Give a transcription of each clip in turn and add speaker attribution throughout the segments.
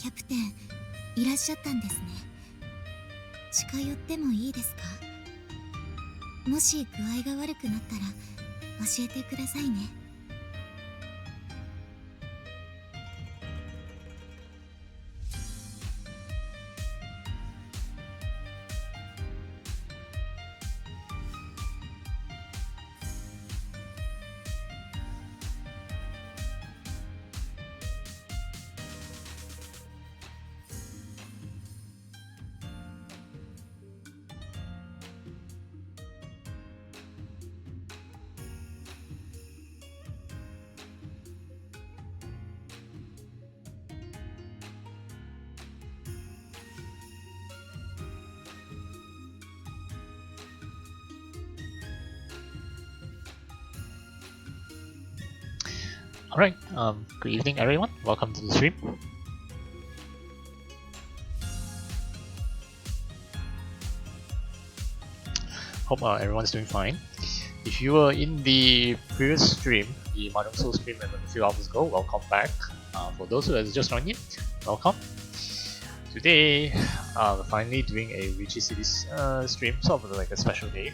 Speaker 1: キャプテンいらっしゃったんですね。近寄ってもいいですか？もし具合が悪くなったら教えてくださいね。
Speaker 2: Alright, good evening everyone, welcome to the stream. Hope everyone's doing fine. If you were in the previous stream, the Mahjong Soul stream a few hours ago, welcome back. For those who have just joined in, welcome. Today, we're finally doing a Riichi City stream, sort of like a special day.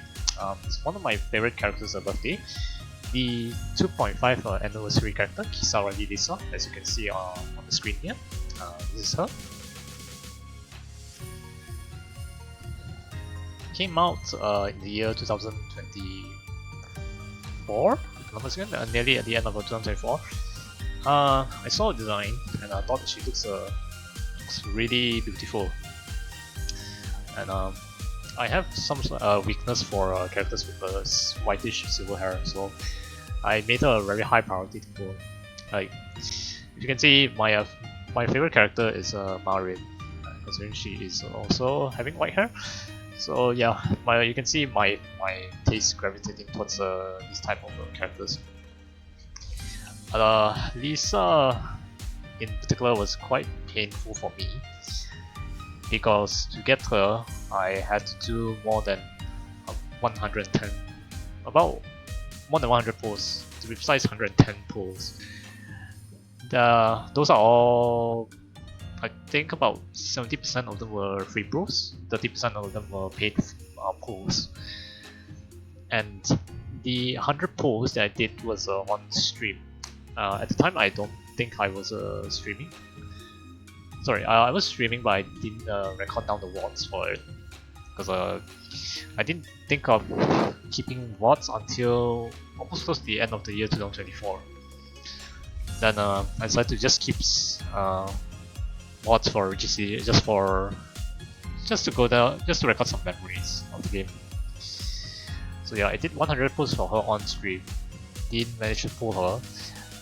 Speaker 2: It's one of my favorite characters of birthday. The 2.5 anniversary character, Kisaragi Lisa, as you can see on the screen here. This is her. Came out in the year 2024, nearly at the end of 2024. I saw the design and I thought that she looks really beautiful. And I have some weakness for characters with whitish silver hair, so I made her a very high priority to go. Like, if you can see, my favorite character is Marin, considering she is also having white hair. So yeah, you can see my taste gravitating towards this type of characters. Lisa, in particular, was quite painful for me because to get her, I had to do more than 110, about more than 100 pulls, to be precise 110 pulls. Those are all, I think about 70% of them were free pulls, 30% of them were paid pulls. And the 100 pulls that I did was on stream. At the time I don't think I was streaming. Sorry, I was streaming but I didn't record down the watts for it. Because I didn't think of keeping watts until almost close to the end of the year 2024. Then I decided to just keep watts for Riichi City, just to go there, just to record some memories of the game. So yeah, I did 100 pulls for her on stream, didn't manage to pull her.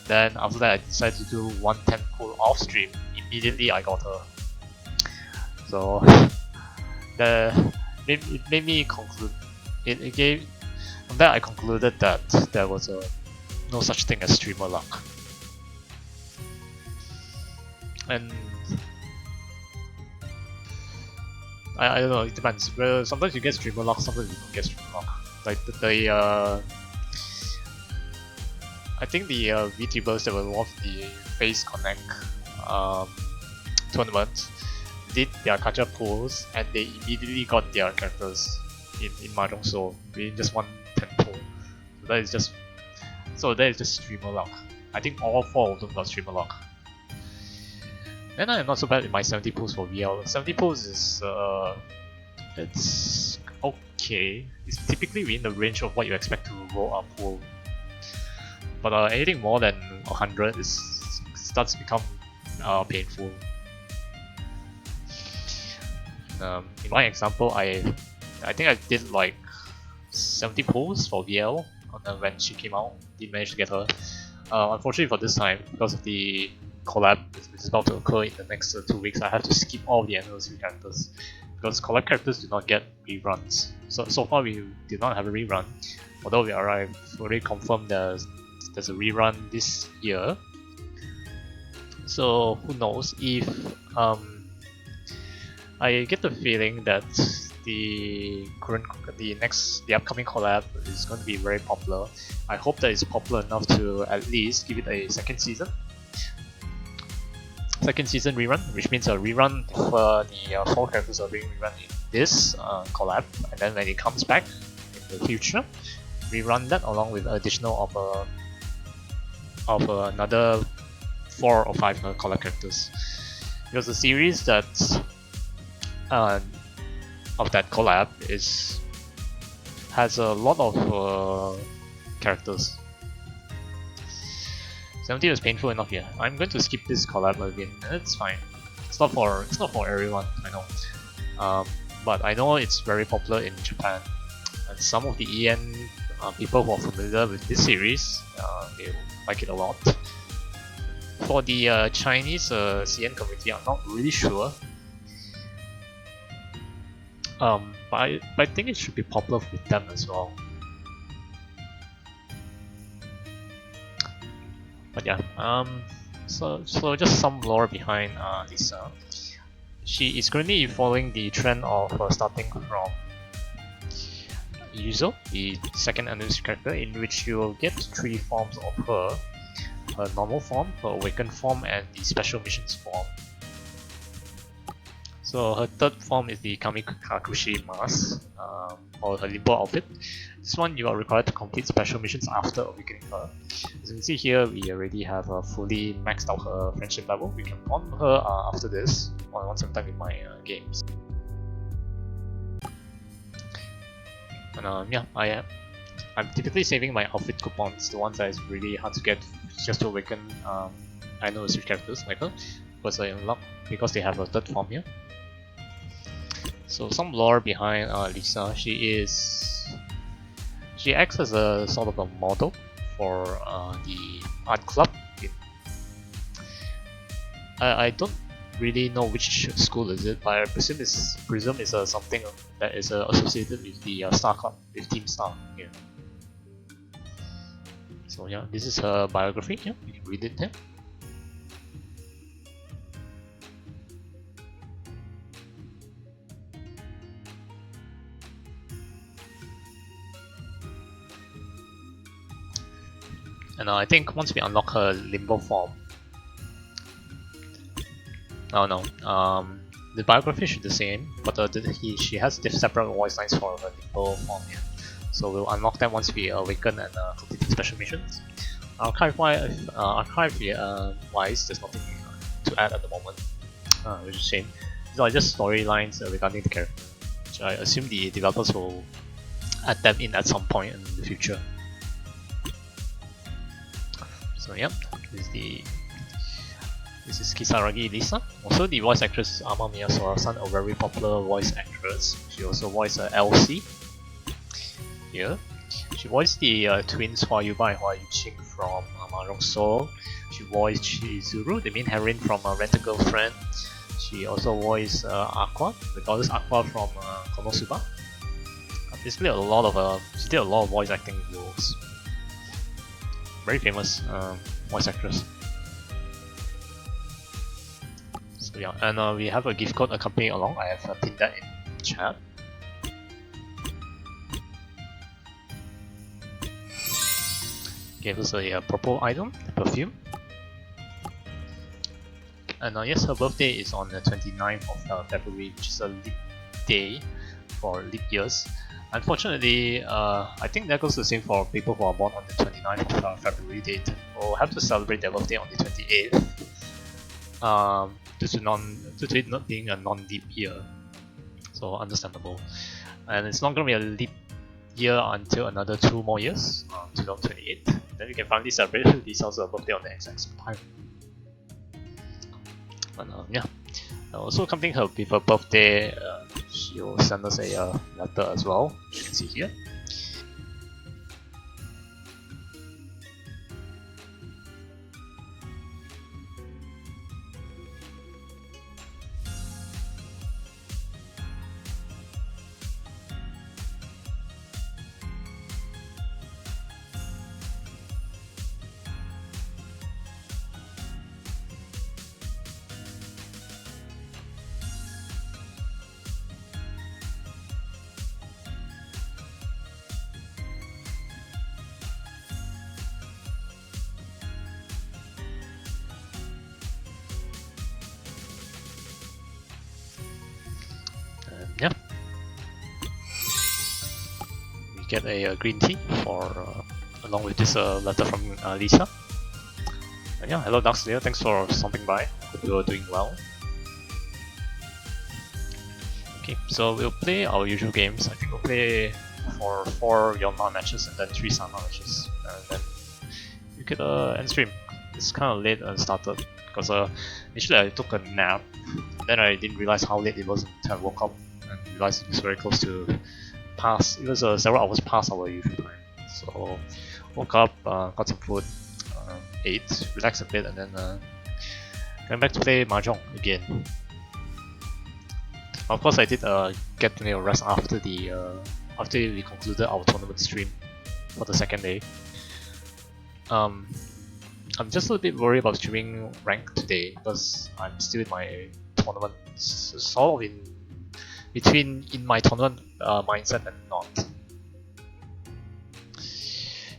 Speaker 2: Then after that I decided to do 110 pull off stream. Immediately I got her. So it made me conclude. It gave from that I concluded that there was no such thing as streamer luck. And I don't know, it depends. Sometimes you get streamer luck, sometimes you don't get streamer luck. Like I think the VTubers that were involved in the Face Connect tournament did their gacha pulls and they immediately got their characters in Mahjong Soul within just 110 pull. So that is just streamer luck. I think all 4 of them got streamer luck. Then I am not so bad with my 70 pulls for VL. 70 pulls is it's okay. It's typically within the range of what you expect to roll a pull. But anything more than 100 starts to become painful. In my example, I think I did like 70 pulls for VL when she came out. Didn't manage to get her. Unfortunately for this time, because of the collab which is about to occur in the next 2 weeks, I have to skip all the anniversary characters because collab characters do not get reruns. So far we did not have a rerun, although we already confirmed there's a rerun this year. So who knows if I get the feeling that the upcoming collab is going to be very popular. I hope that it's popular enough to at least give it a second season. second season rerun, which means a rerun for the 4 characters are being rerun in this collab, and then when it comes back in the future, rerun that along with additional of another 4 or 5 collab characters. Because the series that of that collab has a lot of characters. 70 was painful enough here. I'm going to skip this collab again. It's fine. It's not for everyone, I know. But I know it's very popular in Japan, and some of the EN people who are familiar with this series, they like it a lot. For the Chinese CN community, I'm not really sure. But I think it should be popular with them as well. But yeah, so just some lore behind Lisa. She is currently following the trend of starting from Yuzo, the second anniversary character, in which you will get 3 forms of her normal form, her awakened form, and the special missions form. So her third form is the Kamikakushi mask, or her limbo outfit. This one you are required to complete special missions after awakening her. As you can see here, we already have fully maxed out her friendship level. We can farm her after this once I'm done with my games. And yeah, I'm typically saving my outfit coupons, the ones that is really hard to get just to awaken I know switch characters like her, because they have a third form here. So some lore behind Lisa. She acts as a sort of a model for the art club. I don't really know which school is it, but I presume it's something that is associated with the Star Club, with Team Star. Yeah. So yeah, this is her biography. Yeah, you can read it here. And I think once we unlock her limbo form, the biography should be the same, but she has separate voice lines for her limbo form here. So we'll unlock them once we awaken and complete the special missions. Archive-wise, there's nothing to add at the moment, which is a shame. These are just storylines regarding the character, which I assume the developers will add them in at some point in the future. So yeah, this is Kisaragi Lisa. Also, the voice actress is Amamiya Sora-san, a very popular voice actress. She also voiced Elsie here. She voiced the twins Hua Yuba and Hua Yuqing from Mahjong Soul. She voiced Chizuru, the main heroine from Rent a Girlfriend. She also voiced Aqua, the goddess Aqua from Konosuba. Basically, she did a lot of voice acting roles. Very famous voice actress. So yeah, and we have a gift code accompanying along. I have pinned that in chat. Gave us a purple item, perfume. And yes, her birthday is on the 29th of February, which is a leap day for leap years. Unfortunately, I think that goes the same for people who are born on the 29th of February. They will have to celebrate their birthday on the 28th, due to it not being a non-leap year. So understandable. And it's not going to be a leap year until another 2 more years, 2028. Then we can finally celebrate Lisa's birthday on the exact time. But yeah. Also accompanying her with her birthday, she will send us a letter as well, as you can see here. yeah, we get a green tea for along with this letter from Lisa. And yeah, hello Darkslayer, thanks for stopping by. Hope you're doing well. Okay, so we'll play our usual games. I think we'll play for 4 Yonma matches and then 3 Sama matches, and then you could end stream. It's kind of late and started because initially I took a nap, then I didn't realize how late it was until I woke up and realized it was very close to past. It was several hours past our usual time. So woke up, got some food, ate, relaxed a bit, and then going back to play mahjong again. Of course, I did get plenty of rest after the after we concluded our tournament stream for the second day. I'm just a little bit worried about streaming rank today because I'm still in my tournament, sort of in my tournament mindset and not.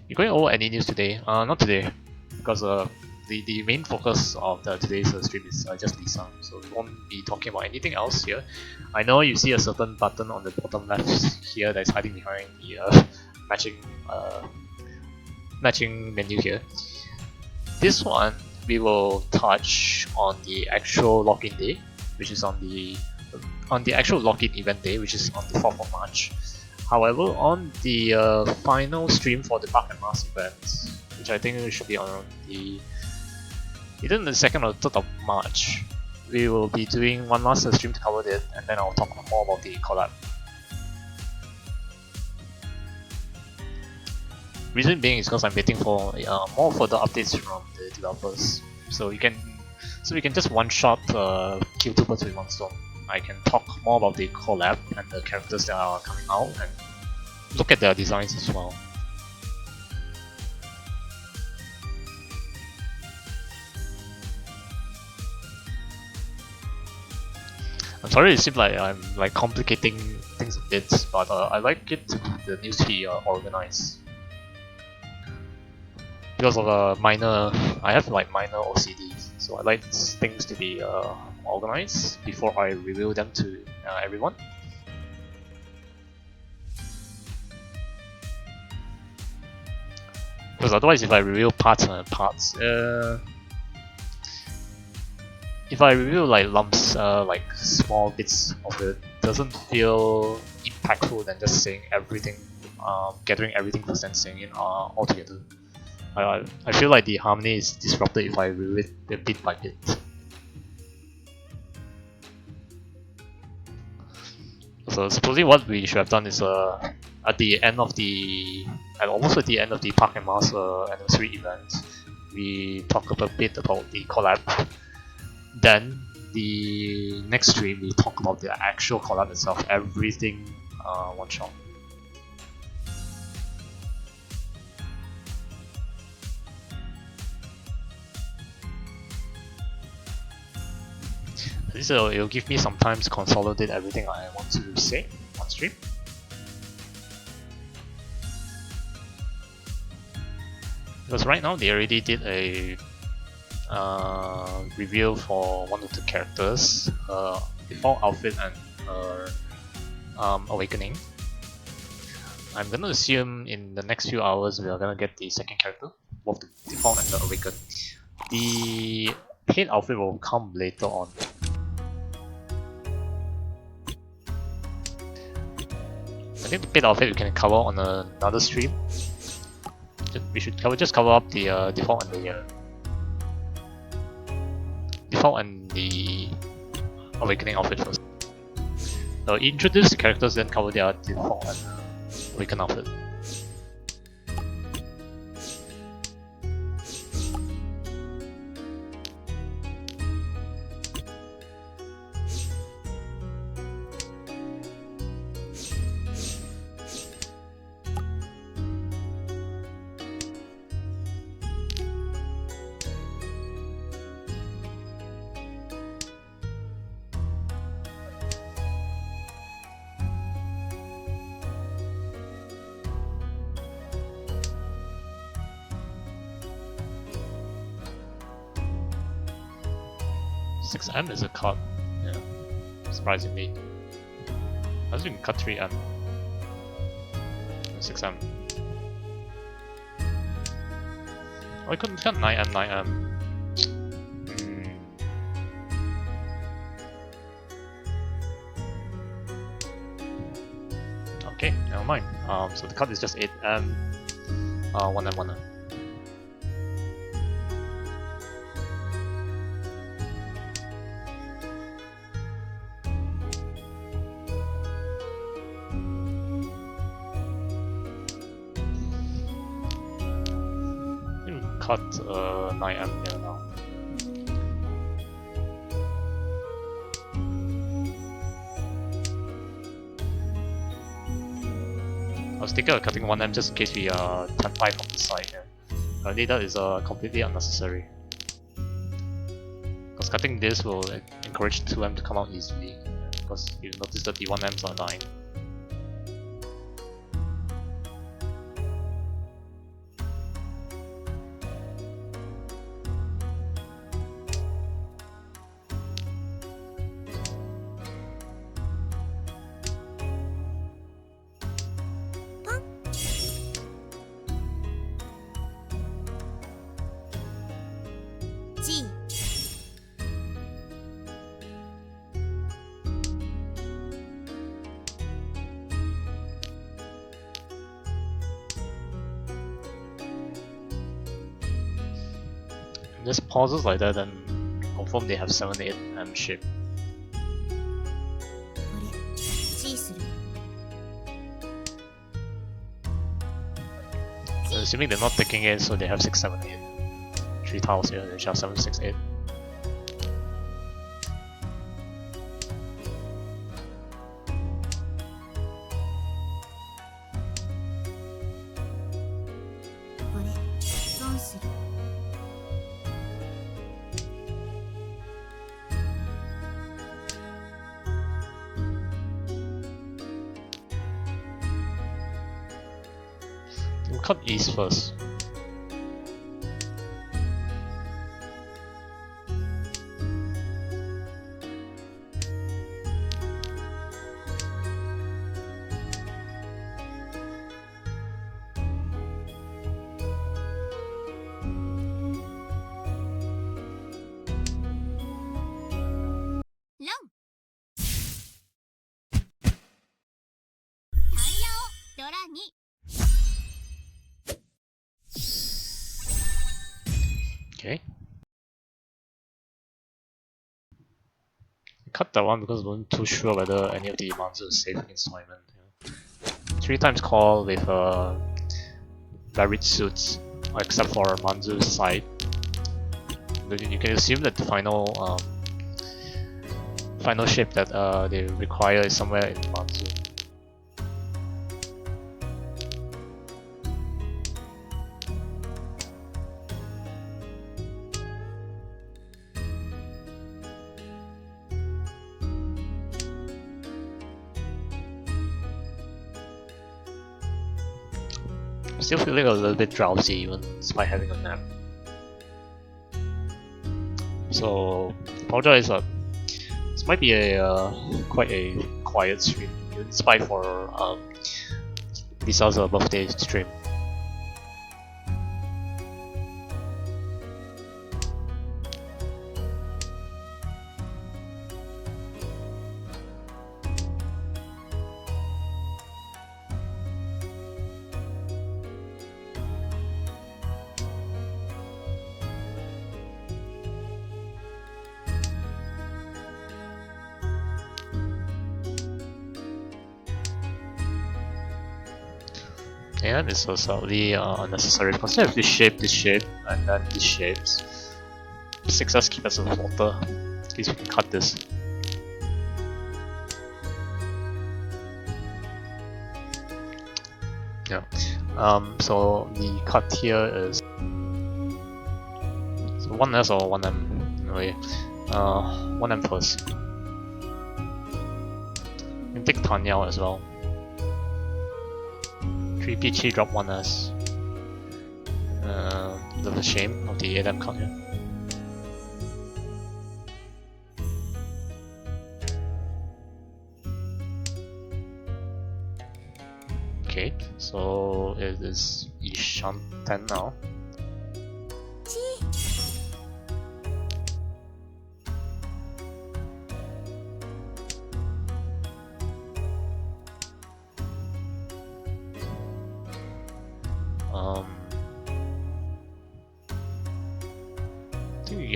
Speaker 2: You going over any news today? Not today, because the main focus of today's stream is just Lisa, so we won't be talking about anything else here. I know you see a certain button on the bottom left here that's hiding behind the matching menu here. This one we will touch on the actual login day, which is on the actual login event day, which is on the 4th of March. However, on the final stream for the Park and Mars event, which I think should be on either the 2nd or 3rd of March, we will be doing one last stream to cover it, and then I'll talk more about the collab. Reason being is because I'm waiting for more further updates from the developers, so we can just one shot kill 2 birds with 1 stone. I can talk more about the collab and the characters that are coming out and look at their designs as well. I'm sorry it seems like I'm complicating things a bit, but I like it the news to be organized. Because of I have minor OCD, so I like things to be organized before I reveal them to everyone. Because otherwise, if I reveal parts, if I reveal lumps, small bits of it, doesn't feel impactful than just saying everything, gathering everything first and saying it all together. I feel like the harmony is disrupted if I reveal it bit by bit. So supposedly what we should have done is at the end of the almost at the end of the Park and Mars anniversary event, we talk a bit about the collab. Then the next stream we talk about the actual collab itself, everything one shot. So it'll give me some time to consolidate everything I want to say on stream. Because right now they already did a reveal for one of the characters, her default outfit and her awakening. I'm gonna assume in the next few hours we are gonna get the second character, both the default and the awaken. The paid outfit will come later on. I think the paid outfit we can cover on another stream. We should just cover up the default and the awakening outfit first. So introduce the characters, then cover their default and awaken outfit. M is a card, yeah, surprisingly. I was doing cut 3M. 6M. Oh, I couldn't cut 9M, 9M. Okay, never mind. So the cut is just 8M, 1M, 1M. Cut 9M here now. I was thinking of cutting 1M just in case we 10-5 from the side here. Currently that is completely unnecessary. Because cutting this will encourage 2M to come out easily. Because you notice that the 1Ms are dying. Just pauses like that, then confirm they have 7-8M shape. Assuming they're not taking it, so they have 6, 7, 8. 3 tiles here, they should have 7, 6, 8. We'll cut east first. Okay. Cut that one because I wasn't too sure whether any of the Manzu is safe against Toyman. Yeah. 3 times call with varied suits, except for Manzu's side. You can assume that the final final shape that they require is somewhere in Manzu. Still feeling a little bit drowsy even despite having a nap. So apologize. This might be a quite a quiet stream, despite for Lisa's birthday stream. And it's so slightly unnecessary because you have this shape, and then these shapes. 6S keep as a water. At least we can cut this. Yeah. So the cut here is so 1S or 1M anyway. 1M first. You can take Tanyao as well. 3 Peachy drop 1S. The shame of the 8M cut here. Okay, so it is Ishan 10 now.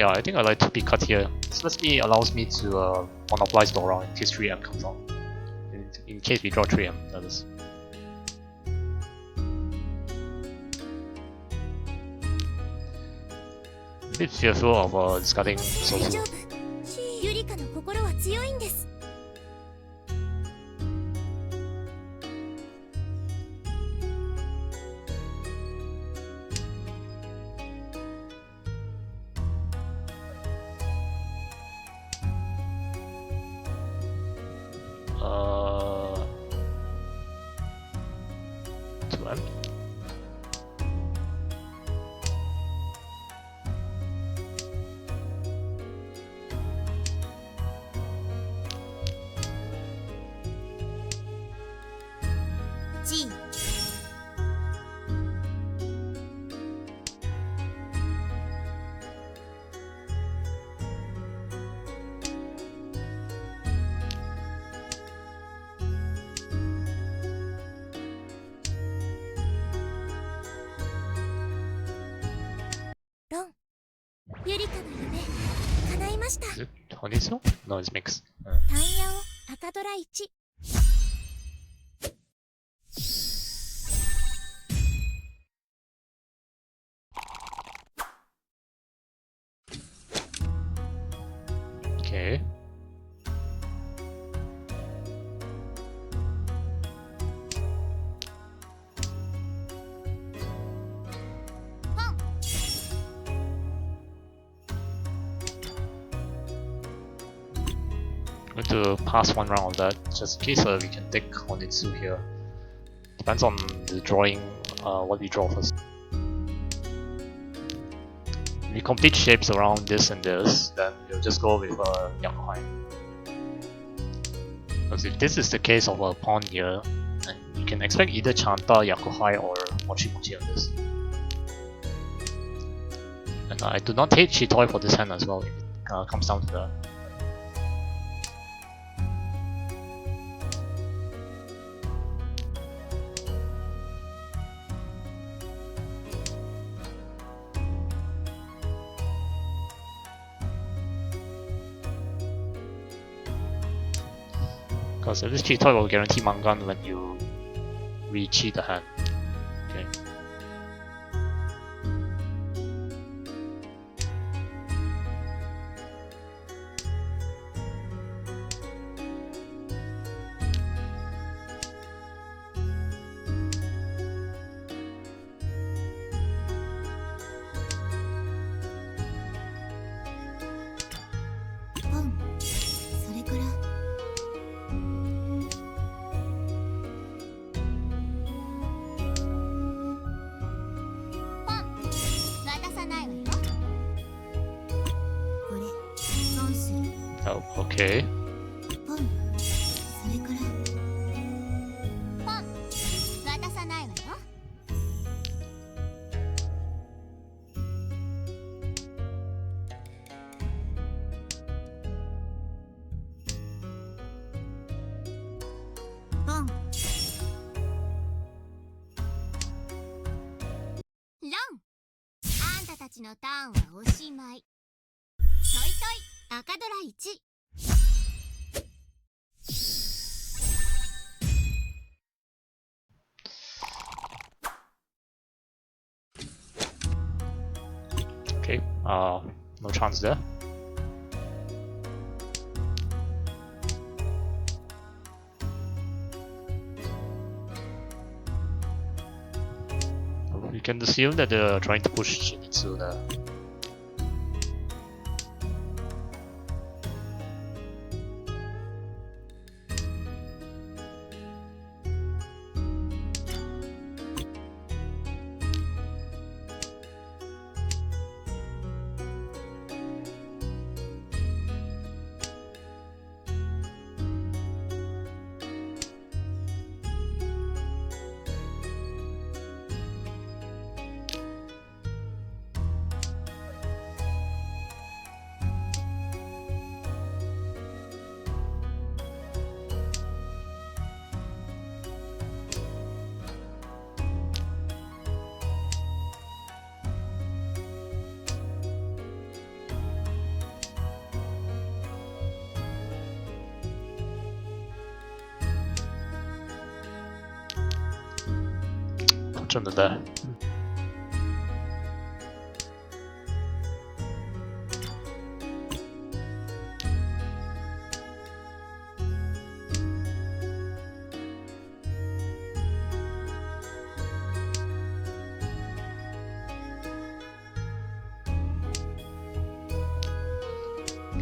Speaker 2: I think I like to be cut here. This lets me allows me to monopolize Dora in case 3M comes out. In case we draw 3M, that is. A bit fearful of discarding Sosu. Is it Honiso? No, it's mixed. Okay. I'm going to pass one round of that, just in case we can take Honitsu here. Depends on the drawing, what we draw first. If we complete shapes around this and this, then we'll just go with Yakuhai. Because if this is the case of a pawn here, then you can expect either Chanta, Yakuhai, or Mochi Mochi on this. And I do not hate Chitoi for this hand as well, if it comes down to that. Because this Chitoi will guarantee Mangan when you Riichi the hand. Okay. Oh, okay. Okay, no chance there. We can assume that they're trying to push Shinichi there. 좀 늦네.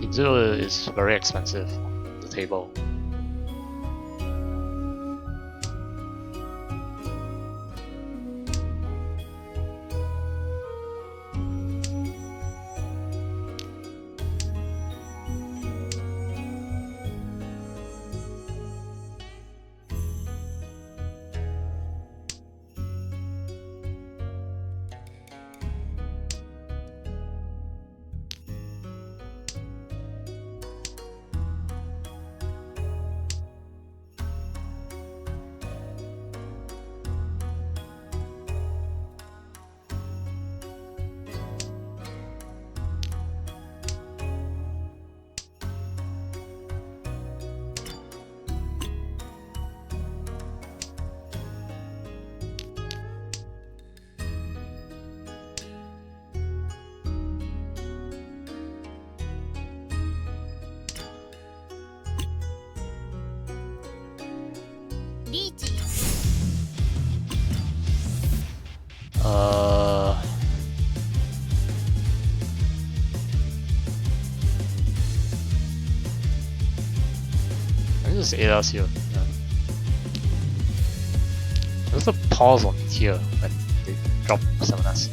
Speaker 2: Pizza is very expensive on the table.
Speaker 1: Riichi.
Speaker 2: I think just 8 hours here. Yeah. There's a pause on here when they drop 7S.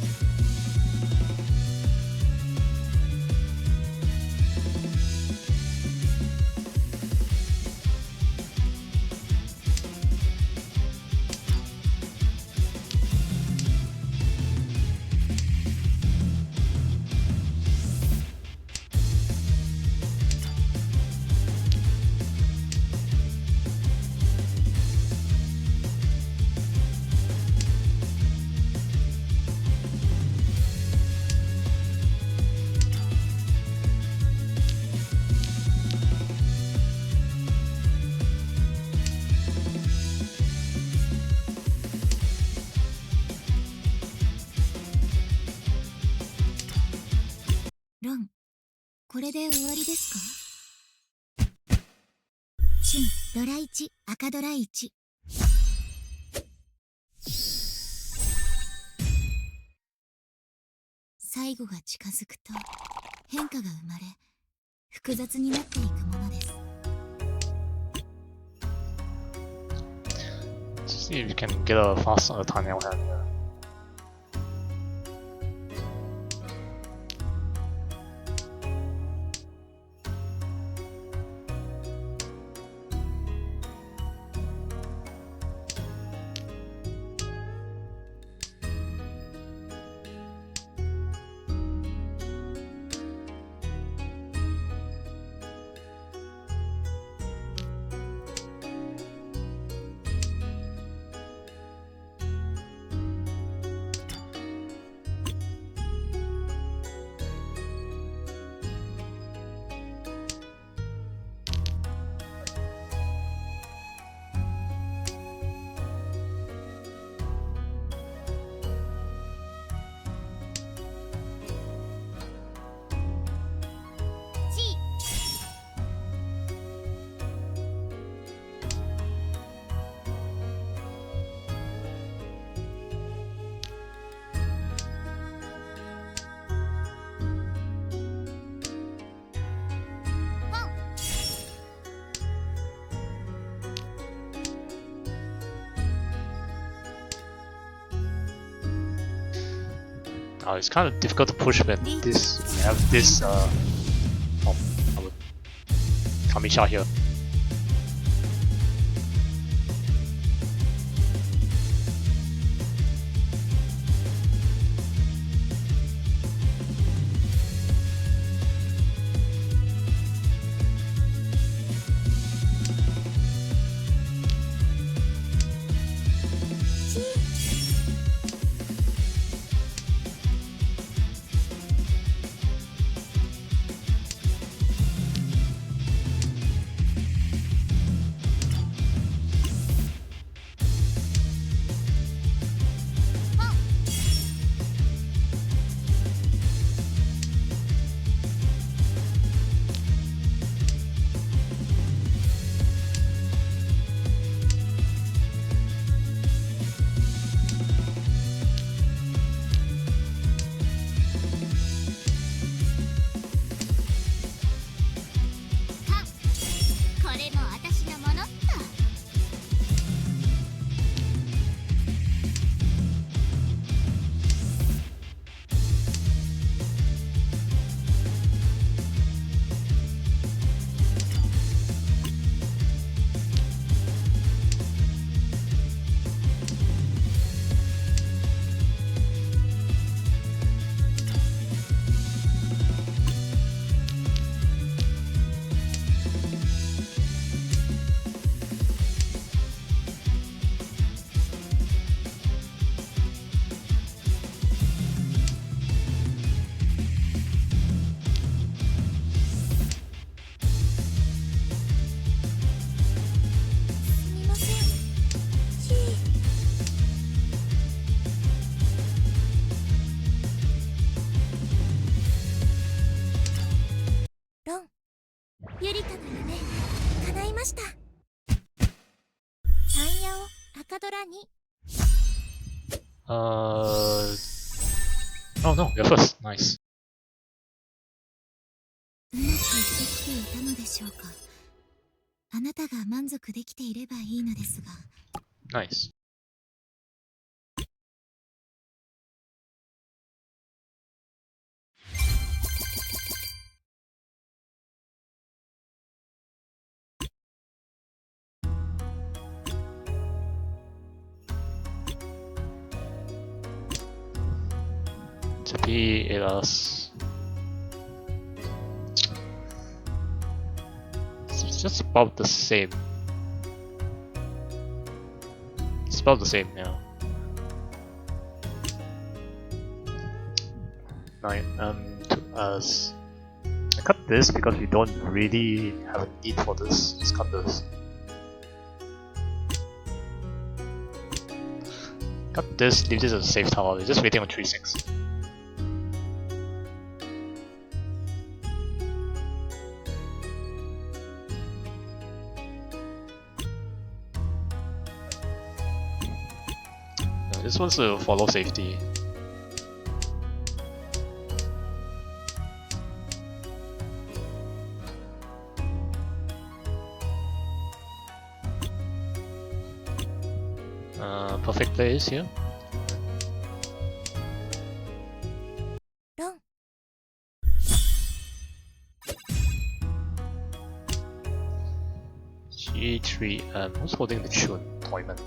Speaker 1: ロン、これで終わりですか？チン、ドラ1、赤ドラ1。最後が近づくと変化が生まれ、複雑になっていくものです。
Speaker 2: See if you can get a fast tunnel hand here. It's kind of difficult to push when this we have this Kamisha here.
Speaker 1: いたの夢叶いました。タイヤを赤ドラに。
Speaker 2: Oh no, you're first. Nice.
Speaker 1: うまくいってきていたのでしょうか。あなたが満足できていればいいのですが。
Speaker 2: Nice. Tapi eras. It's just about the same. It's about the same, yeah. Nine. To us. I cut this because we don't really have a need for this. Just cut this. Cut this, leave this as a safe tower. We're just waiting on 3-6. This one's to follow safety. Perfect plays here.
Speaker 1: Wrong.
Speaker 2: G3 who's holding the Chun Toyman?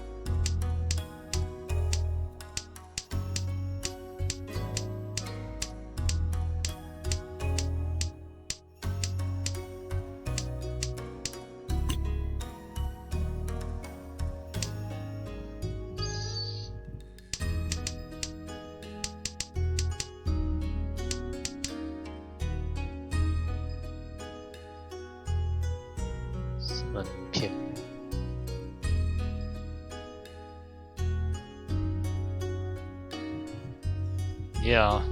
Speaker 2: Yeah.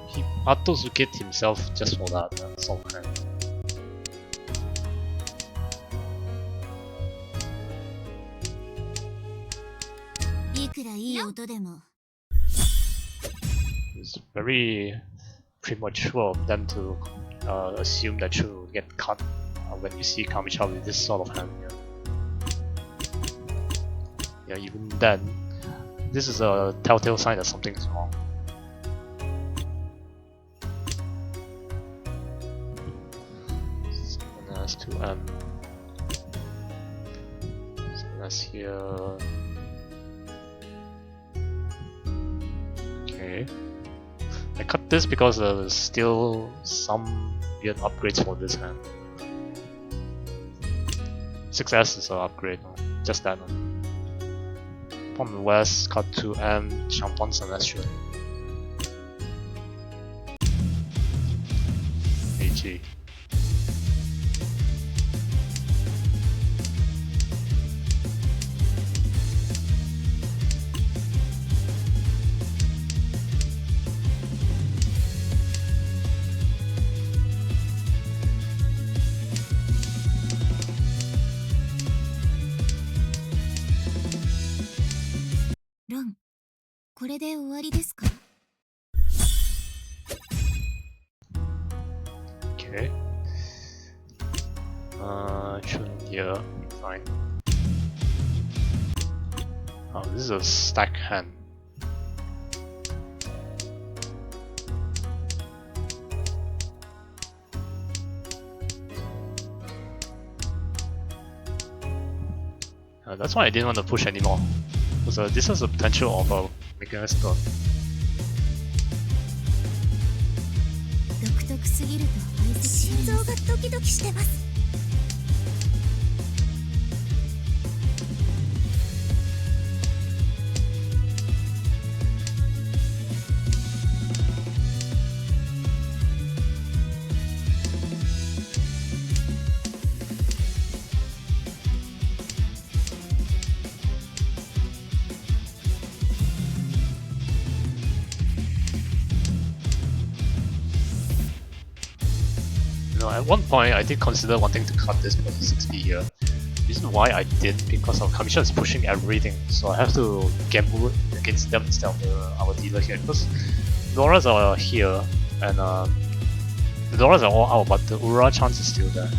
Speaker 2: He auto-zukit himself just for that, that's all. It's very premature of them to assume that you will get cut when you see Kamicha with this sort of hand. Yeah, even then, this is a telltale sign that something is wrong. As to as here. Okay. I cut this because there's still some weird upgrades for this hand. 6S is an upgrade, just that one. From west, cut to Champon Celestial. AG.
Speaker 1: Ron, これで終わりですか?
Speaker 2: Okay. Chun here, fine. Oh, this is a stack hand. That's why I didn't want to push anymore. Because this has the potential of making us turn.
Speaker 1: 独特すぎると相手心臓がドキドキしてます。
Speaker 2: You know, at one point I did consider wanting to cut this plus 6p here. Reason why I didn't, because our commission is pushing everything, so I have to gamble against them instead of our dealer here. Because Doras are here, and the Doras are all out, but the Ura chance is still there.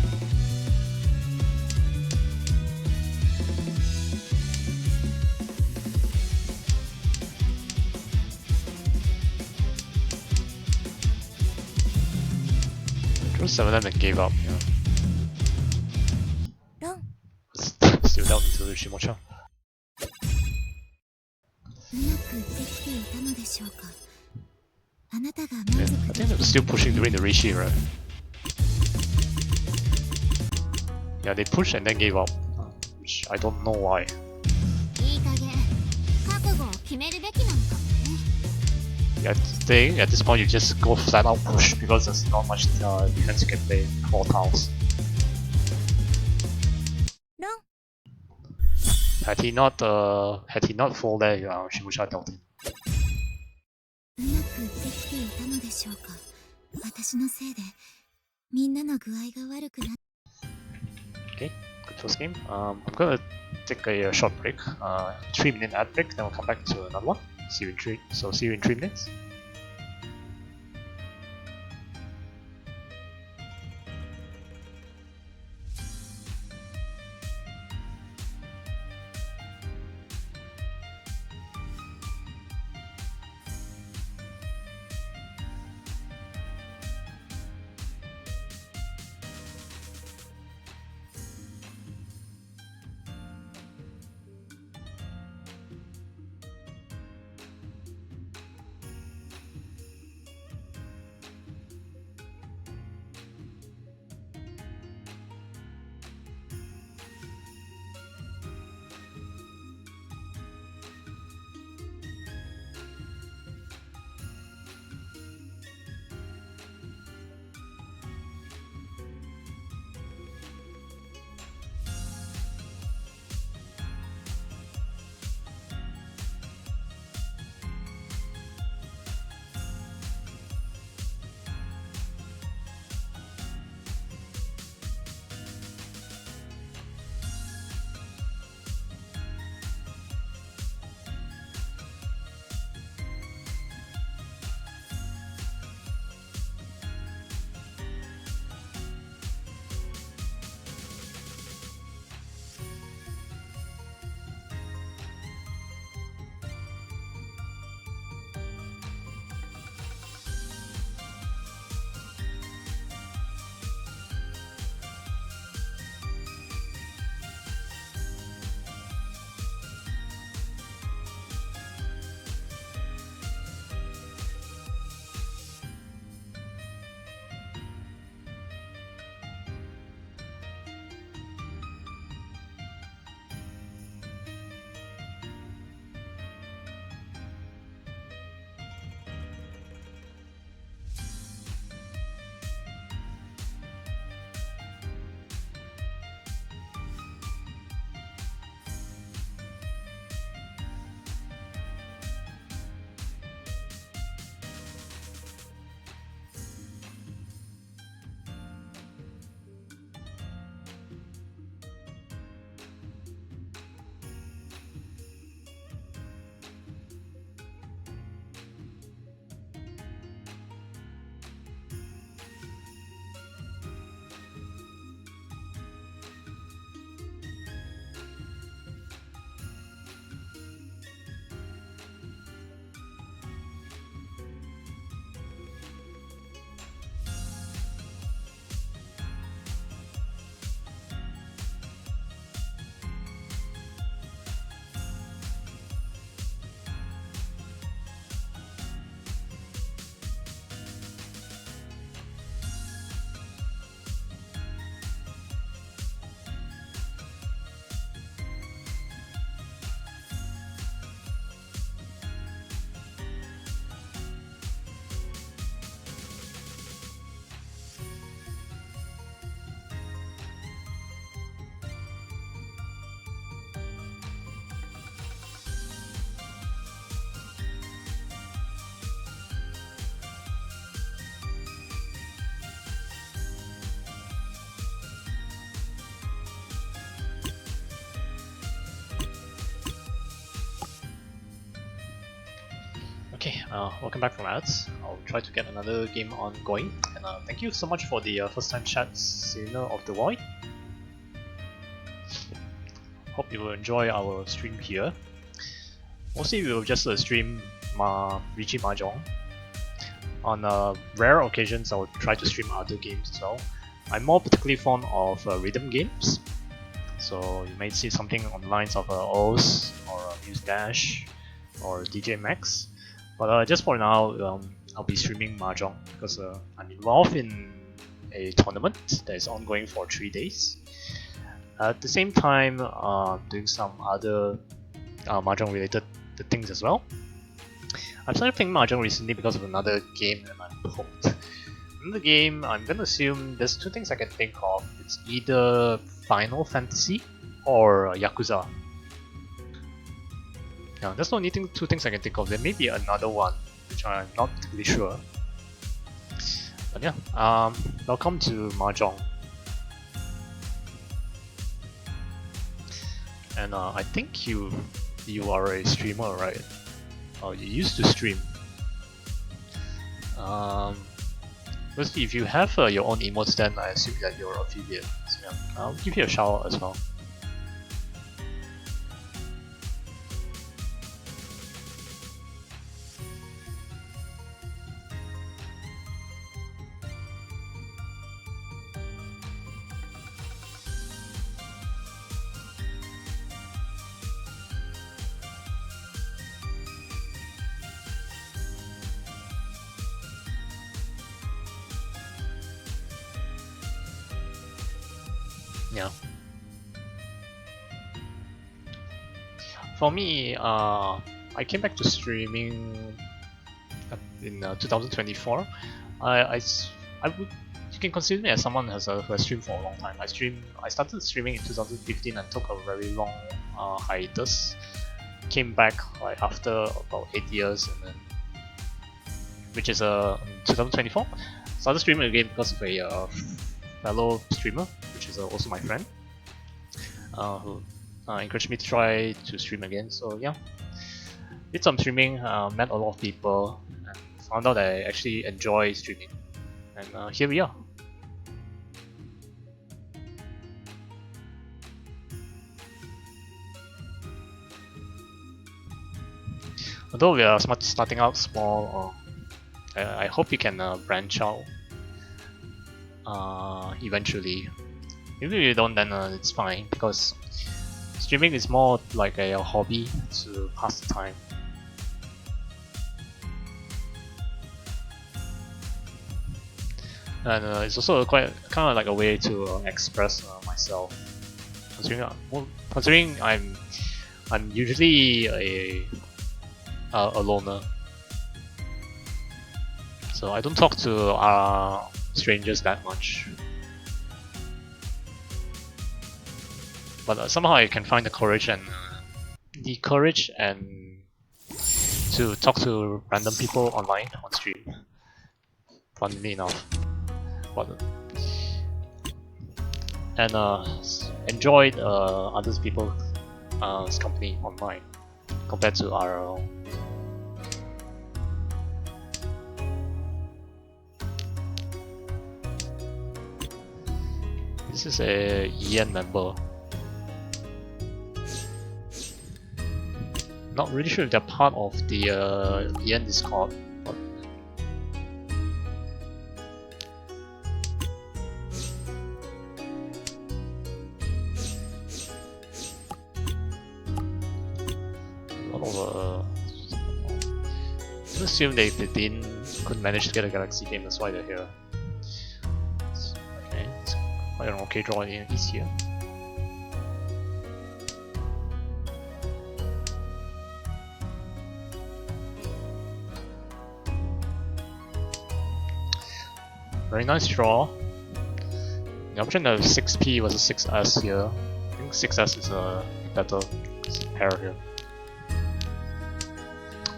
Speaker 2: Drew 7 of them and gave up, yeah.
Speaker 1: ロン、
Speaker 2: Still down into Shimocha.
Speaker 1: うまくできていたのでしょうか。あなたが満
Speaker 2: Yeah,
Speaker 1: 足
Speaker 2: I
Speaker 1: で
Speaker 2: think they were still pushing during the Riichi, right? Yeah, they pushed and then gave up, which I don't know why.
Speaker 1: いい加減覚悟を決めるべきなのかもね。
Speaker 2: Yeah, I think at this point you just go flat out push because there's not much defense you can play 4 tiles.
Speaker 1: ロン、
Speaker 2: Had he not fall there, Shimusha dealt him.
Speaker 1: うまくできていたのでしょうか。私のせいでみんなの具合が悪くなっ
Speaker 2: Okay, good first game. I'm gonna take a short break, 3-minute ad break, then we'll come back to another one. See you in 3 minutes. welcome back from ads. I'll try to get another game on going. And thank you so much for the first time chat, Sinner of the Void. Hope you will enjoy our stream here. Mostly we will just stream Riichi Mahjong. On rare occasions I will try to stream other games as well. I'm more particularly fond of rhythm games. So you may see something on the lines of Oz or Muse Dash or DJ Max. But just for now, I'll be streaming Mahjong because I'm involved in a tournament that is ongoing for 3 days. At the same time, doing some other Mahjong related things as well. I've started playing Mahjong recently because of another game that I'm hooked. In the game, I'm gonna assume there's 2 things I can think of. It's either Final Fantasy or Yakuza. Yeah, that's the only 2 things I can think of. There may be another one, which I'm not really sure. But yeah, welcome to Mahjong. And I think you are a streamer, right? Oh, you used to stream. Firstly, if you have your own emotes, then I assume that you're affiliate. So yeah, I'll give you a shout out as well. Yeah. For me, I came back to streaming in 2024. I would, you can consider me as someone who has streamed for a long time. I started streaming in 2015 and took a very long hiatus. Came back like after about 8 years, and then, which is in 2024. Started streaming again because of a fellow streamer, which is also my friend, who encouraged me to try to stream again. So yeah, did some streaming, met a lot of people, and found out I actually enjoy streaming. And here we are. Although we are starting out small, I hope we can branch out eventually. If we don't, then it's fine, because streaming is more like a hobby to pass the time. And it's also quite kind of like a way to express myself. Considering I'm usually a loner, so I don't talk to strangers that much. But somehow I can find the courage and to talk to random people online on stream. Funnily enough, and enjoyed other people's company online compared to RL. This is a EN member. Not really sure if they're part of the EN Discord, but a lot of I assume they couldn't manage to get a Galaxy game, that's why they're here. Okay, it's quite an okay draw easier. Very nice draw. The option of 6P was a 6S here. I think 6S is a better pair here.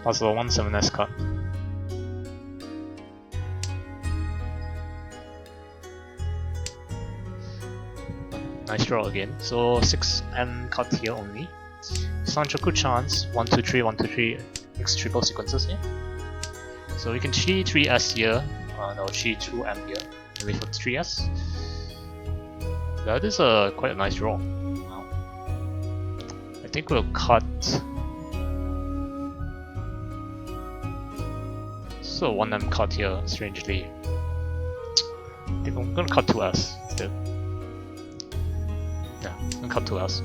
Speaker 2: Plus the 1/7S cut. Nice draw again. So 6N cut here only. Sanchoku chance 1 2 3 1 2 3 mixed triple sequences here. So we can chi 3S here, no, chi 2M here, and wait for 3S. That is quite a nice draw. Wow. I think we'll cut. So 1M cut here, strangely. I think I'm gonna cut 2S instead. Yeah, I'm gonna cut 2S.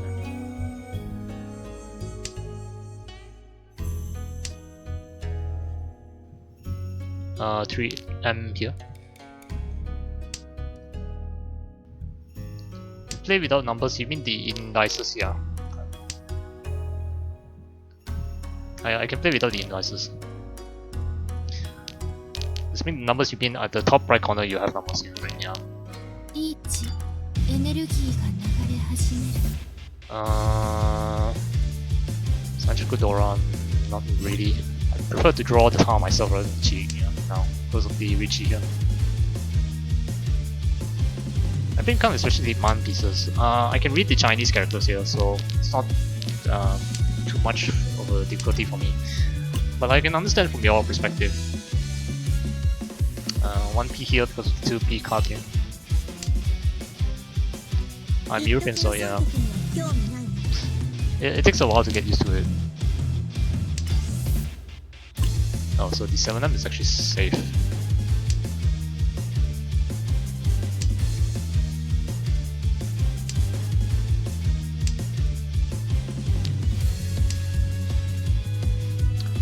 Speaker 2: 3M here. Play without numbers, you mean the indices here? I can play without the indices. This means the numbers you mean at the top right corner you have numbers here, right? Yeah.
Speaker 1: Riichi, エネルギーが流れ始める。
Speaker 2: Sanjuku Doran, not really. I prefer to draw the tower myself rather than cheating here now because of the Riichi here. I think come especially the man pieces. I can read the Chinese characters here, so it's not too much of a difficulty for me. But I can understand from your perspective. 1P here because of the 2P card here. I'm European, so yeah. It takes a while to get used to it. Oh, so the 7M is actually safe.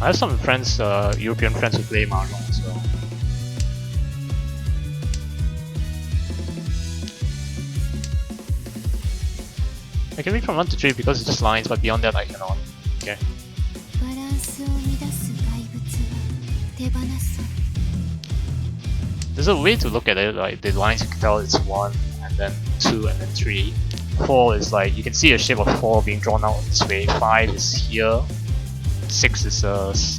Speaker 2: I have some friends, European friends who play Mahjong as well. I can read from 1 to 3 because it's just lines, but beyond that I cannot. Okay. There's a way to look at it, like the lines you can tell it's 1, and then 2, and then 3. 4 is like, you can see a shape of 4 being drawn out this way, 5 is here, 6 is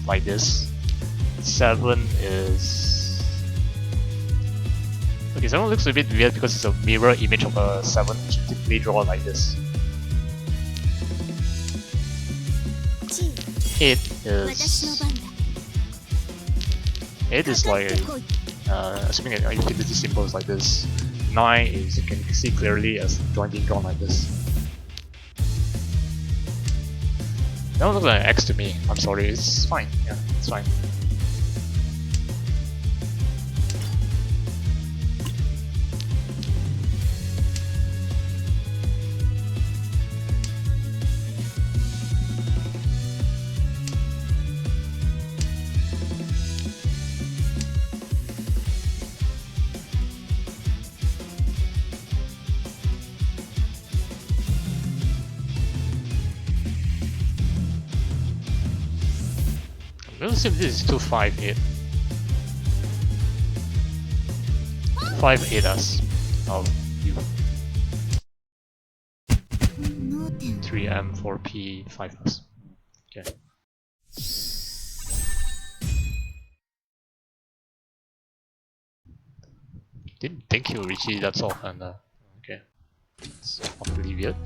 Speaker 2: like this, 7 is... Okay, 7 looks a bit weird because it's a mirror image of a 7, which you typically draw like this. 8 is like assuming an infinity symbol is like this. 9 is, you can see clearly as joint being drawn like this. That don't look like an X to me. I'm sorry, it's fine. Yeah, it's fine. I'm gonna assume this is 258. 58S. Oh, you. 3M, 4P, 5S. Okay. Didn't think he'll reach it, that's all, and okay. It's awfully weird.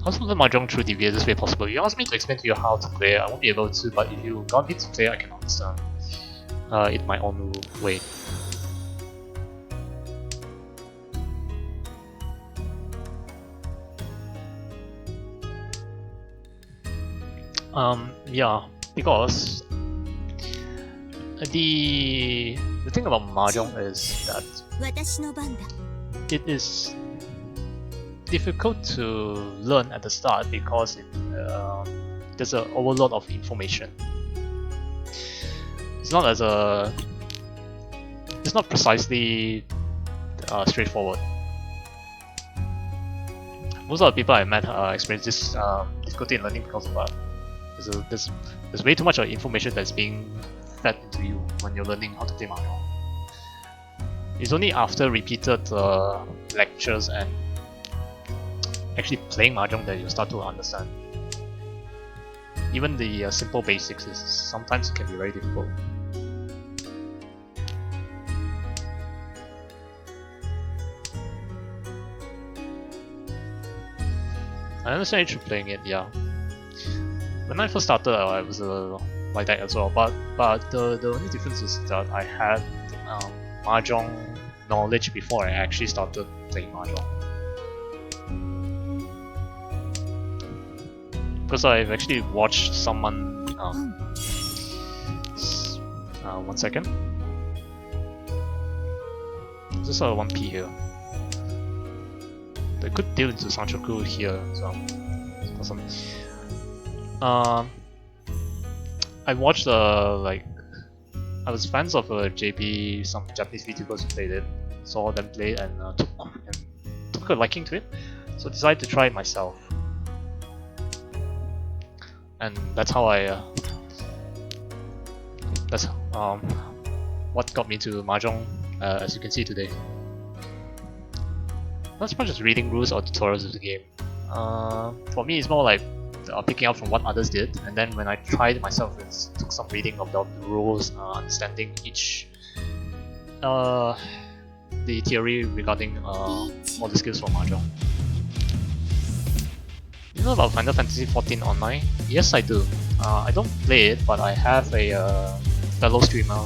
Speaker 2: How to learn Mahjong through the weirdest way possible? You asked me to explain to you how to play, I won't be able to, but if you got me to play, I can understand it my own way. Yeah, because the thing about Mahjong is that it is difficult to learn at the start because there's an overload of information. It's not precisely straightforward. Most of the people I met experience this difficulty in learning because of that. There's way too much information that's being fed into you when you're learning how to play Mahjong. It's only after repeated lectures and actually playing Mahjong that you start to understand. Even the simple basics sometimes it can be very difficult. I understand you through playing it, yeah. when I first started, I was like that as well. But the only difference is that I had mahjong knowledge before I actually started playing mahjong. Because I've actually watched someone. One second. This is a 1p here. They could deal into Sanchoku here, so it's awesome. I watched I was fans of JP, some Japanese VTubers who played it, saw them play and took a liking to it, so decided to try it myself. And that's how that's what got me to mahjong, as you can see today. Not so much as reading rules or tutorials of the game. For me, it's more like picking up from what others did, and then when I tried it myself, I took some reading of the rules, understanding each the theory regarding all the skills for mahjong. You know about Final Fantasy XIV Online? Yes, I do. I don't play it, but I have a fellow streamer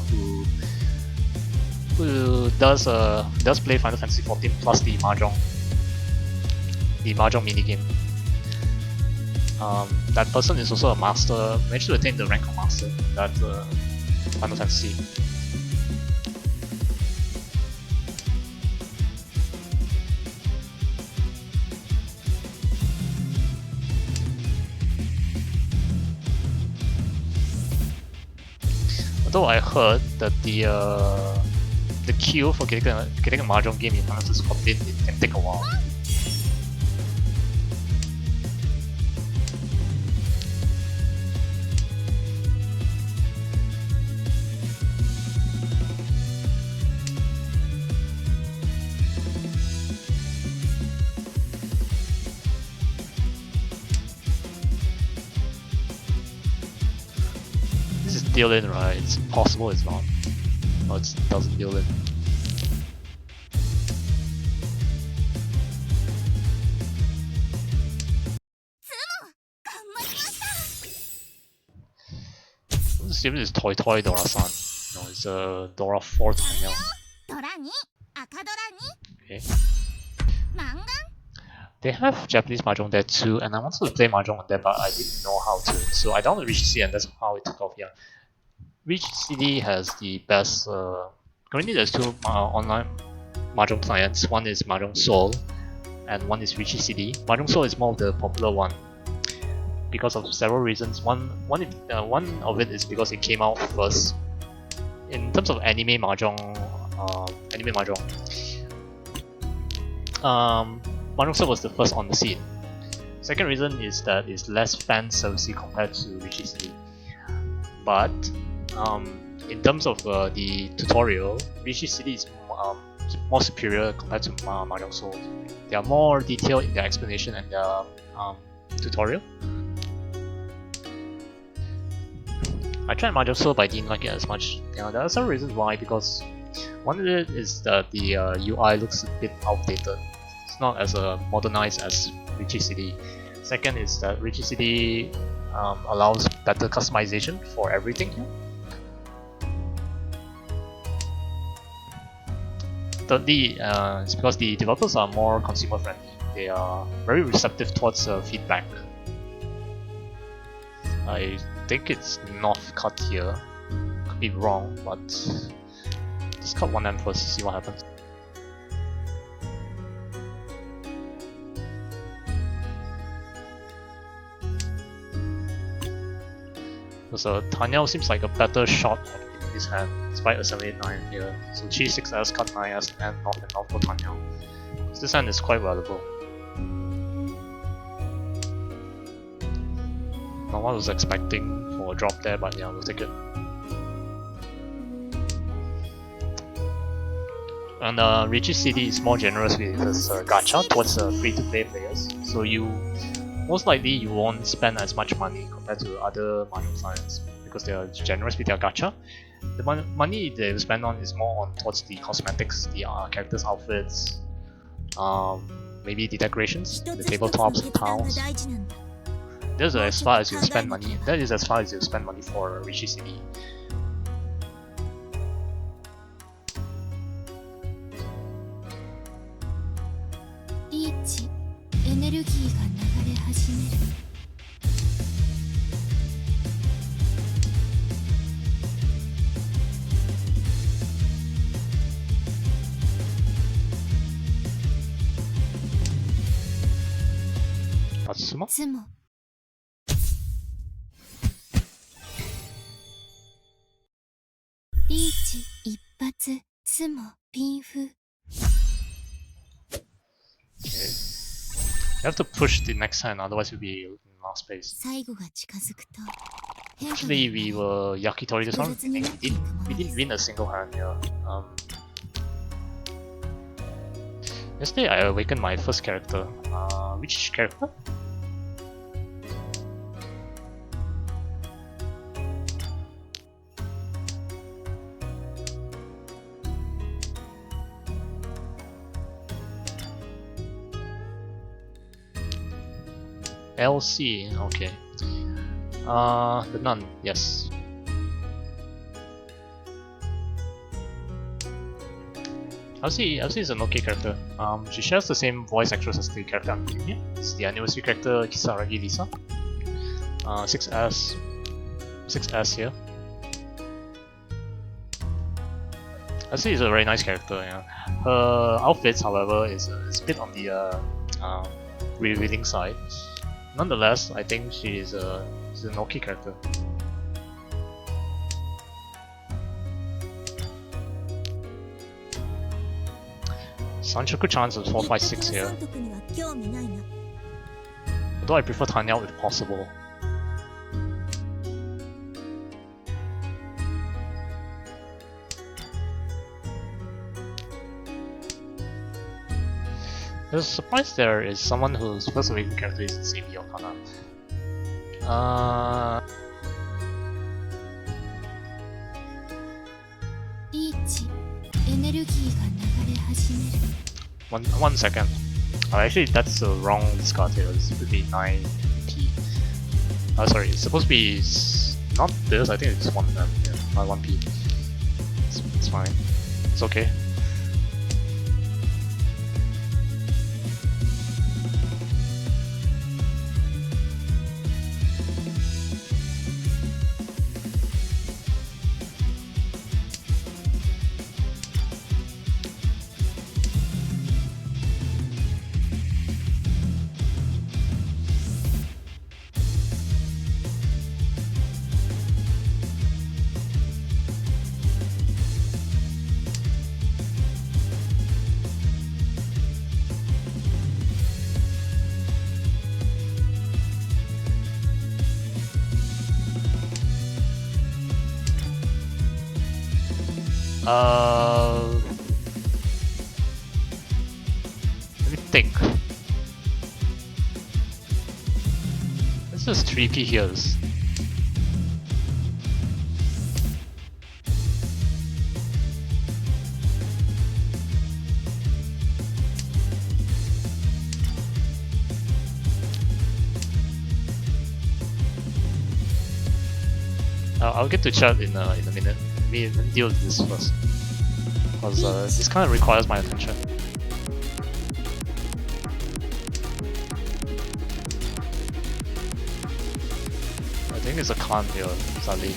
Speaker 2: who does play Final Fantasy XIV plus the mahjong minigame. That person is also a master, managed to attain the rank of master in that Final Fantasy. Although I heard that the queue for getting a mahjong game in Final Fantasy XIV it can take a while. Deal in, right? It's possible it's not. No, it doesn't deal in. This even is Toy Dora-san. No, it's Dora 4 Tanya. Okay. They have Japanese mahjong there too, and I wanted to play mahjong on there, but I didn't know how to. So I downloaded Riichi City, and that's how it took off here. Riichi City has the best. Currently, there's two online mahjong clients. One is Mahjong Seoul, and one is Riichi City. Mahjong Seoul is more of the popular one because of several reasons. One of it is because it came out first. In terms of anime mahjong, Mahjong Seoul was the first on the scene. Second reason is that it's less fan servicey compared to Riichi City. But in terms of the tutorial, Riichi City is more superior compared to Mahjong Seoul. They are more detailed in their explanation and their tutorial. I tried Mahjong Seoul, but I didn't like it as much. There are some reasons why, because one of it is that the UI looks a bit outdated. It's not as modernized as Riichi City. Second is that Riichi City allows better customization for everything here. Thirdly, it's because the developers are more consumer friendly. They are very receptive towards feedback. I think it's North cut here. Could be wrong, but let's cut one M first to see what happens. So Tanya seems like a better shot in his hand, despite a 789 here. So Chi 6S, cut 9S, and North for Tanya. This hand is quite valuable. Not what I was expecting for a drop there, but yeah, we'll take it. And Riichi City is more generous with its gacha towards free-to-play players, so most likely you won't spend as much money compared to other mahjong clients because they are generous with their gacha. The money they spend on is more on towards the cosmetics, the characters' outfits, maybe the decorations, the tabletops and tiles. That's as far as you spend money. That is as far as you spend money for Riichi City.
Speaker 1: リーチ、エネルギーが流れ始める。
Speaker 2: Atsumo?
Speaker 1: つも。リーチ、一発、つも、ピンフ。
Speaker 2: Okay. You have to push the next hand, otherwise you'll be in last place.
Speaker 1: 最後が近づくと。
Speaker 2: Actually, we were yakitori this one. We didn't win a single hand, yeah. Yesterday I awakened my first character. Which character? LC, okay. The nun, yes. LC is an okay character. She shares the same voice actress as the character I'm using here. It's the anniversary character Kisaragi Lisa. 6S here. LC is a very nice character. Yeah. Her outfits, however, is a bit on the revealing side. Nonetheless, I think she's an okay character. Sanchoku chance is 456 here. Although I prefer Tanya if possible. There's a surprise there is someone whose first awakening character is the same Yokana. One second. Oh, actually, that's the wrong discard here. It's supposed to be 9p. Sorry, it's supposed to be not this. I think it's 1m, yeah, not 1p. It's fine. It's okay. Let me think. This is 3p heals. I'll get to chat in a minute. Let me deal with this first, because this kind of requires my attention. I think it's a Khan here, sadly.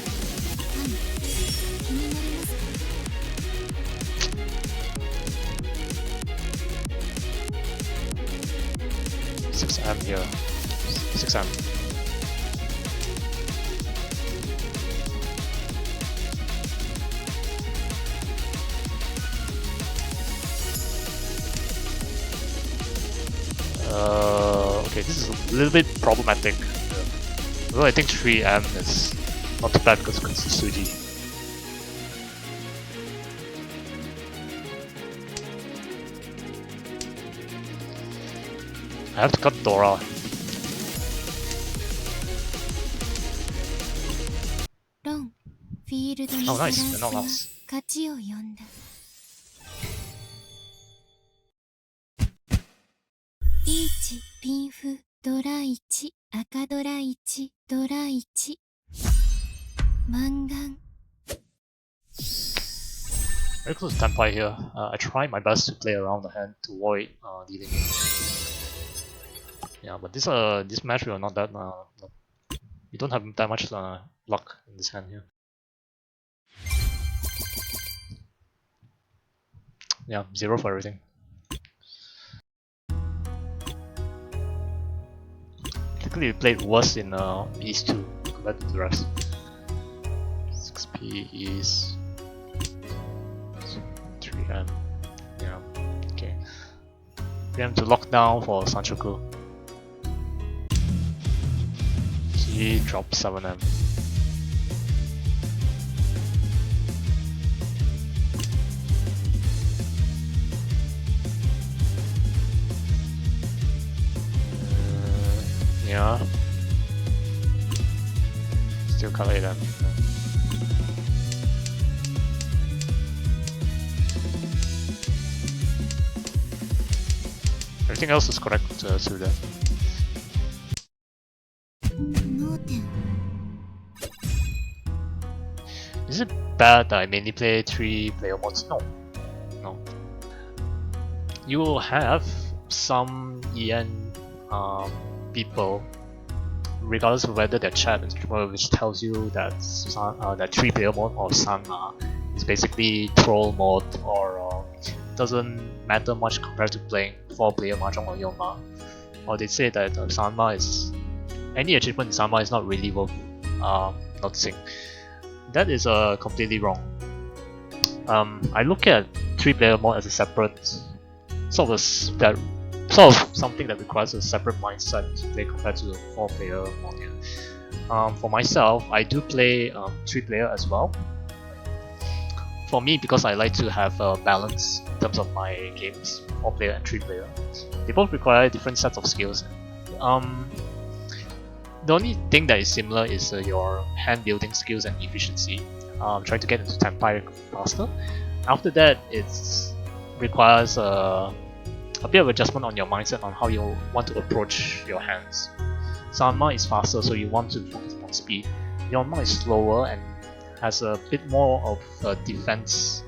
Speaker 2: Six M here. 6M. Okay, this is a little bit problematic. Although I think 3M is not too bad because it's Suji. I have to cut Dora. Oh nice, they're not lost.
Speaker 1: 勝ちを呼んだ。リーチ、ピンフ、ドラ1、赤ドラ1ドラ1マンガン
Speaker 2: Very close to Tenpai here. I try my best to play around the hand to avoid dealing. Yeah, but this match we are not that. We don't have that much luck in this hand here. Yeah, 0 for everything. Technically, we played worse in piece 2 compared to the rest. 6p is 3m. Yeah, okay. 3m to lock down for Sanchoku. He drops 7m. Yeah. Still can't lay them. Everything else is correct to that.
Speaker 1: 脳天
Speaker 2: Is it bad that I mainly play 3 player modes? No. No. You will have some EN people, regardless of whether they're chat and streamer, which tells you that that 3 player mode or Sanma is basically troll mode or doesn't matter much compared to playing 4 player Mahjong or Yoma. Or they say that Sanma is any achievement in Sanma is not really worth noticing. That is completely wrong. I look at 3 player mode as a separate sort of something that requires a separate mindset to play compared to 4 player mode here. For myself, I do play 3 player as well. For me, because I like to have a balance in terms of my games, 4 player and 3 player. They both require different sets of skills. The only thing that is similar is your hand building skills and efficiency. Trying to get into Tenpai faster. After that, it requires a bit of adjustment on your mindset on how you want to approach your hands. Sanma is faster, so you want to focus on speed. Yonma is slower and has a bit more of a defense.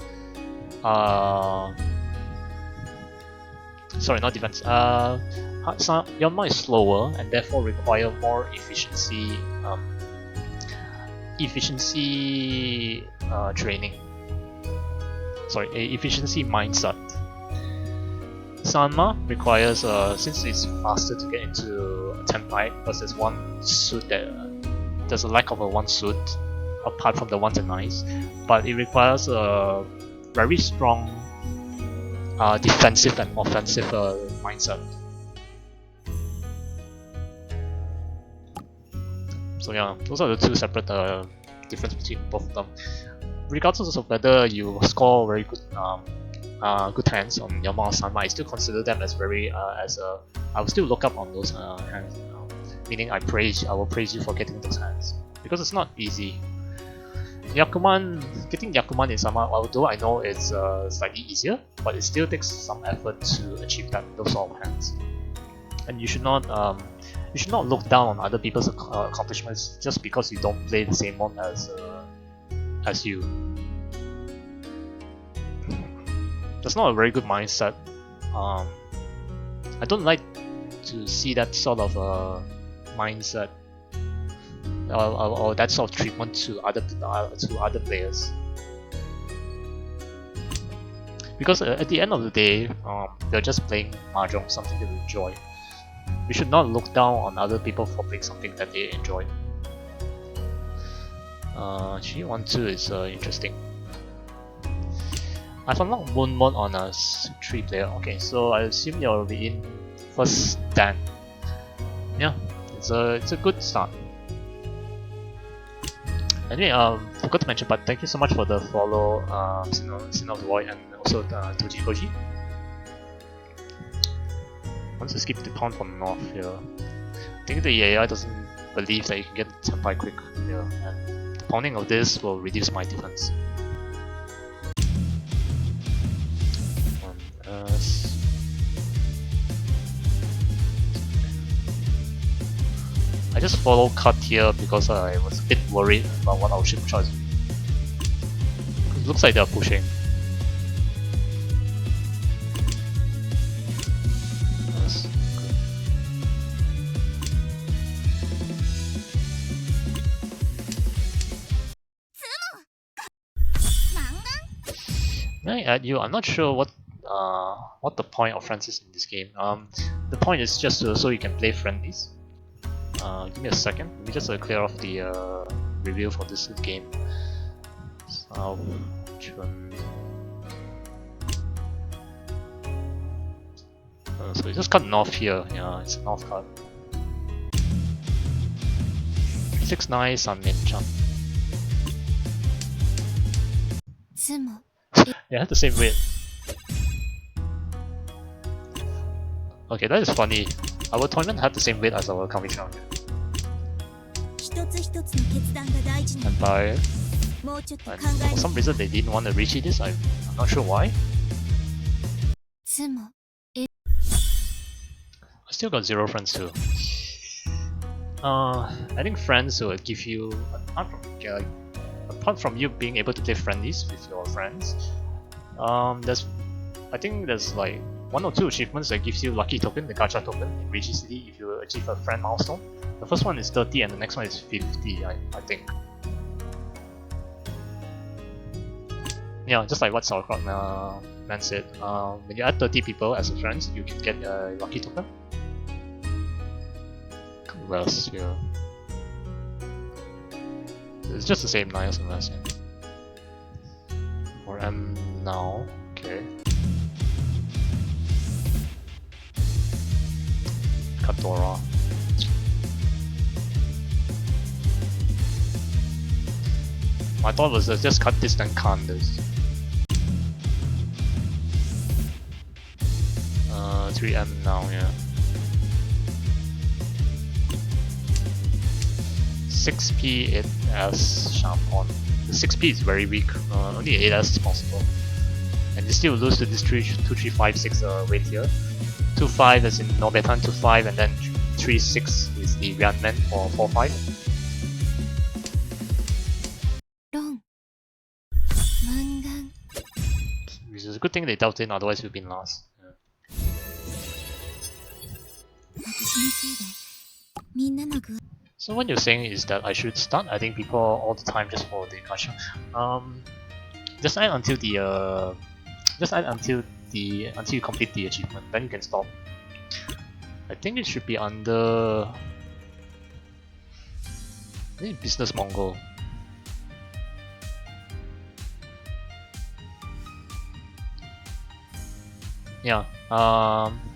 Speaker 2: Sorry, not defense. Yonma is slower and therefore require more efficiency. Training. Sorry, efficiency mindset. Sanma requires, since it's faster to get into a Tenpai, because there's one suit that there's a lack of a one suit apart from the 1s and 9s, but it requires a very strong defensive and offensive mindset. So yeah, those are the two separate difference between both of them. Regardless of whether you score very good good hands on Yama or Sanma, I still consider them as very I will still look up on those hands. Meaning I will praise you for getting those hands because it's not easy. Yakuman, getting Yakuman in Sanma, although I know it's slightly easier, but it still takes some effort to achieve those sort of hands. And you should not look down on other people's accomplishments just because you don't play the same mode as you. That's not a very good mindset. I don't like to see that sort of mindset or that sort of treatment to other players. Because at the end of the day, they're just playing mahjong, something they enjoy. We should not look down on other people for playing something that they enjoy. G12 is interesting. I've unlocked Moon mode on a 3 player. Okay, so I assume you'll be in first stand. Yeah, it's a good start. Anyway, forgot to mention, but thank you so much for the follow, Sin of the Void, and also Toji Koji. Once you skip the pawn from north here, I think the AI doesn't believe that you can get the Tenpai quick here, and the pawning of this will reduce my defense. I just follow cut here because I was a bit worried about what our ship choice. It looks like they're pushing. Yes. May I add you? I'm not sure what the point of friends is in this game. The point is just so you can play friendlies. Give me a second. Let me just clear off the review for this game. So you just cut north here. Yeah, it's a north cut. 6-9 Sunmin Chan. They have the same weight. Okay, that is funny. Our tournament had the same weight as our comic round. And for some reason they didn't want to reach this. I'm not sure why. I still got 0 friends too. I think friends will give you, apart from you being able to play friendlies with your friends, I think there's like 1 or 2 achievements that gives you lucky token, the gacha token in Riichi City if you achieve a friend milestone. The first one is 30 and the next one is 50, I think. Yeah, just like what Sauerkraut man said, when you add 30 people as a friend, you can get a lucky token. What else here? It's just the same nice and last. Or M now, okay. Katora. My thought was just cut this then can this. 3M now, yeah. 6P 8S Shampon. The 6P is very weak, only 8S is possible. And you still lose to this 2356 weight here. 2-5 as in Nobetan 2-5 and then 3-6 is the Ryanmen for 4-5. Which is a good thing they dealt in, otherwise we've been last. Yeah. So what you're saying is that I should start adding people all the time just for the gacha. Just add until you complete the achievement, then you can stop. I think it should be under maybe Business Mongol. Yeah,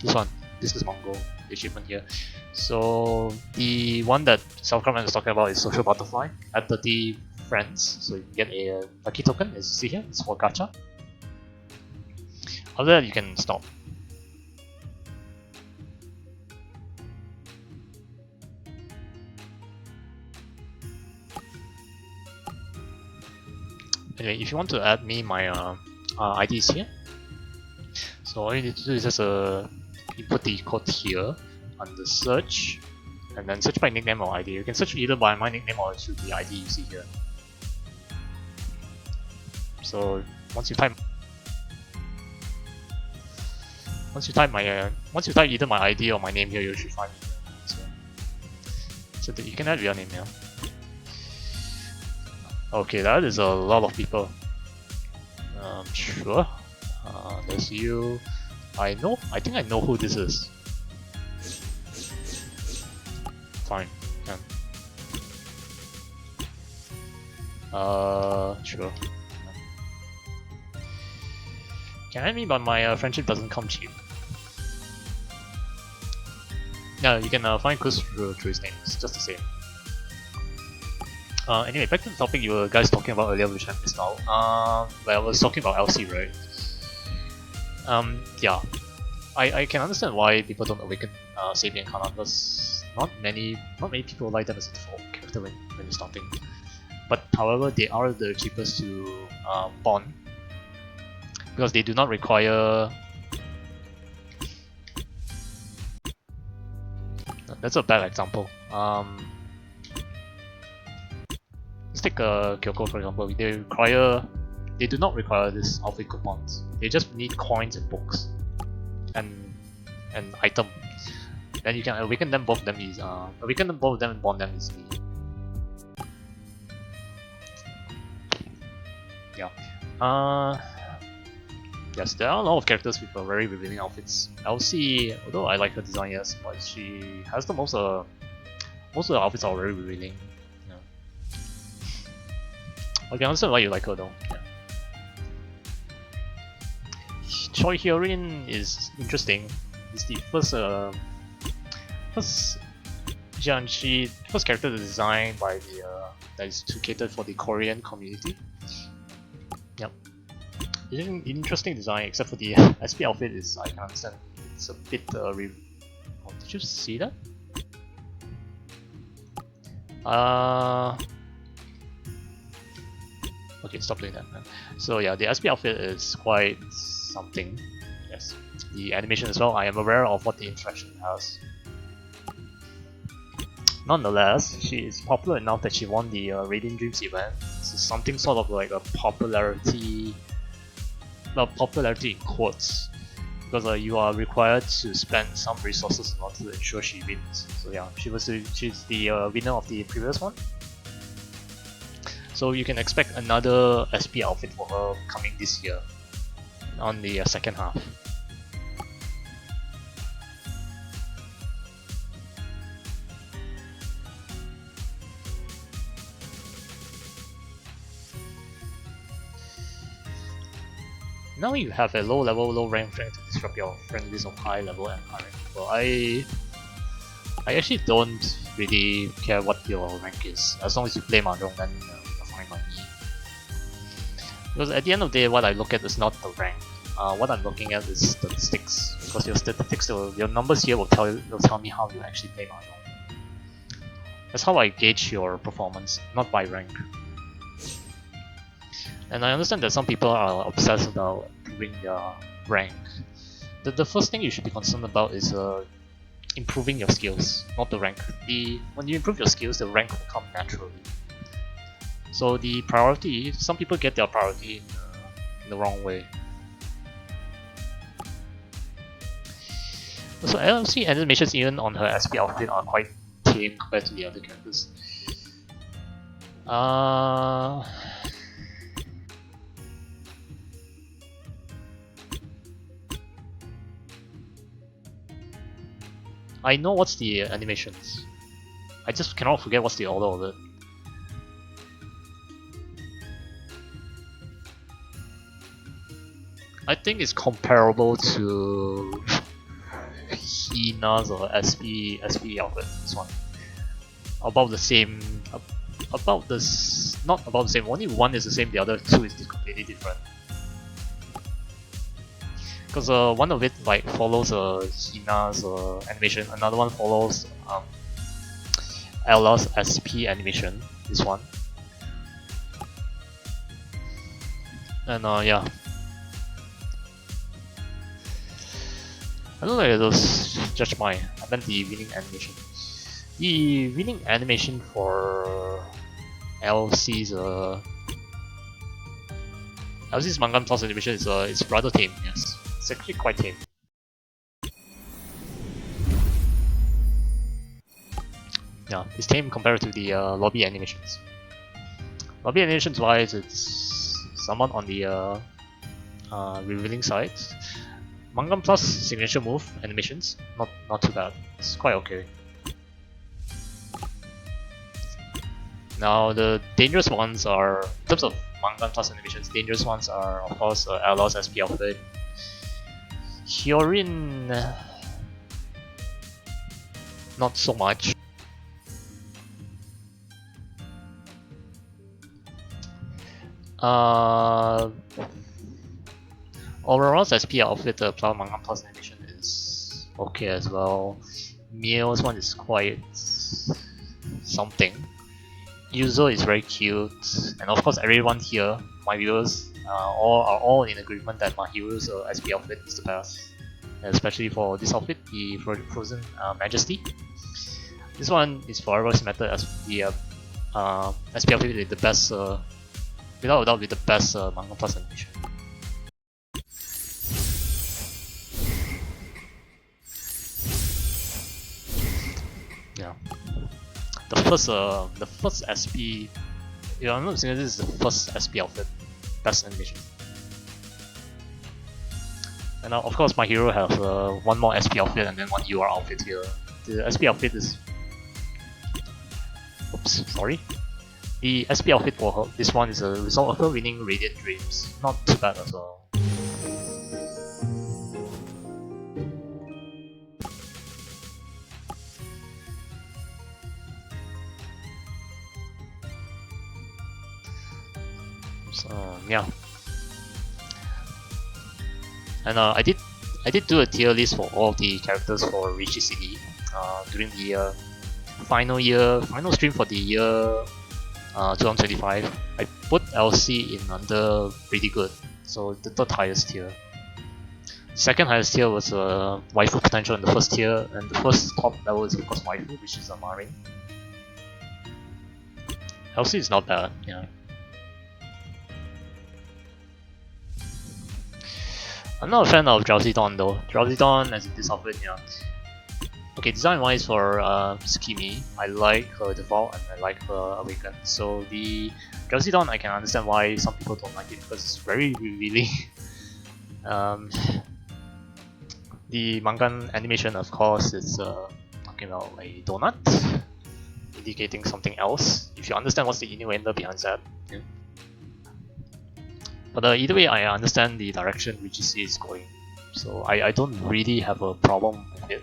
Speaker 2: this one, Business Mongol achievement here. So the one that Sauerkraut is talking about is Social Butterfly. Add 30 friends, so you can get a lucky token. As you see here, it's for gacha. After that, you can stop. Anyway, if you want to add me, my IDs here. So all you need to do is just input the code here under search, and then search by nickname or ID. You can search either by my nickname or through the ID you see here. So once you type either my ID or my name here, you should find me. So that you can add your name here. Okay, that is a lot of people. Sure. There's you. I think I know who this is. Fine. Yeah. Sure. Can I mean, but my friendship doesn't come cheap. Yeah, you can find Chris through his name. It's just the same. Anyway, back to the topic you guys talking about earlier, which I missed out. Where I was talking about LC, right? Yeah. I can understand why people don't awaken Sabi and Kana, because not many people like them as a default character when you're starting. But however, they are the cheapest to bond because they do not require that's a bad example. Let's take Kyoko for example. They do not require this outfit coupons. They just need coins and books, and an item. Then you can awaken them both of them and bond them easily. Yeah. Yes, there are a lot of characters with very revealing outfits. Elsie, although I like her design, yes, but she has the most of the outfits are very revealing. Yeah. I can understand why you like her though. Yeah. Choi Hyorin is interesting. It's the first character designed by the that is to cater for the Korean community. Yep. Interesting design, except for the SP outfit is, I can understand, it's a bit oh, did you see that? Okay, stop doing that, man. So yeah, the SP outfit is quite something. Yes. The animation as well, I am aware of what the interaction has. Nonetheless, she is popular enough that she won the Radiant Dreams event. This is something sort of like a popularity in quotes, because you are required to spend some resources in order to ensure she wins. So yeah, she's the winner of the previous one. So you can expect another SP outfit for her coming this year on the second half. Now you have a low rank friend to disrupt your friend list of high level and high rank people. I actually don't really care what your rank is. As long as you play Mahjong, then you're fine by me. Because at the end of the day, what I look at is not the rank. What I'm looking at is statistics. Because your statistics, your numbers here will tell me how you actually play Mahjong. That's how I gauge your performance, not by rank. And I understand that some people are obsessed about improving their rank. The first thing you should be concerned about is improving your skills, not the rank. When you improve your skills, the rank will come naturally. So the priority, some people get their priority in the wrong way. So LMC animations even on her SP outfit are quite tame compared to the other characters. I know what's the animations. I just cannot forget what's the order of it. I think it's comparable to Hina's or SP outfit. This one about the same. Not about the same. Only one is the same. The other two is completely different. Because one of it like follows Hina's animation, another one follows Ella's SP animation. This one, and yeah, I don't know. Those judge I meant the winning animation. The winning animation for LC's Mangan Plus animation is it's rather tame. Yes. It's actually quite tame. Yeah, it's tame compared to the lobby animations. Lobby animations wise, it's somewhat on the revealing side. Mangan Plus signature move animations, not too bad. It's quite okay. Now the dangerous ones are, in terms of Mangan Plus animations, dangerous ones are of course Ella's SP outfit. Hyorin, not so much. Aurora's SP outfit, the Plow Mangan Plus animation is okay as well. Mio's one is quite something. Yuzo is very cute, and of course everyone here, my viewers, are all in agreement that Mahiru's SP outfit is the best, especially for this outfit, the Frozen Majesty. This one is forever cemented as the SPL with the best, without a doubt, with the best manga plus animation. Yeah, the first SP. Yeah, I'm not saying this is the first SP outfit, best animation. And of course, my hero has one more SP outfit and then one UR outfit here. The SP outfit is. Oops, sorry. The SP outfit for her, this one is a result of her winning Radiant Dreams. Not too bad as well. So yeah. And I did do a tier list for all of the characters for Riichi City during the final stream for the year 2025. I put LC in under pretty good, so the third highest tier. Second highest tier was waifu potential in the first tier, and the first top level is of course waifu, which is a Marin. LC is not bad, yeah. I'm not a fan of Drowsy Dawn though. Drowsy Dawn as in this outfit, yeah. Okay, design wise for Skimmy, I like her default and I like her awaken. So the Drowsy Dawn, I can understand why some people don't like it because it's very revealing. The manga animation, of course, is talking about a donut, indicating something else. If you understand what's the innuendo behind that. Yeah. But either way, I understand the direction Riichi City is going, so I don't really have a problem with it.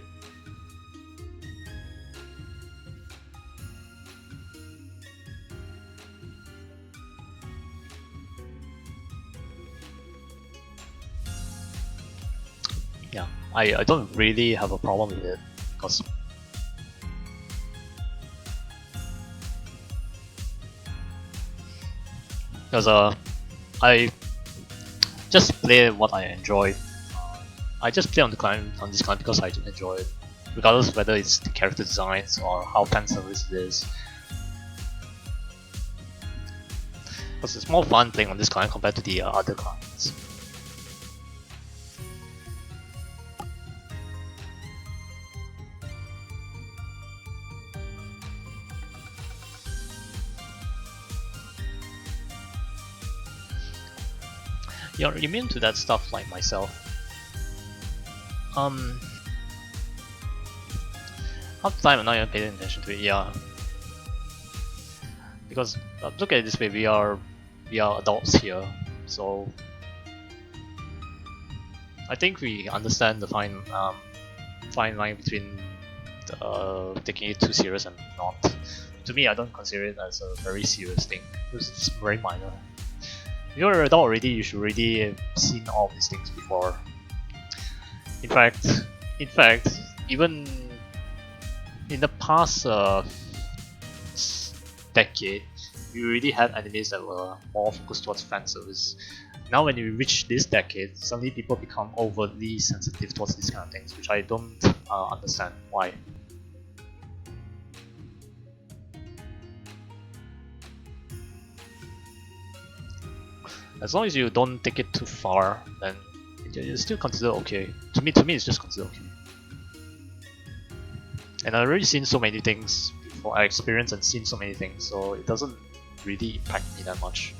Speaker 2: Yeah, I don't really have a problem with it, because I just play what I enjoy. I just play on this client because I enjoy it, regardless of whether it's the character designs or how fan service it is. Because it's more fun playing on this client compared to the other clients. You're immune to that stuff like myself. Half the time I'm not even paying attention to it, yeah. Because look at it this way, we are adults here, so I think we understand the fine line between taking it too serious and not. To me, I don't consider it as a very serious thing because it's very minor. If you're an adult already, you should already have seen all of these things before. In fact, even in the past decade, we already had animes that were more focused towards fan service. Now when we reach this decade, suddenly people become overly sensitive towards these kind of things, which I don't understand why. As long as you don't take it too far, then it's still considered okay. To me, it's just considered okay. And I've already seen so many things before. I experienced and seen so many things, so it doesn't really impact me that much.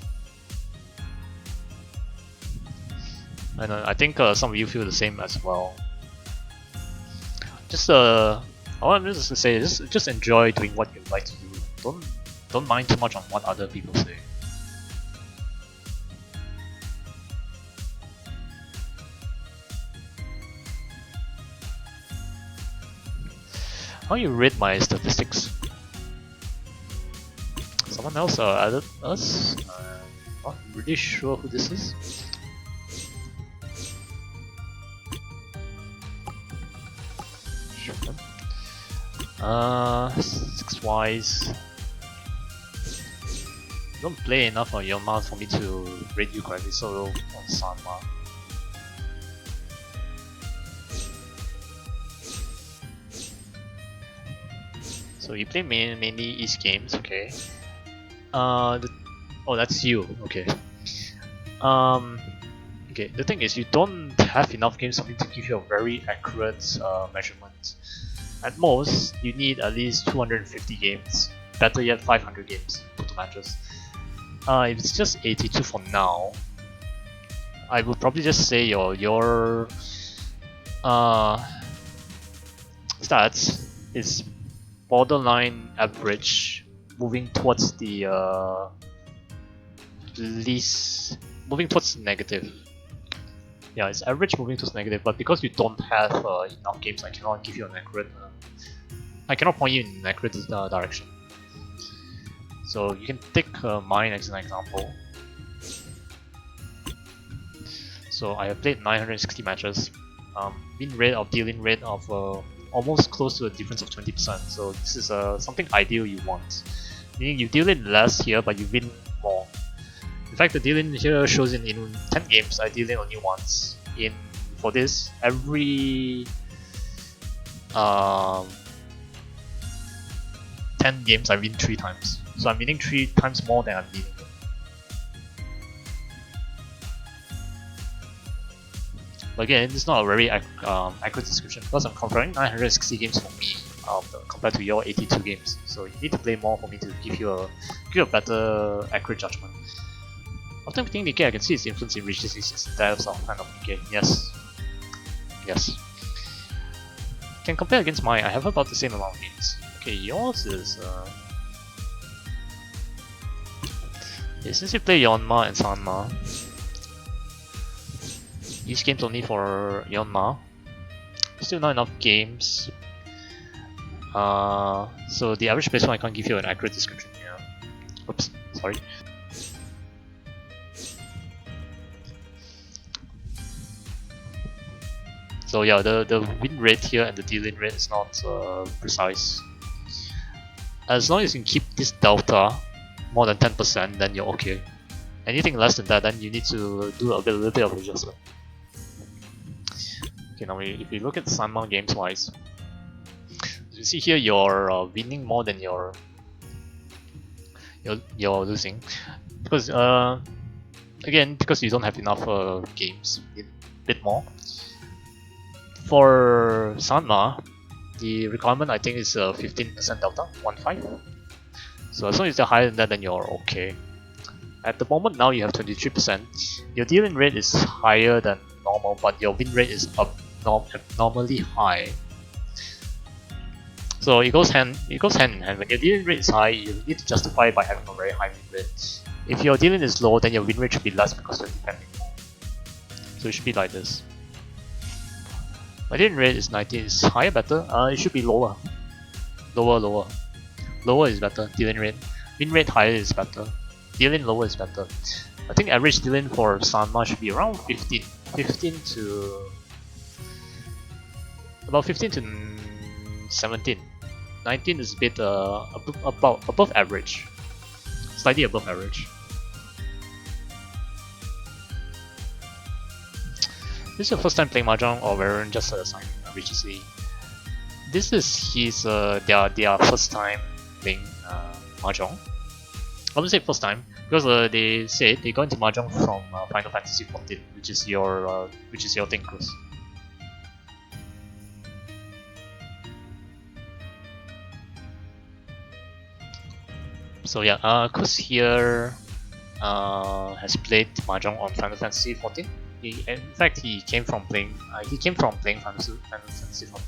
Speaker 2: And I think some of you feel the same as well. Just all I'm just to say is just enjoy doing what you like to do. Don't mind too much on what other people say. How you rate my statistics? Someone else added us? Not really sure who this is. Sure. 6-wise. You don't play enough on your mouth for me to rate you correctly, so on Sanma. So you play mainly East games, okay. Oh, that's you, okay. Okay, the thing is you don't have enough games for me to give you a very accurate measurement. At most, you need at least 250 games. Better yet, 500 games total matches. If it's just 82 for now, I would probably just say your stats is borderline average, moving towards the moving towards negative. Yeah, it's average moving towards negative, but because you don't have enough games, I cannot give you an accurate. I cannot point you in an accurate direction. So you can take mine as an example. So I have played 960 matches. Win rate of dealing rate of almost close to a difference of 20%. So this is something ideal you want. Meaning you deal in less here, but you win more. In fact, the dealing here shows in 10 games, I deal in only once. For this, every 10 games I win 3 times. So I'm winning 3 times more than I'm dealing. But again, it's not a very accurate description because I'm comparing 960 games for me compared to your 82 games. So you need to play more for me to give you a better accurate judgment. After everything Nikkei, I can see its influence in Riichi City instead of some kind of Nikkei. Yes. Yes. Can compare against mine, I have about the same amount of games. Okay, yours is yeah, since you play Yeonma and Sanma, each game's only for Yeonma. Still not enough games. So the average placement I can't give you an accurate description here. Oops, sorry. So yeah, the win rate here and the dealing rate is not precise. As long as you can keep this delta more than 10%, then you're okay. Anything less than that, then you need to do a little bit of adjustment. Okay, now if you look at Sanma games wise, you see here you're winning more than you're losing, because again, because you don't have enough games, a bit more. For Sanma, the requirement I think is 15% delta, 1.5. So as long as you're higher than that, then you're okay. At the moment now you have 23%. Your dealing rate is higher than normal, but your win rate is abnormally high. So it goes hand in hand. When your dealing rate is high, you need to justify it by having a very high win rate. If your dealing is low, then your win rate should be less because you're defending more. So it should be like this. My dealing rate is 19. Is higher better? It should be lower. Lower. Lower is better. Dealing rate. Win rate higher is better. Dealing lower is better. I think average dealing for Sanma should be around 15. 15 to about 15 to 17. 19 is a bit above average. Slightly above average. This is your first time playing Mahjong or Veteran just signing Riichi City? This is their first time playing Mahjong. I wouldn't say first time because they said they got into Mahjong from Final Fantasy 14, which is your thing, Chris. So yeah, Chris here has played Mahjong on Final Fantasy 14. In fact, he came from playing Final Fantasy 14.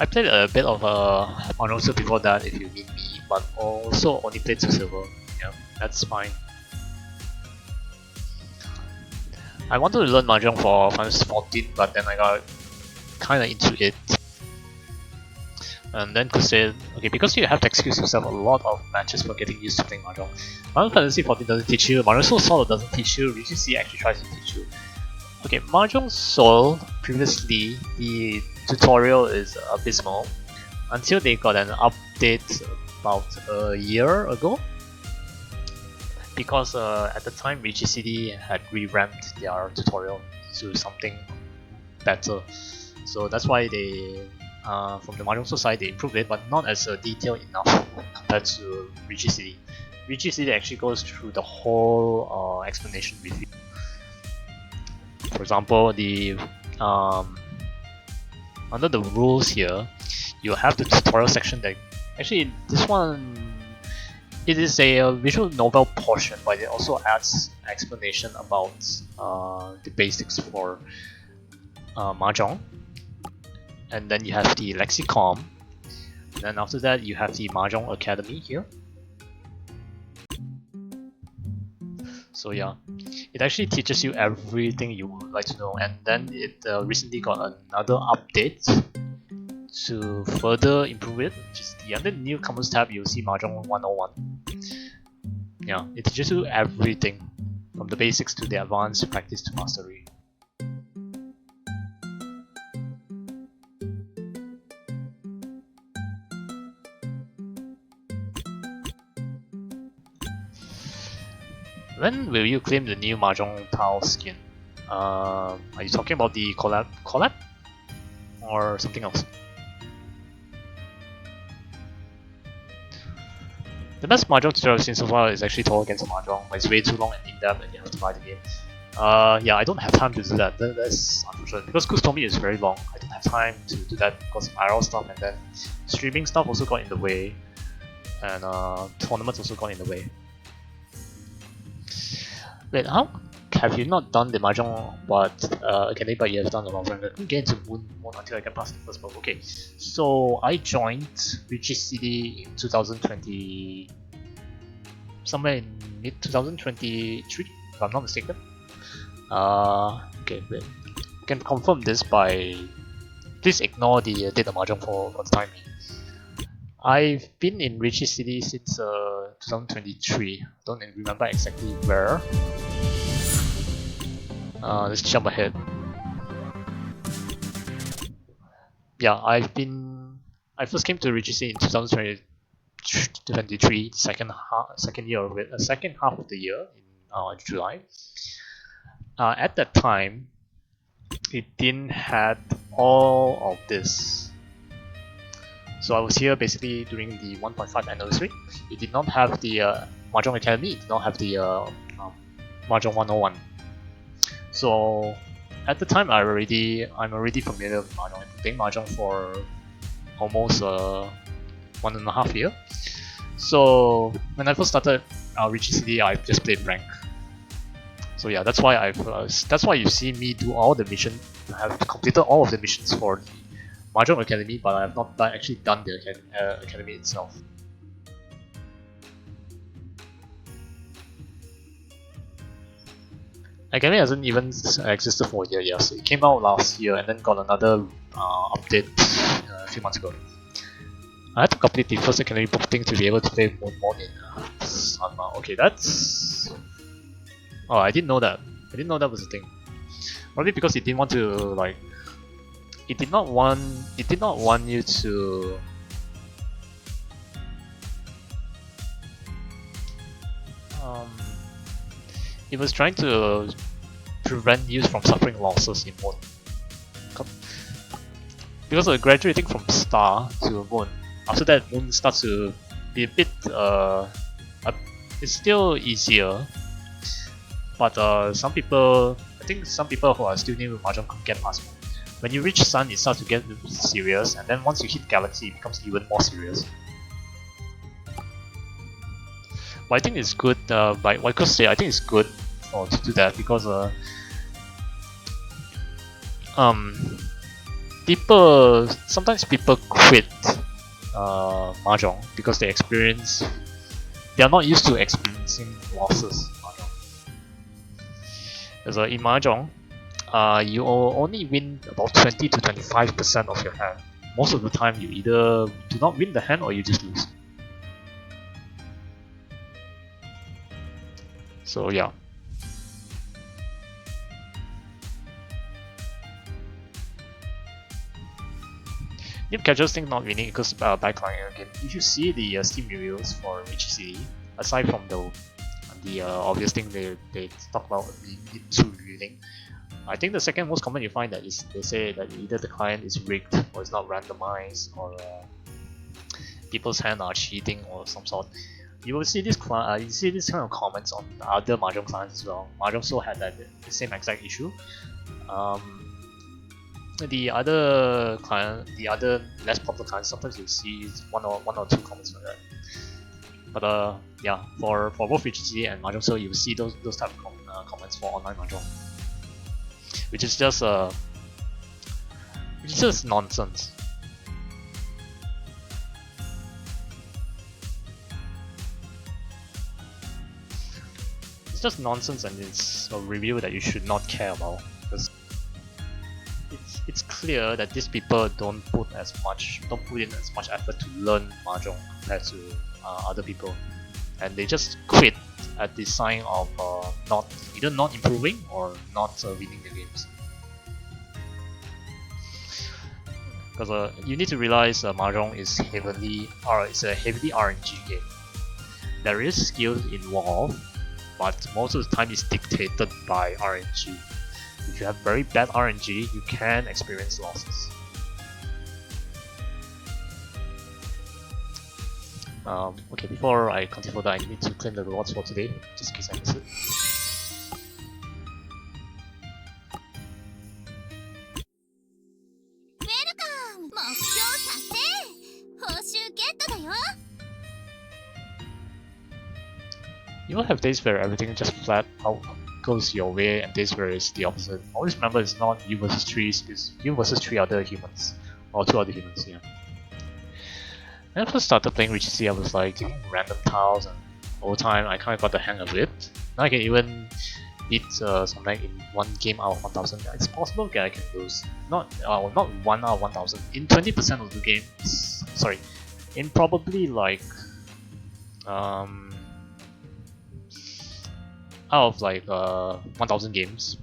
Speaker 2: I played a bit of Mahjong Silver before that if you need me, but also only played to Silver. Yeah, that's fine. I wanted to learn Mahjong for Final Fantasy 14, but then I got kinda into it. And then could say, okay, because you have to excuse yourself a lot of matches for getting used to playing Mahjong. Final Fantasy 14 doesn't teach you, Mahjong Soul Solo doesn't teach you, Riichi City actually tries to teach you. Okay, Mahjong Soul, previously, the tutorial is abysmal until they got an update about a year ago. Because at the time Riichi City had revamped their tutorial to something better. So that's why they, from the Mahjong Soul side, they improved it, but not as detailed enough compared to Riichi City. Riichi City actually goes through the whole explanation with you. For example, the under the rules here, you have the tutorial section that actually this one, it is a visual novel portion, but it also adds explanation about the basics for Mahjong. And then you have the Lexicon. And then after that, you have the Mahjong Academy here. So yeah, it actually teaches you everything you would like to know, and then it recently got another update to further improve it, which is under the newcomers tab. You'll see Mahjong 101. Yeah, it teaches you everything from the basics to the advanced practice to mastery. When will you claim the new Mahjong Tile skin? Are you talking about the collab or something else? The best Mahjong tutorial I've seen so far is actually Total Against Mahjong, but it's way too long and in-depth and you have to buy the game. Yeah, I don't have time to do that. That's unfortunate because Kustomi is very long. I don't have time to do that because of IRL stuff, and then streaming stuff also got in the way, and tournaments also got in the way. Wait, how have you not done the Mahjong Academy, but you have done a lot of them? I couldn't get into Moon until I get past the first book. Okay, so I joined Riichi City in 2020, somewhere in mid 2023, if I'm not mistaken. Okay, wait. You can confirm this by. Please ignore the date of Mahjong for the time being. I've been in Riichi City since 2023. Don't remember exactly where. Let's jump ahead. Yeah, I first came to Riichi City in 2023, second half of the year in July. At that time, it didn't have all of this. So I was here basically during the 1.5 anniversary. It did not have the Mahjong Academy, it did not have the Mahjong 101. So at the time I'm already familiar with Mahjong. I've been playing Mahjong for almost 1.5 years. So when I first started Riichi City, I just played rank. So yeah, that's why you see me do all the missions. I have completed all of the missions for the Mahjong Academy, but I have not actually done the academy itself. Academy hasn't even existed for a year yet. So it came out last year and then got another update a few months ago. I had to complete the first academy book thing to be able to play Moon Mode in Sanma. Okay, that's. Oh, I didn't know that. I didn't know that was a thing. Probably because it didn't want to like. It did not want you to. It was trying to prevent you from suffering losses in Moon. Because of graduating from Star to Moon, after that Moon starts to be a bit it's still easier, but I think some people who are still new with Mahjong can't get past Moon. When you reach Sun, it starts to get serious, and then once you hit Galaxy, it becomes even more serious. But I think it's good, I think it's good to do that because sometimes people quit mahjong because they are not used to experiencing losses. So in mahjong, you only win about 20 to 25% of your hand. Most of the time, you either do not win the hand or you just lose. So yeah. If casuals think not winning because by climbing again, if you see the Steam reviews for Riichi City, aside from the obvious thing they talk about being too revealing, I think the second most common you find that is they say that either the client is rigged or it's not randomized or people's hand are cheating or some sort. You will see this kind of comments on other mahjong clients as well. Mahjong so had the same exact issue. The other less popular clients, sometimes you'll see one or two comments for that. But yeah, for both Riichi and Mahjong, so you'll see those type of comments for online Mahjong, which is just nonsense. It's just nonsense, and it's a review that you should not care about because it's clear that these people don't put in as much effort to learn mahjong compared to other people, and they just quit at the sign of either not improving or not winning the games. Because you need to realize mahjong is it's a heavily RNG game. There is skill involved, but most of the time it's dictated by RNG. If you have very bad RNG, you can experience losses. Okay, before I continue further, I need to claim the rewards for today, just in case I miss it. You will have days where everything just flat out goes your way and days where it's the opposite. Always remember it's not you versus trees, it's you versus three other humans. Or two other humans, yeah. When I first started playing Riichi City, I was like getting random tiles, and over time I kind of got the hang of it. Now I can even beat something in one game out of 1000. It's possible that I can lose. Not 1 out of 1000. In 20% of the games, sorry, in probably like out of like 1000 games,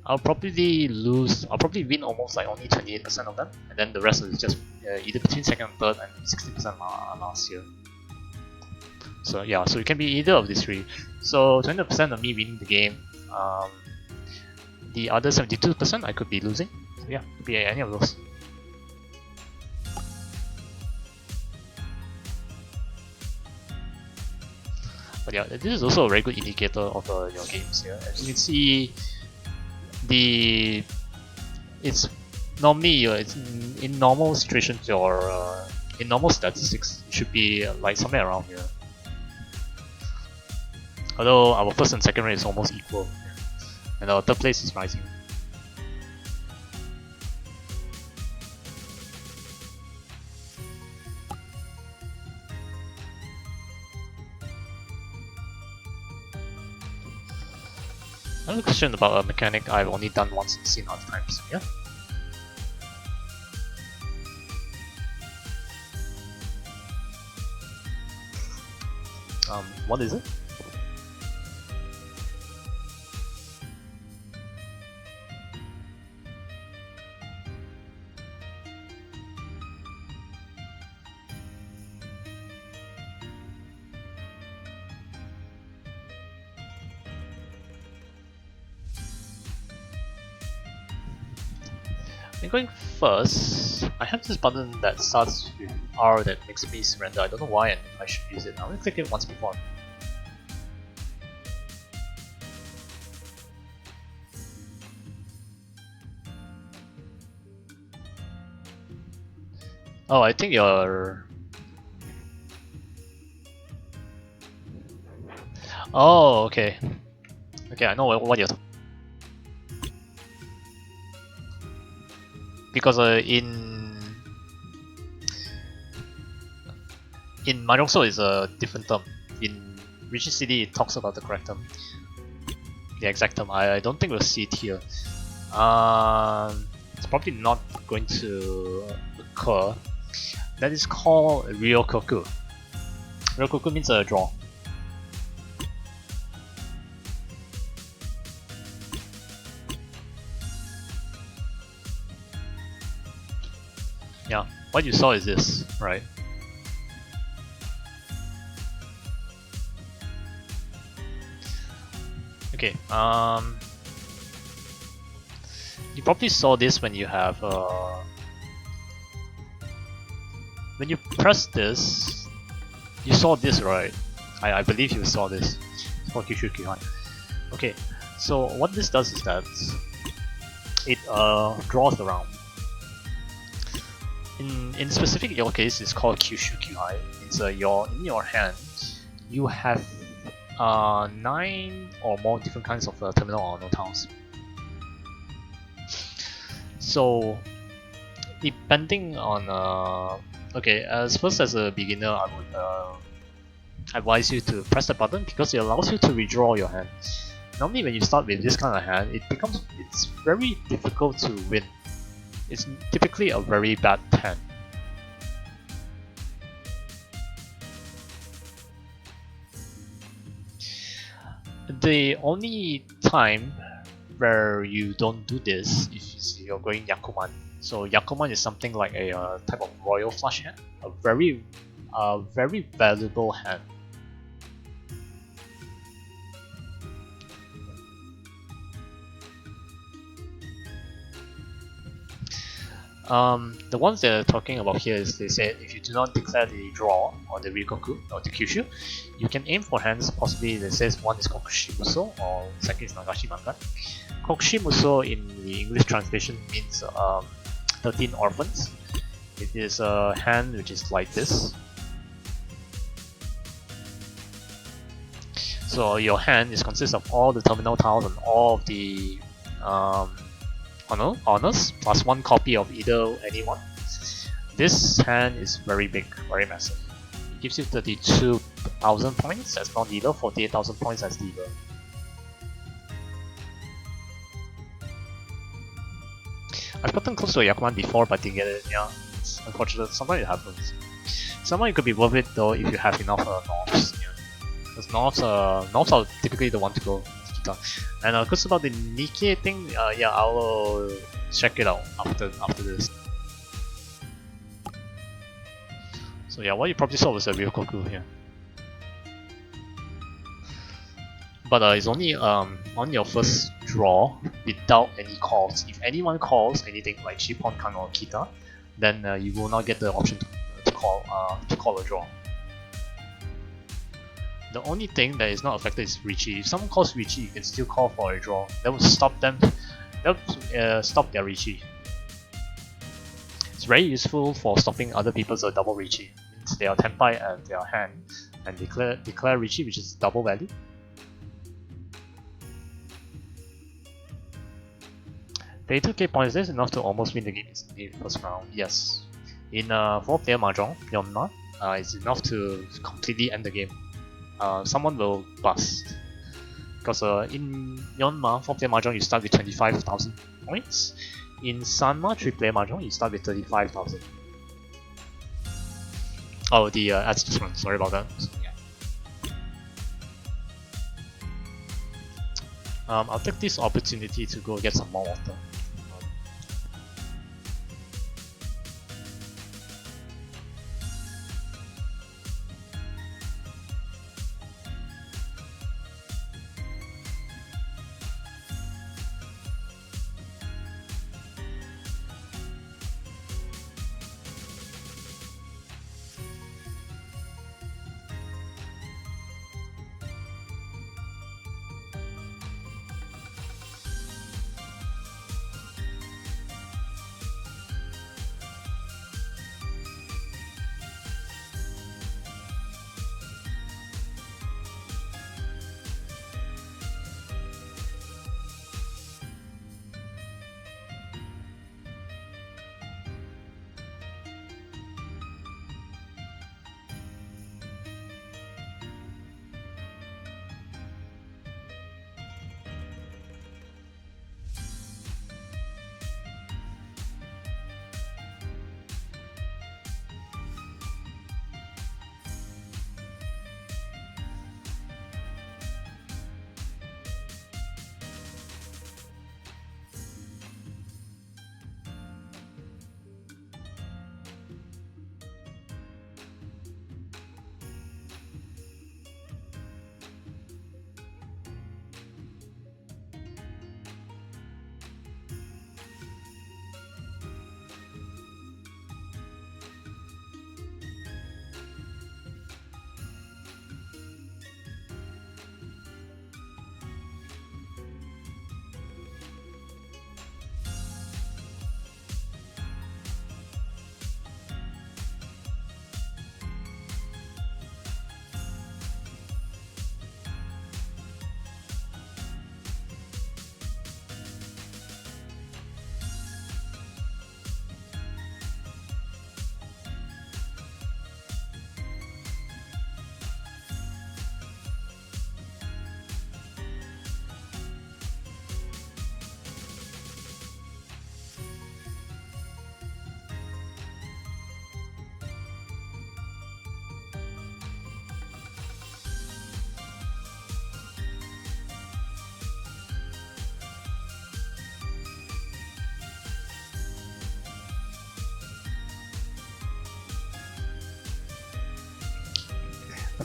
Speaker 2: I'll probably win almost like only 28% of them, and then the rest is just either between second and third and 60% last year. So yeah, so it can be either of these three. So 20% of me winning the game, the other 72% I could be losing. So yeah, it could be any of those. But yeah, this is also a very good indicator of your games here. As you can see, it's normally it's in normal situations or in normal statistics, it should be like somewhere around here. Although our first and second rank is almost equal, and our third place is rising. Another question about a mechanic I've only done once and seen other times. Yeah. What is it? I'm going first. I have this button that starts with R that makes me surrender. I don't know why and if I should use it. I'm going to click it once before. Oh, I think you're... Oh, okay. Okay, I know what you're talking about. because in Mahjong is a different term. In Riichi City, it talks about the correct term, the exact term. I don't think we'll see it here. It's probably not going to occur. That is called Ryokoku. Ryokoku means a draw. Yeah, what you saw is this, right? Okay, you probably saw this when you have when you press this, you saw this, right? I believe you saw this. It's called Kyushu Kyuhai. Okay, so what this does is that it draws around. In specific, your case, it's called Kyushu Kyuhai. It's in your hand, you have 9 or more different kinds of terminal or no tiles. So depending on okay, as first as a beginner, I would advise you to press the button because it allows you to redraw your hand. Normally when you start with this kind of hand, it's very difficult to win. It's typically a very bad hand. The only time where you don't do this is you're going Yakuman. So Yakuman is something like a type of royal flush hand, a very valuable hand. The ones they're talking about here is they said if you do not declare the draw or the Rikoku or the Kyushu, you can aim for hands. Possibly they says one is Kokushimuso or second is Nagashi Mangan. Kokushimuso in the English translation means 13 orphans. It is a hand which is like this. So your hand is consists of all the terminal tiles and all of the honors plus one copy of either anyone. This hand is very big, very massive. It gives you 32,000 points as non-dealer, 48,000 points as dealer. I've gotten close to a Yakuman before but didn't get it, yeah. It's unfortunate, sometimes it happens. Sometimes it could be worth it though if you have enough knobs. Yeah. Because knobs are typically the one to go. And because about the Nikkei thing, yeah, I will check it out after this. So yeah, what you probably saw was a Ryokoku here. But it's only on your first draw without any calls. If anyone calls anything like Shipon, Kan or Kita, then you will not get the option to call a draw. The only thing that is not affected is Riichi. If someone calls Riichi, you can still call for a draw. That will stop them. That will stop their Riichi. It's very useful for stopping other people's double Riichi. It means they are tenpai at their hand and declare Riichi, which is double value. The 2k points is enough to almost win the game in the first round. Yes. In 4-player Mahjong, Yonma, it's enough to completely end the game. Someone will bust. Because in Yonma, 4-player Mahjong, you start with 25,000 points. In Sanma, 3-player Mahjong, you start with 35,000. Oh, the ads different, sorry about that. So, yeah. I'll take this opportunity to go get some more water.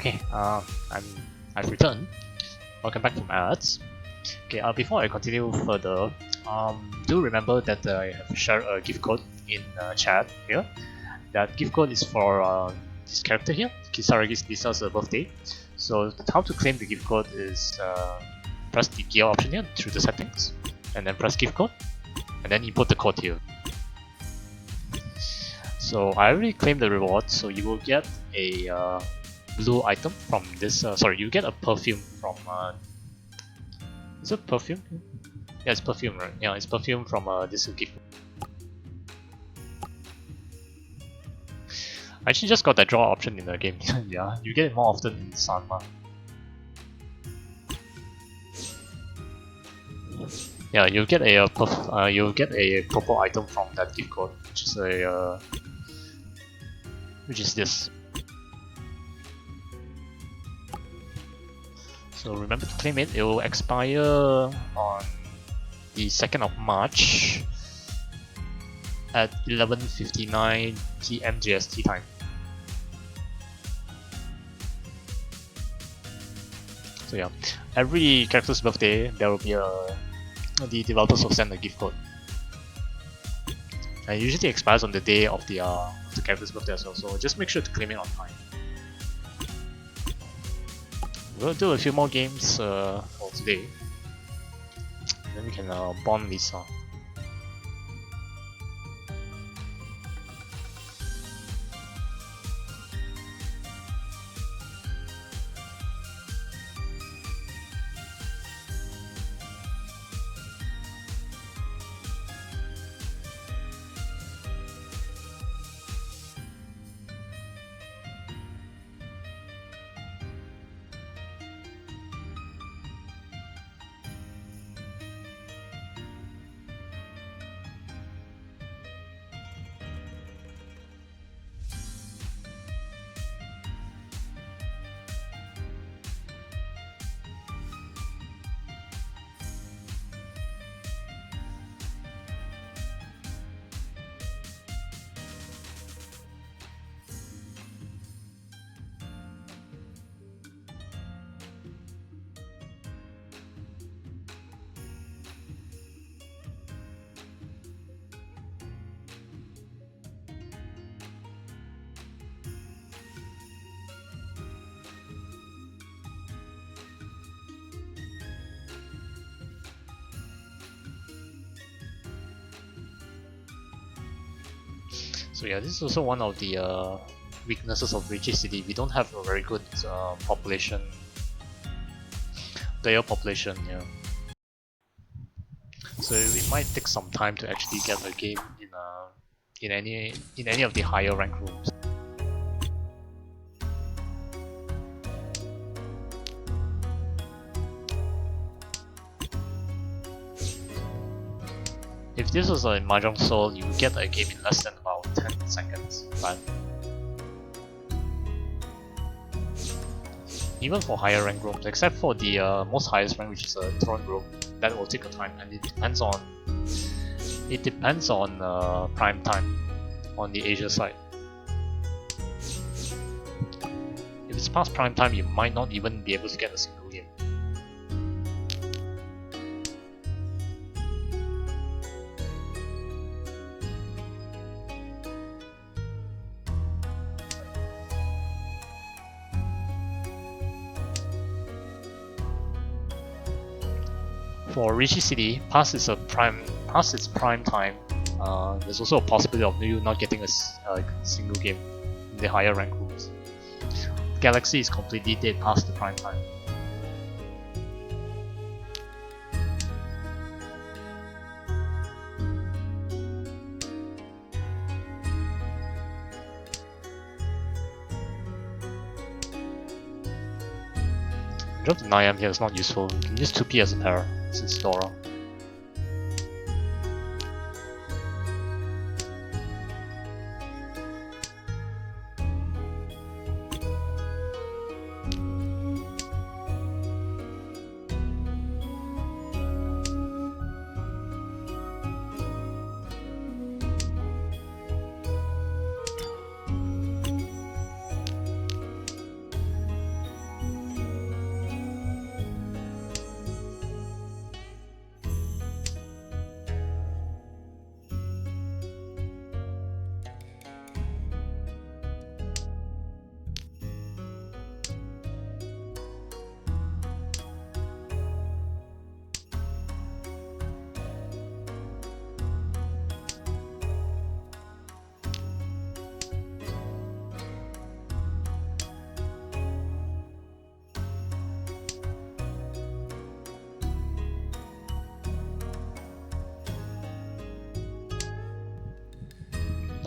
Speaker 2: Okay, I've returned. Welcome back from ads. Okay, before I continue further, do remember that I have shared a gift code in chat here. That gift code is for this character here, Kisaragi Lisa's birthday. So how to claim the gift code is press the gear option here through the settings, and then press gift code, and then input the code here. So I already claimed the reward, so you will get a blue item from this. Sorry, you get a perfume from. Is it perfume? Yeah, it's perfume, right? Yeah, it's perfume from this gift. I actually just got that draw option in the game. Yeah, you get it more often in Sanma. Yeah, you'll get a purple item from that gift code, which is this. So remember to claim it. It will expire on the 2nd of March at 11:59 PM GST time. So yeah, every character's birthday there will be the developers will send a gift code. And it usually expires on the day of the character's birthday as well. So just make sure to claim it on time. We'll do a few more games for today. Then we can bond Lisa. So yeah, this is also one of the weaknesses of Riichi City. We don't have a very good player population. Yeah. So it might take some time to actually get a game in any of the higher rank rooms. If this was a Mahjong Soul, you would get a game in less than about 10 seconds, but even for higher rank rooms, except for the most highest rank, which is a throne room, that will take a time, and it depends on prime time on the Asia side. If it's past prime time, you might not even be able to get a single game. For Riichi City, past its prime time, there's also a possibility of you not getting a single game in the higher rank rooms. Galaxy is completely dead past the prime time. Drop the 9M here is not useful. You can use 2P as a pair since Dora.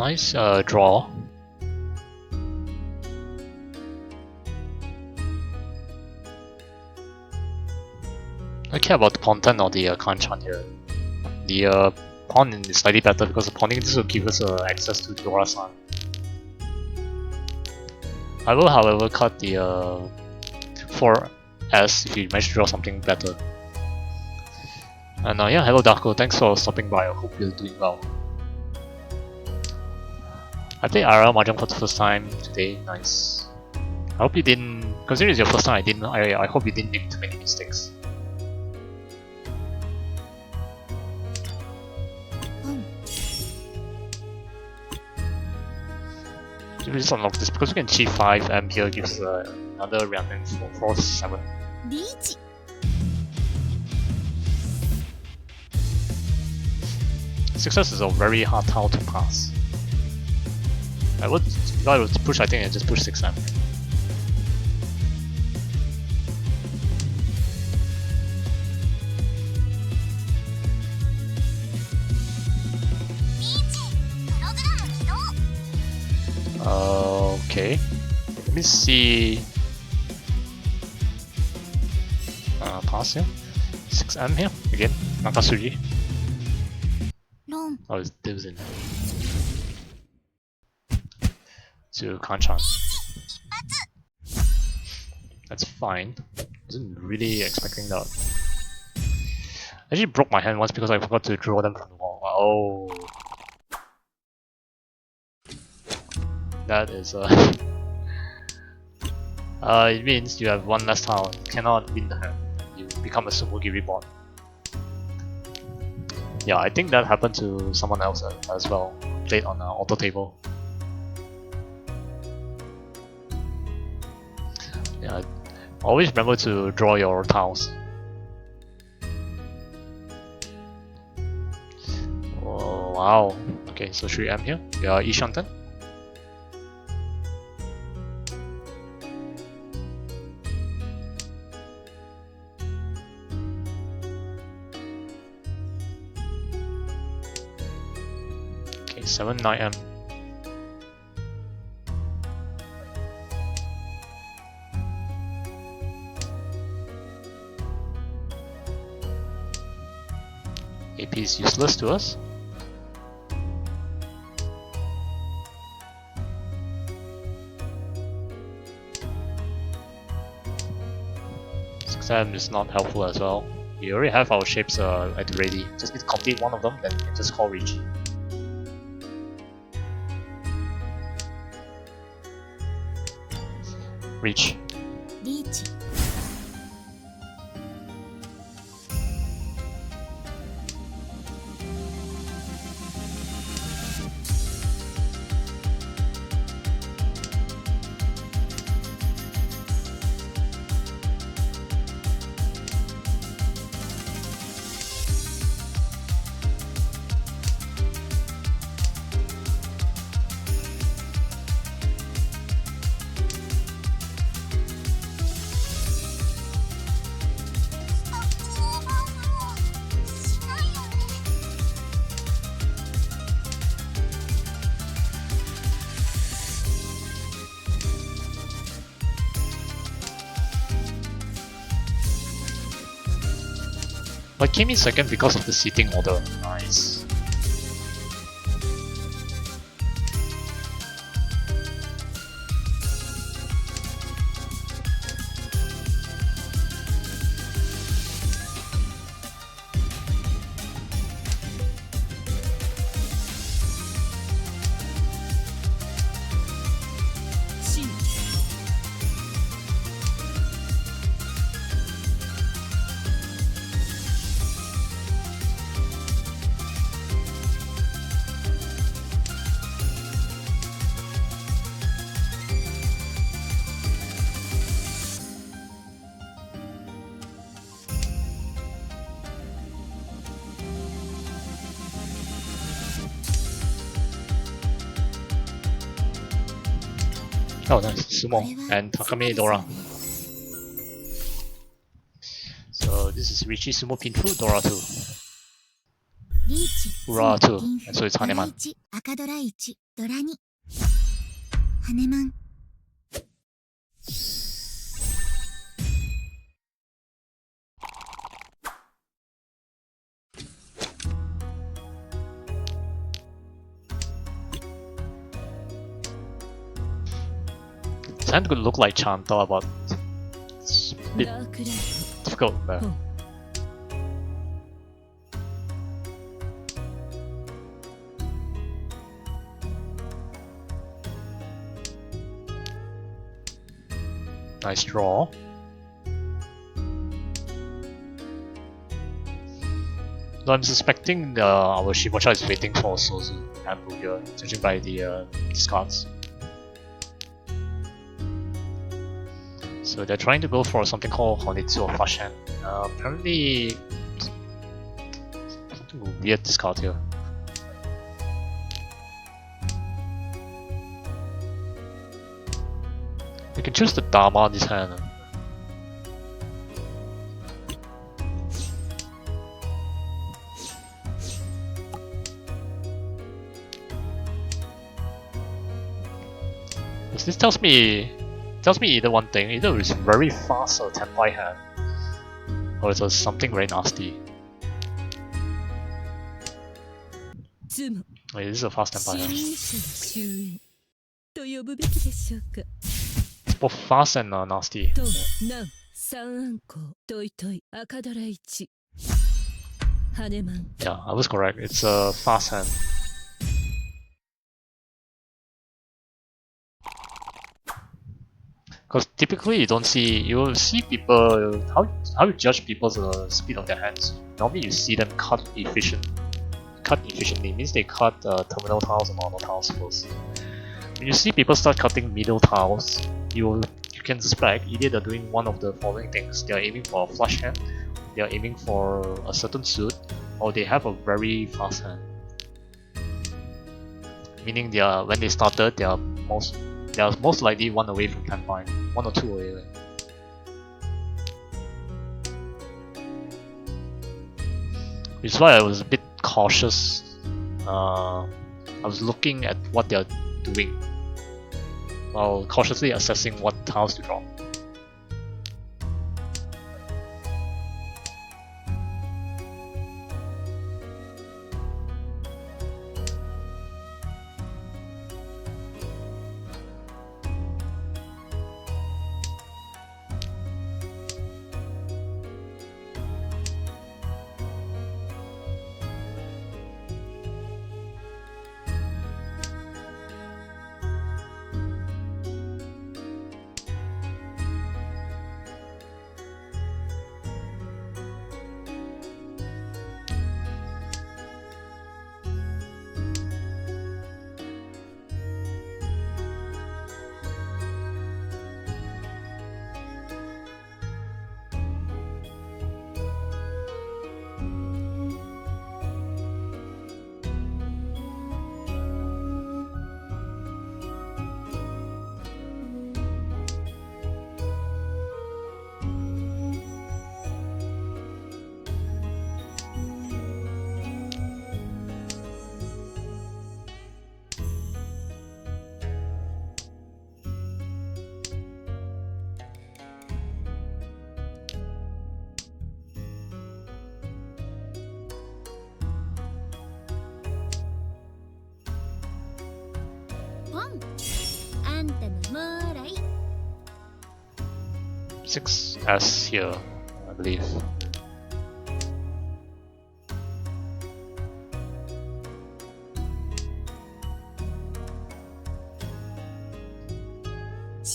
Speaker 2: Nice draw. I care about the pawn 10 or the Kanchan here. The pawn is slightly better because the pawning this will give us access to Dora-san. I will, however, cut the 4S if you manage to draw something better. And yeah, hello Darko, thanks for stopping by. I hope you're doing well. I played IRL Mahjong for the first time today. Nice. I hope you didn't. Considering it's your first time, I hope you didn't make too many mistakes. We just unlock this because we can G5 and here gives another reactant for 4-7.
Speaker 1: Riichi.
Speaker 2: Success is a very hard tile to pass. If I would push, I think I just push 6M. Okay. Let me see. Pass here. 6M here again. Nakasuji.
Speaker 1: Long.
Speaker 2: Oh, it's divs in. To Kanchan. That's fine. Wasn't really expecting that. I actually broke my hand once because I forgot to draw them from the wall. Oh. That is it means you have one less tile. You cannot win the hand. You become a Sumugi reborn. Yeah, I think that happened to someone else as well. Played on an auto table. Yeah, always remember to draw your tiles. Oh, wow. Okay, so 3M here. Yeah, Ishanten. Okay, 7, 9M. AP is useless to us. Exam is not helpful as well. We already have our shapes at the ready. Just need to complete one of them, then we can just call Riichi. Reach.
Speaker 1: Riichi.
Speaker 2: But came in second because of the seating order. Nice. Oh nice, Sumo and Takame Dora. So this is Riichi Sumo Pinfu, Dora 2.
Speaker 1: Riichi.
Speaker 2: Ura too,
Speaker 1: 銀
Speaker 2: and so it's
Speaker 1: ドラ
Speaker 2: Haneman.
Speaker 1: 1赤ドラ1ドラ2ハネマン
Speaker 2: His hand could look like Chanta, but it's a bit
Speaker 3: ダークライ
Speaker 2: difficult there.
Speaker 3: Oh.
Speaker 2: Nice draw. So I'm suspecting our Shibocha is waiting for Sozu and Buya, judging by the discards. So they're trying to go for something called Honitsu or Flash Hand. Apparently, something weird discard here. You can choose the Dharma this hand. This tells me either one thing, either it's very fast or Tenpai hand, or it's something very nasty.
Speaker 3: ズモ
Speaker 2: Wait, this is a fast Tenpai
Speaker 3: 侵
Speaker 2: hand.
Speaker 3: 入者の終焉と呼ぶべきでしょうか
Speaker 2: Both fast and nasty.
Speaker 3: となお三暗号トイトイ赤ドラ1ハネマン
Speaker 2: Yeah, I was correct. It's a fast hand. Because typically you'll see people, how you judge people's speed of their hands. Normally you see them cut efficiently means they cut terminal tiles and normal tiles first. When you see people start cutting middle tiles, you can suspect either they're doing one of the following things. They're aiming for a flush hand, they're aiming for a certain suit, or they have a very fast hand. Meaning when they started, they are most likely one away from Tenpai. One or two away. Which is why I was a bit cautious. I was looking at what they are doing while cautiously assessing what tiles to draw. Six S here, I believe.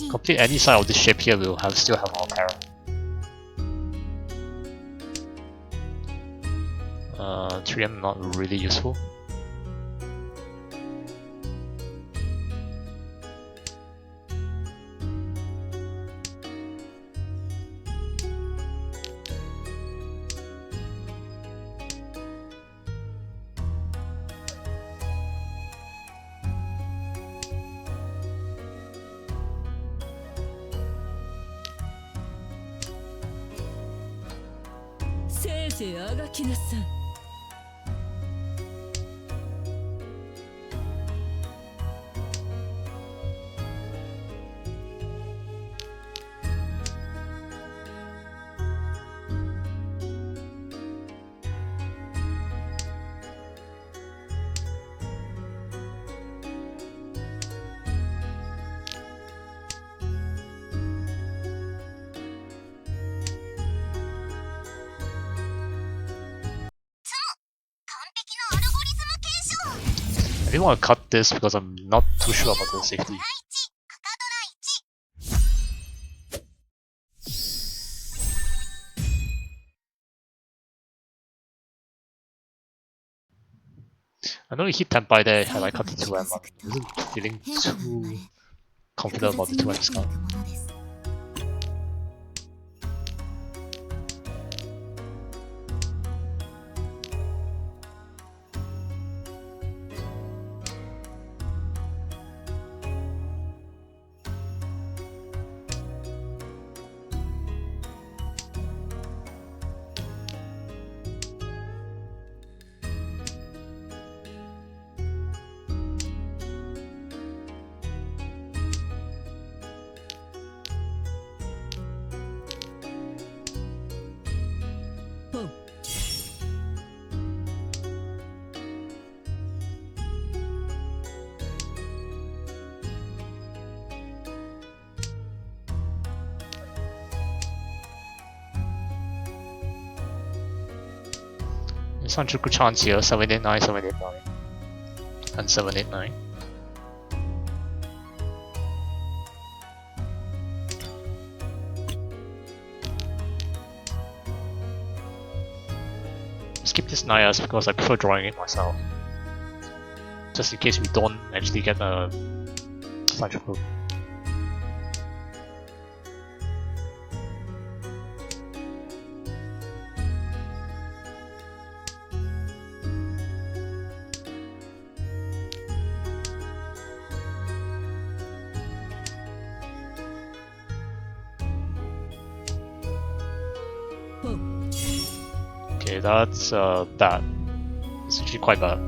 Speaker 2: Complete any side of this shape here, we'll still have our para. 3M not really useful. I didn't want to cut this because I'm not too sure about the safety. I know he hit Tenpai there had I cut the 2M, I wasn't feeling too confident about the 2M scout.
Speaker 3: Oh.
Speaker 2: There's such a good chance here, 789, 789, and 789. Skip this Nayas because I prefer drawing it myself. Just in case we don't actually get a such a group. Okay, that's bad. It's actually quite bad.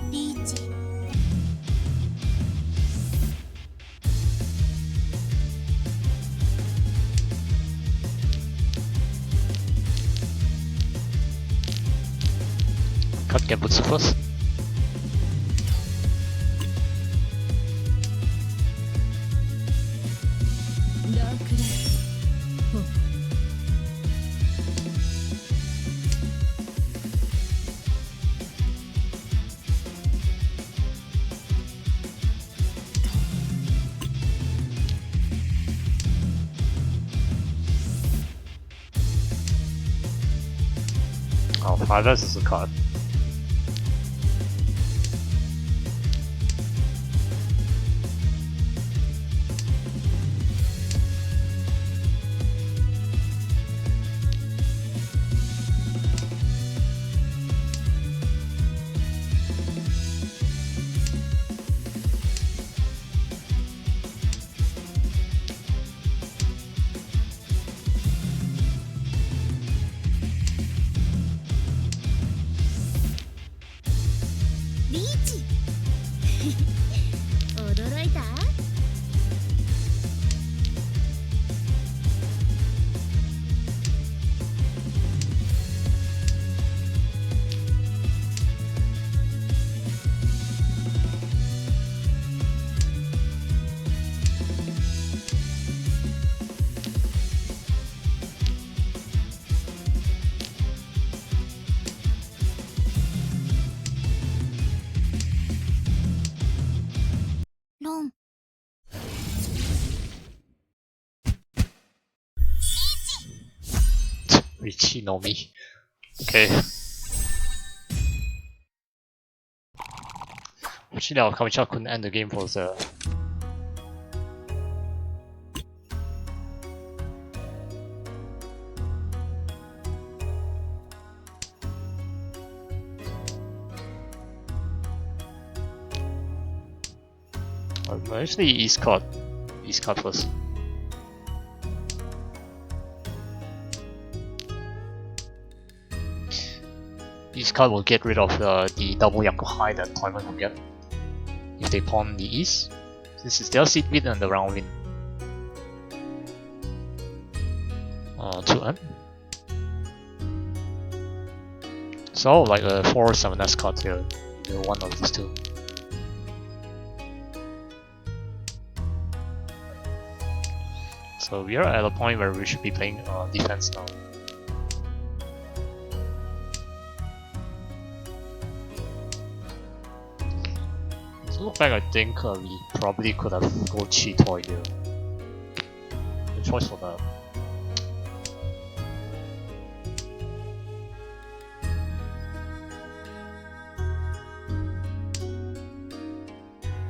Speaker 1: Riichi.
Speaker 2: Cut Genbutsu first. Oh, 5S is a card.
Speaker 1: Riichi. 驚いた？ ロン。
Speaker 2: Riichi no me. Okay. Actually, our Kamicha couldn't end the game for the. Actually, East card first. East card will get rid of the double Yaku high that Toyman will get if they pawn the East. This is their seed win and the round win. 2M. So like a 4-7S card here, either one of these two. So we are at a point where we should be playing defense now. So look back, I think we probably could have go cheat toy here. No choice for that.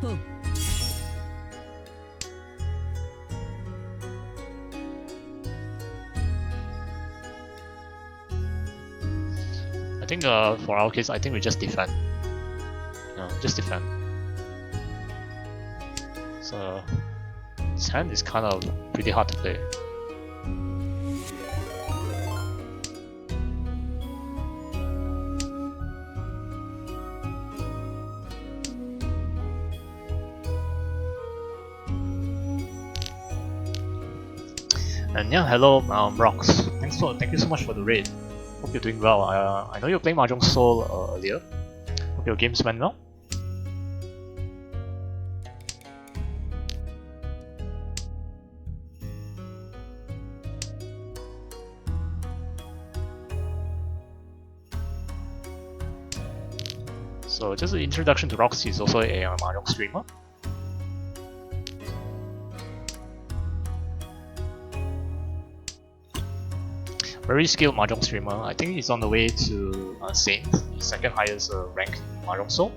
Speaker 3: Oh.
Speaker 2: I think for our case, I think we just defend. Just defend. So this hand is kind of pretty hard to play. And yeah, hello, Rocks. Thank you so much for the raid. Hope you're doing well. I know you were playing Mahjong Soul earlier. Hope your games went well. So just an introduction to Roxy, is also a Mahjong streamer. Very skilled Mahjong streamer. I think he's on the way to Saint, the second highest rank in Mahjong Soul.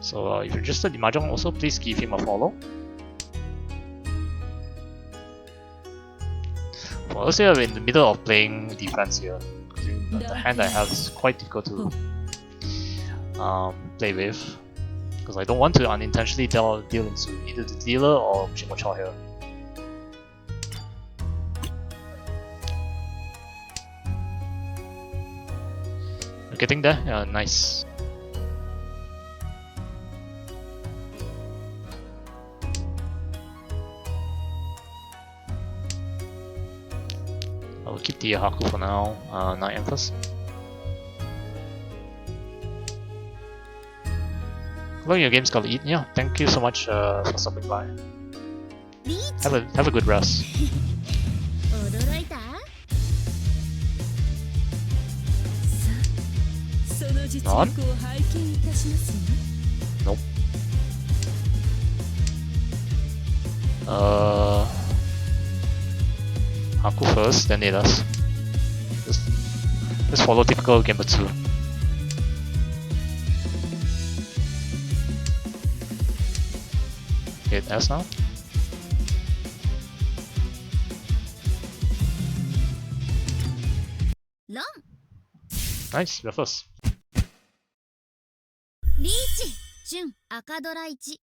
Speaker 2: So if you're interested in Mahjong also, please give him a follow. For us here, we're in the middle of playing defense here. The hand I have is quite difficult to play with, because I don't want to unintentionally deal into either the dealer or Chimocha here. We're getting there? Yeah, nice. I'll keep the Haku for now, 9 Emphas. Love your games, Khalid. Yeah, thank you so much for stopping by. Have a good rest. On? Nope. Haku first, then Edas. Just follow typical Genbutsu. Hit S now. Nice, you're first.
Speaker 1: Riichi, Jun, 赤ドラ1。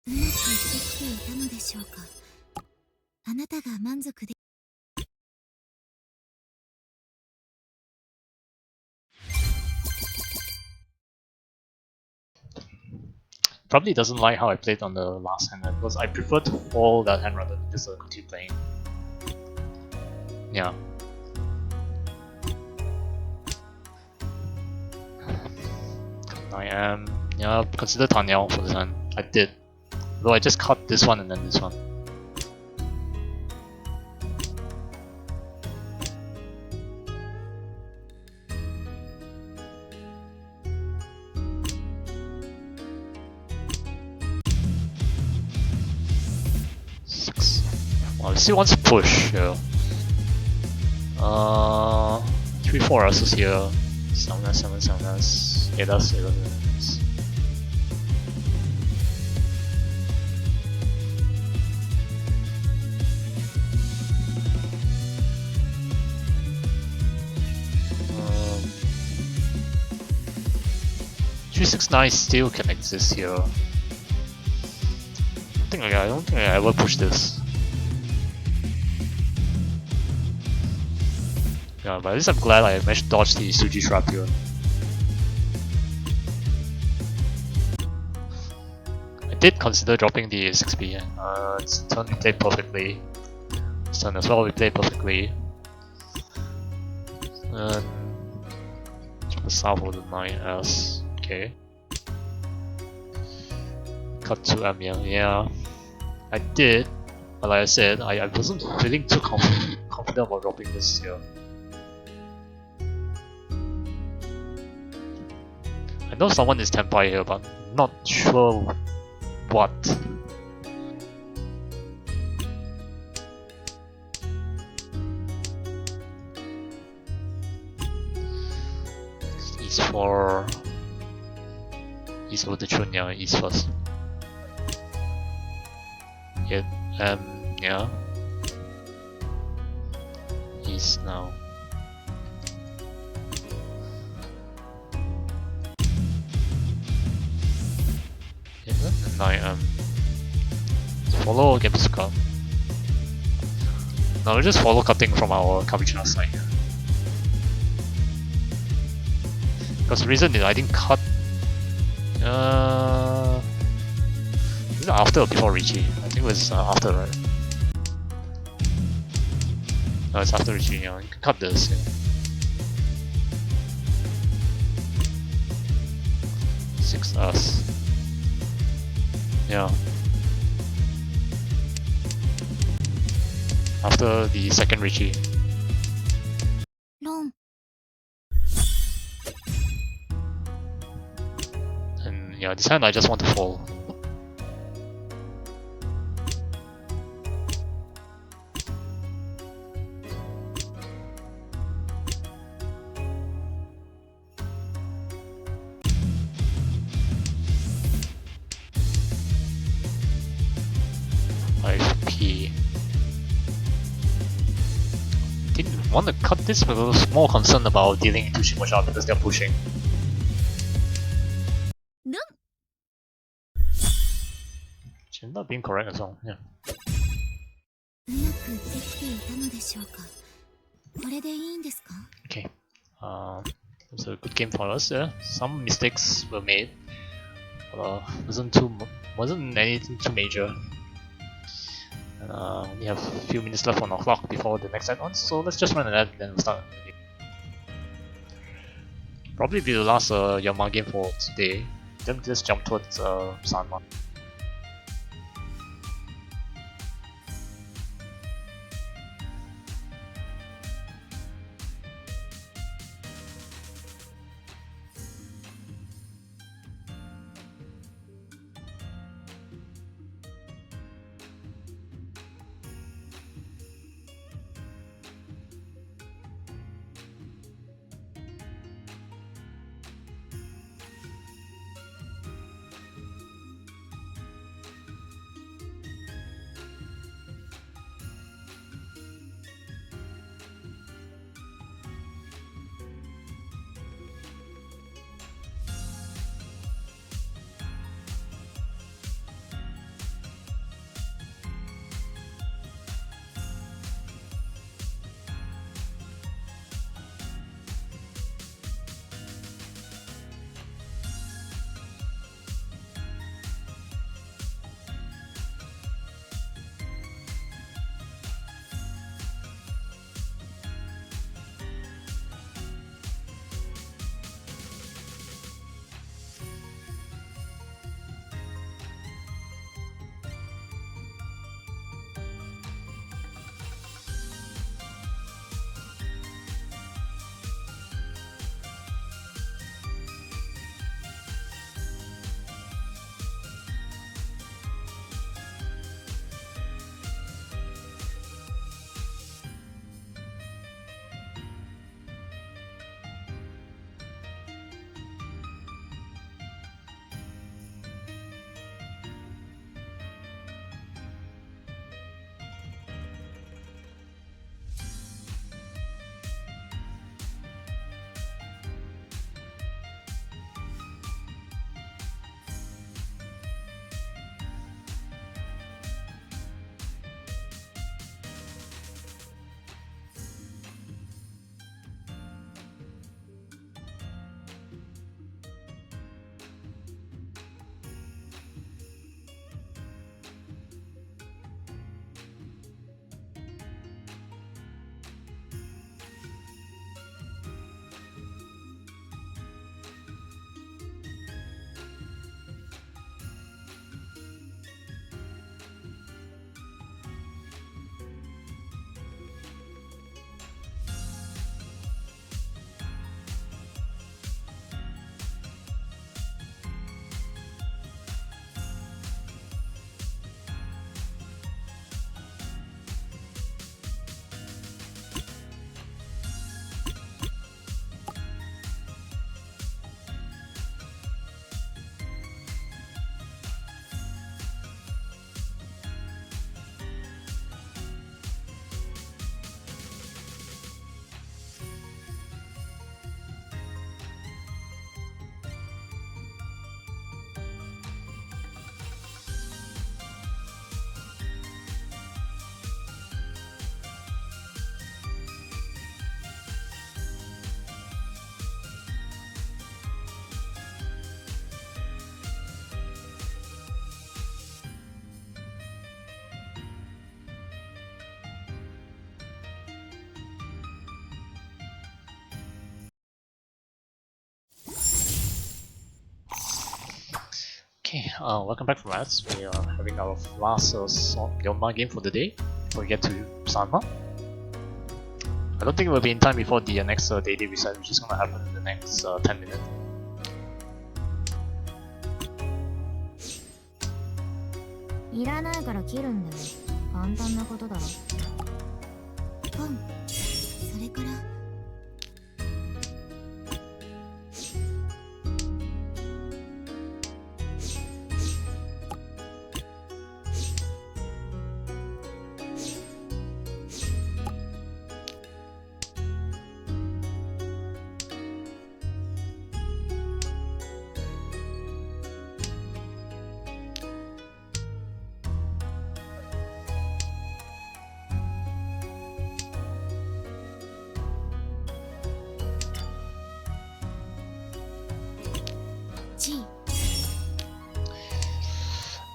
Speaker 1: うまくいってきていたのでしょうか。あなたが満足で。
Speaker 2: Probably doesn't like how I played on the last hand because I prefer to fold that hand rather than just continue playing. Yeah. I am. Yeah, consider Tanyao for this hand. I did. Though I just cut this one and then this one. Well, he still wants to push here. 3-4 S's here. 7S, 8S. Three 6-9 still can exist here. I don't think I ever push this. Yeah, but at least I'm glad I managed to dodge the Suji trap here. I did consider dropping the 6B. It's turn we played perfectly. This turn as well we played perfectly. The south of the 9S. Okay. Cut to Amiens. Yeah, I did. But like I said, I wasn't feeling too confident about dropping this here. I know someone is Tempai here, but not sure what. East for East of the Chunya, East first. Yeah, yeah. East now. Yeah, and I follow Gamsuka. Now we just follow cutting from our Kavichina side. Because the reason is I didn't cut. Is it after or before Riichi? I think it was after, right? No, it's after Riichi. Yeah, you can cut this. Yeah. 6S. Yeah. After the second Riichi.
Speaker 1: ロン
Speaker 2: And yeah, this hand I just want to fall. P. Didn't want to cut this, but I was more concerned about dealing into Shimosha because they're pushing.
Speaker 1: ロン
Speaker 2: She's not being correct as well. Yeah.
Speaker 1: うまくできていたのでしょうか。これでいいんですか？
Speaker 2: Okay. It was a good game for us. Yeah. Some mistakes were made. But, wasn't anything too major. And, we have a few minutes left on our clock before the next add-on, so let's just run an ad and then we'll start. Probably be the last Yama game for today. Then just jump towards Sanma. Okay, welcome back from us. We are having our last Yonma game for the day before we get to Sanma. I don't think it will be in time before the next daily reset, which is going to happen in the next 10 minutes.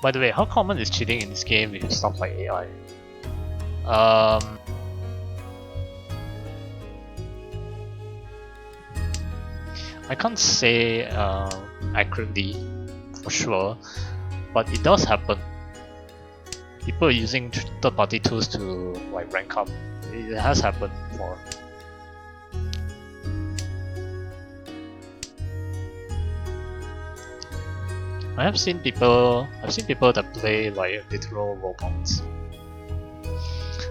Speaker 2: By the way, how common is cheating in this game with stuff like AI? I can't say accurately for sure, but it does happen. People are using third-party tools to like rank up. It has happened before. I've seen people that play like literal robots.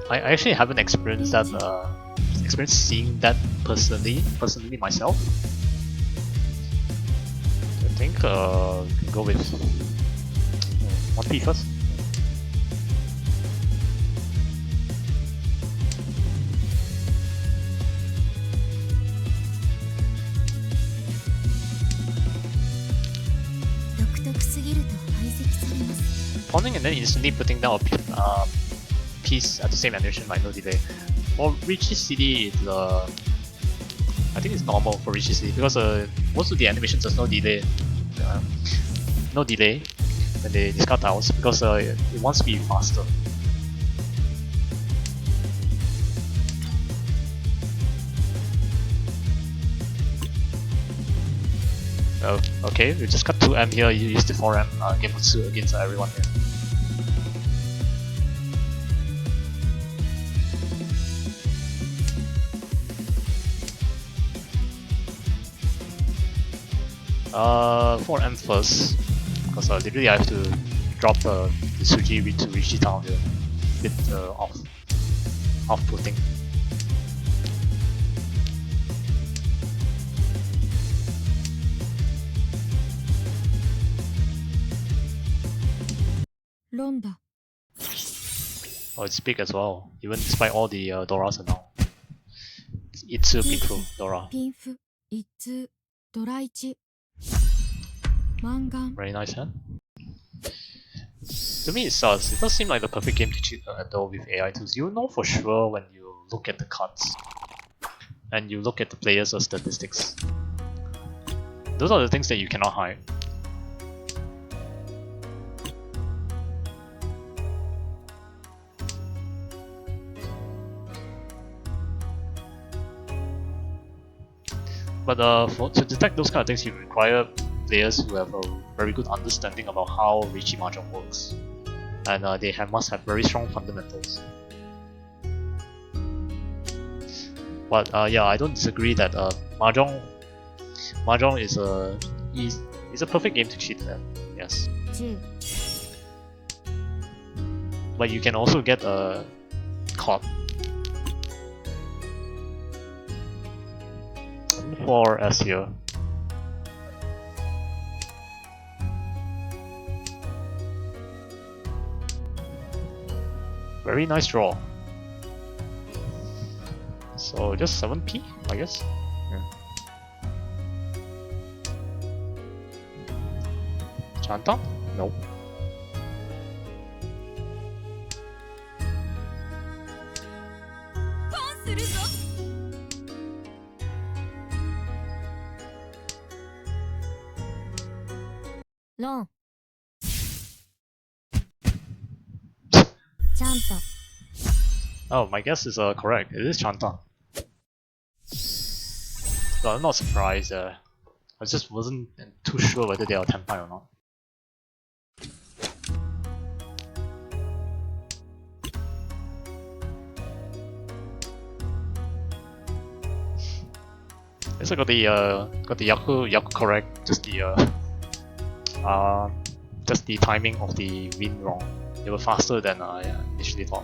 Speaker 2: I actually haven't experienced that. Experienced seeing that personally myself. I think we can go with 1P first. Spawning and then instantly putting down a piece at the same animation, like no delay. For Riichi City, I think it's normal for Riichi City because most of the animations there's no delay. No delay when they discard tiles because it wants to be faster. Oh, okay, we just got 2M here, you use the 4M game Futsu against everyone here. Uh, 4M first, because literally I have to drop the Suji to Riichi town here, a bit off-putting.
Speaker 3: Ronda.
Speaker 2: Oh, it's big as well, even despite all the Doras and all. Itsu, Pinfu, Dora.
Speaker 3: Pinfu, Itsu, Doraichi. Mangan.
Speaker 2: Very nice hand. To me it does seem like the perfect game to cheat though with AI tools. You know for sure when you look at the cards and you look at the players' statistics. Those are the things that you cannot hide. But to detect those kind of things, you require players who have a very good understanding about how Riichi Mahjong works, and they must have very strong fundamentals. But yeah, I don't disagree that Mahjong is a perfect game to cheat at. Yes. But you can also get caught. For S here. Very nice draw. So just 7P, I guess. Yeah. Chanta? Nope.
Speaker 1: Ron. Chanta.
Speaker 2: Oh, my guess is correct. It is Chanta. So I'm not surprised. I just wasn't too sure whether they are Tenpai or not. Guess I got the Yaku correct. Just the timing of the wind wrong. They were faster than I initially thought.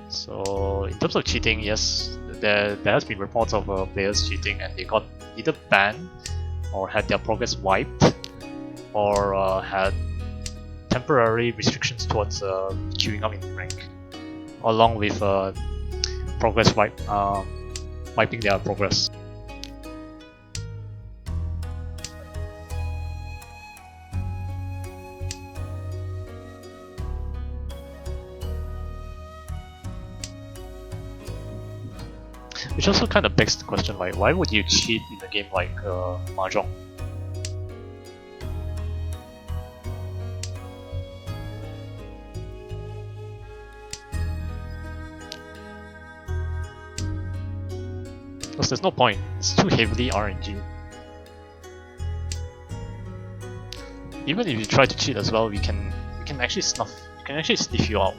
Speaker 2: So in terms of cheating, yes, there has been reports of players cheating and they got either banned or had their progress wiped or had temporary restrictions towards queuing up in rank, along with progress wiping their progress. Which also kind of begs the question, like, why would you cheat in a game like Mahjong? Because there's no point, it's too heavily RNG. Even if you try to cheat as well, we can actually sniff you out.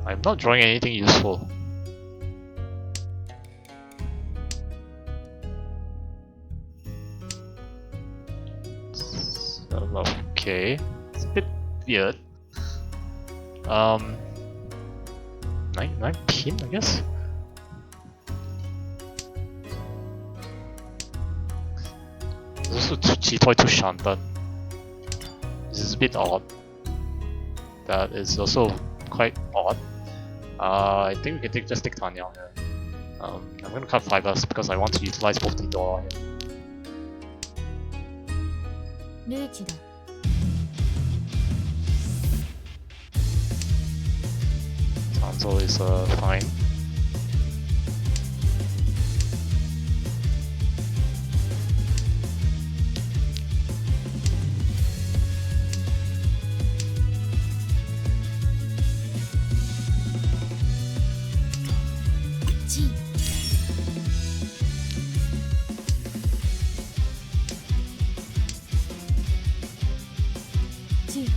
Speaker 2: I'm not drawing anything useful. So, okay, it's a bit weird. 9 pin, I guess. There's also Chitoy to Shantan. This is a bit odd. That is also quite odd. I think we can just take Tanya here. I'm gonna cut 5S because I want to utilize both the door here.
Speaker 1: Riichiだ.
Speaker 2: Sanzo is fine.
Speaker 1: G. G.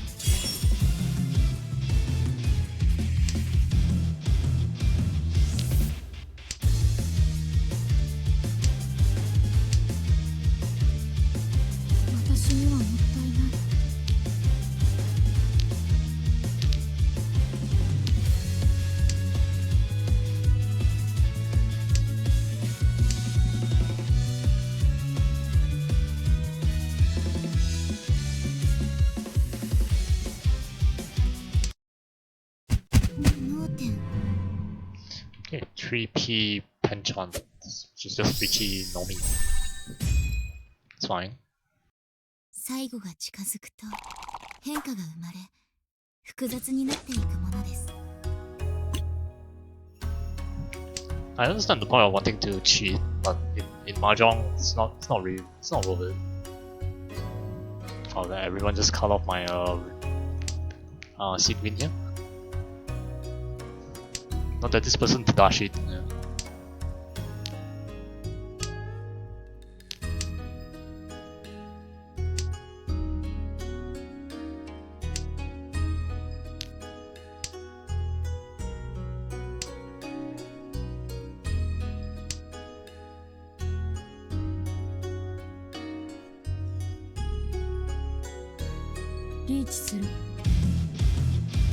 Speaker 1: 私にはもったいない。盲点。
Speaker 2: Okay, 3P Penchant, which is just Riichi Nomi. It's fine.
Speaker 1: 最後が近づくと変化が生まれ複雑になっていくものです。
Speaker 2: I understand the point of wanting to cheat, but in Mahjong, it's not worth it. Oh, then everyone just cut off my seed win here. Not that this person to dash it. Yeah.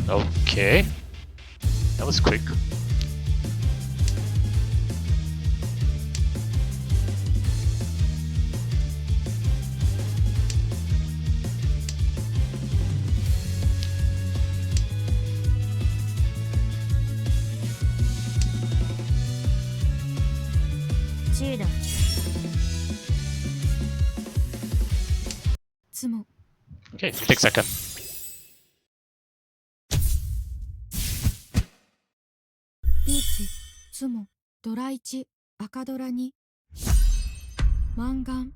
Speaker 2: Okay, that was quick. Okay, you take second.
Speaker 4: リーチ、ツモ、ドラ1、赤ドラ2、マンガン。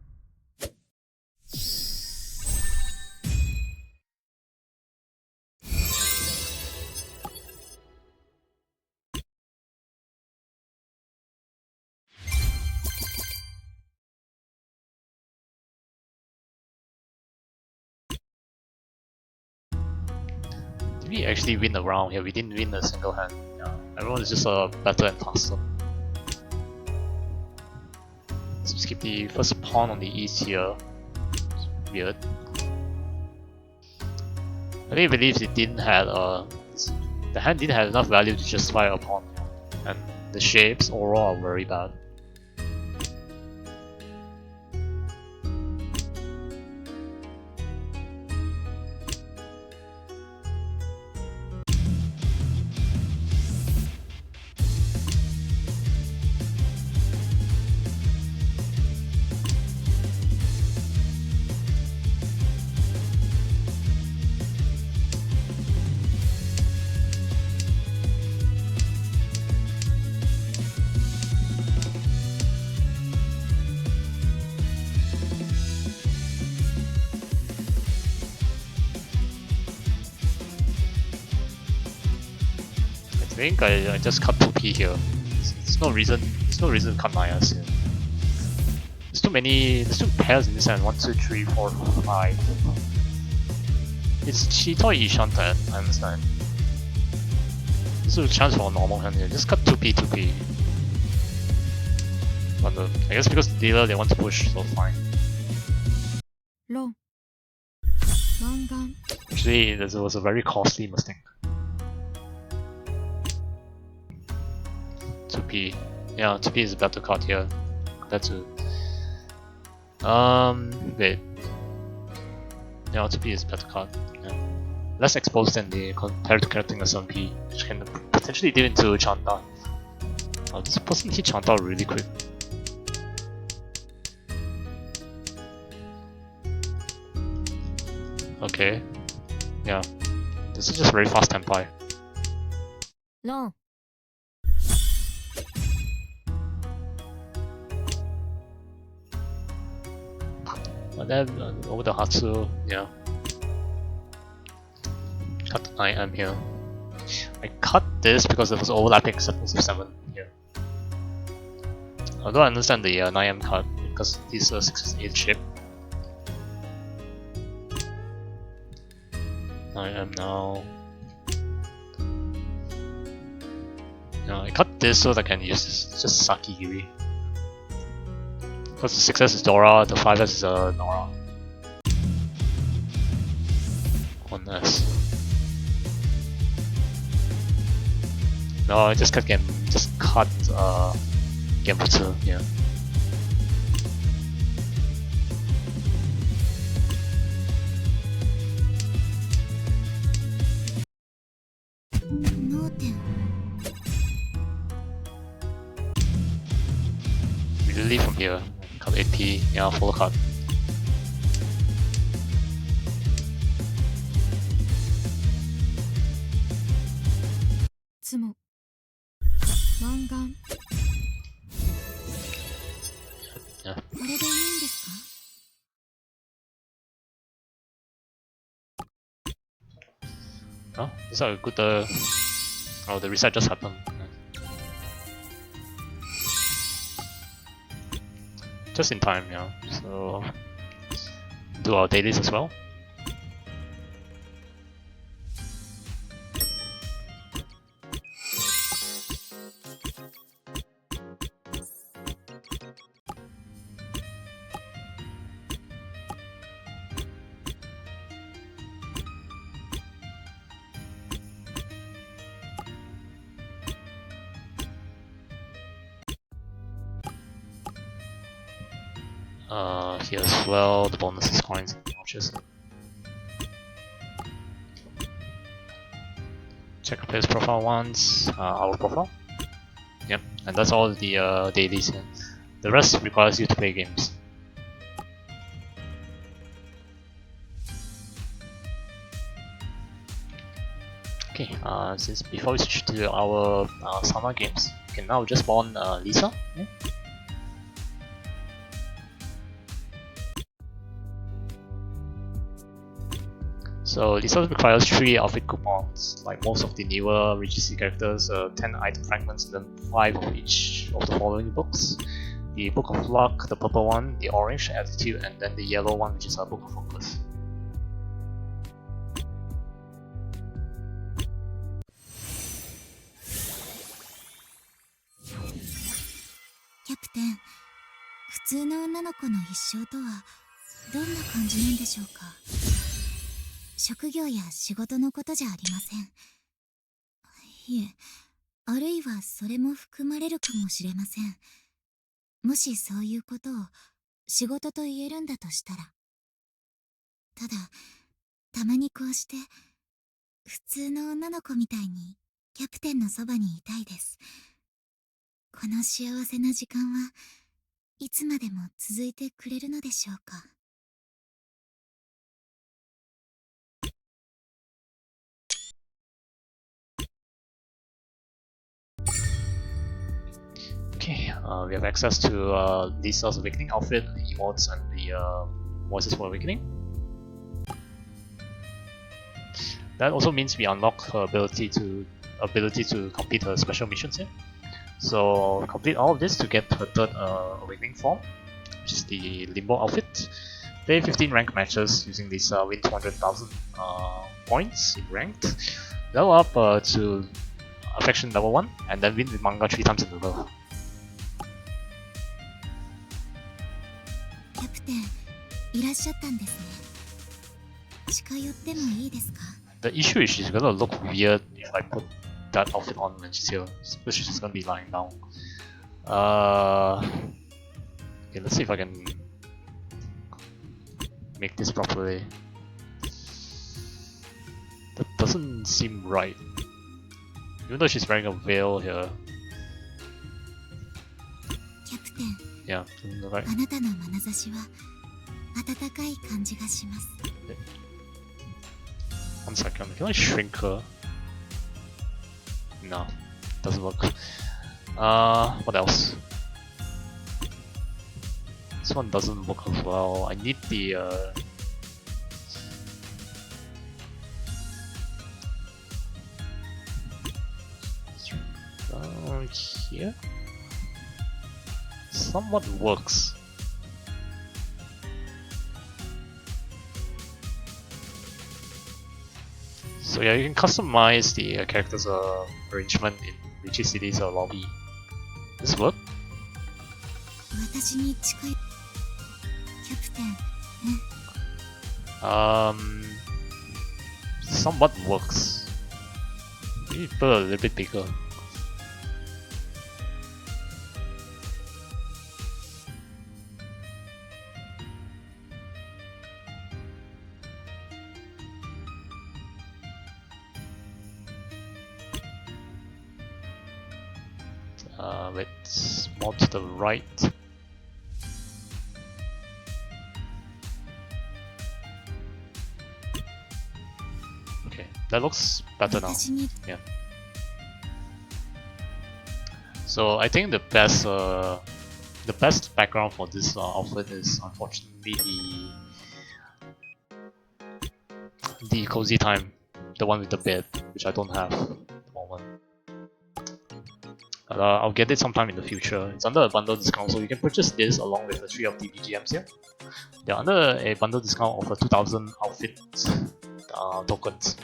Speaker 2: Did we actually win a round here? We didn't win a single hand. Yeah, everyone is just better and faster. So skip the first pawn on the east here. It's weird. I think it believes it didn't have the hand didn't have enough value to justify a pawn, and the shapes overall are very bad. I think I just cut 2p here. There's no reason to cut my ass here. There's too pairs in this hand. 1, 2, 3, 4, 5. It's Chito Ishantan, I understand. This is a chance for a normal hand here. Just cut 2p, 2p. But I guess because the dealer they want to push, so fine.
Speaker 4: ロン、マンガン。
Speaker 2: Actually, this was a very costly mistake. 2p. Yeah, 2p is a better card here compared to. Wait. Yeah, 2p is a better card. Yeah. Less exposed than the compared to character 7p, which can potentially deal into Chanta. Oh, this person hit Chanta really quick. Okay. Yeah. This is just very fast tempi.
Speaker 4: ロン。
Speaker 2: But then over the Hatsu, yeah. Cut the 9M here. I cut this because there was overlapping acceptance of 7 here. Although I understand the 9M cut because these are 6 8 shape. 9M now. Yeah, I cut this so that I can use this. It's just Saki Yui. Because the 6S is Dora, the 5S is Nora. 1S. No, I just cut Genbutsu, yeah. We leave from here. Cut 8p, yeah, full cut.
Speaker 4: ツモ、マンガン。
Speaker 2: Yeah.
Speaker 1: これでいいんですか？
Speaker 2: Oh, these are good. Oh, the reset just happened. Just in time, yeah. So do our dailies as well. Here as well, the bonus is coins and watches. Check player's profile once, our profile. Yep, and that's all the dailies here. The rest requires you to play games. Okay, since before we switch to our summer games, we can now just spawn Lisa. Yeah? So Lisa requires 3 outfit coupons, like most of the newer Riichi City characters, 10 item fragments, and then 5 of each of the following books. The Book of Luck, the purple one, the orange, Attitude, and then the yellow one, which is a Book of Focus.
Speaker 1: Captain, 普通の女の子の一生とはどんな感じなんでしょうか。職業や仕事のことじゃありません。いえ、あるいはそれも含まれるかもしれません。もしそういうことを仕事と言えるんだとしたら。ただ、たまにこうして普通の女の子みたいにキャプテンのそばにいたいです。この幸せな時間はいつまでも続いてくれるのでしょうか。
Speaker 2: Okay, we have access to Lisa's Awakening outfit, the emotes, and the voices for Awakening. That also means we unlock her ability to complete her special missions here. So complete all of this to get her third Awakening form, which is the Limbo outfit. Play 15 ranked matches using this win 200,000 points in ranked. Level up to affection level 1, and then win with manga 3 times in a row.
Speaker 1: キャプテン、いらっしゃったんですね。近寄ってもいいですか？
Speaker 2: The issue is she's gonna look weird if I put that outfit on when she's here, especially she's gonna be lying down. Okay, let's see if I can make this properly. That doesn't seem right. Even though she's wearing a veil here.
Speaker 1: キャプテン、
Speaker 2: Yeah, doesn't look right.
Speaker 1: あなたの眼差しは温かい感じがします。
Speaker 2: One second, can I shrink her? No, doesn't work. What else? This one doesn't work as well. I need the here? Somewhat works. So yeah, you can customize the character's arrangement in Riichi City's lobby. Does this work?
Speaker 1: 私に近い。キャプテン、
Speaker 2: Somewhat works. Maybe put a little bit bigger. Wait, more to the right. Okay, that looks better now.
Speaker 1: 私に
Speaker 2: Yeah. So I think the best background for this outfit is unfortunately the cozy time, the one with the bed, which I don't have at the moment. I'll get it sometime in the future. It's under a bundle discount, so you can purchase this along with the 3 of the BGMs here. They're under a bundle discount of 2,000 outfit tokens.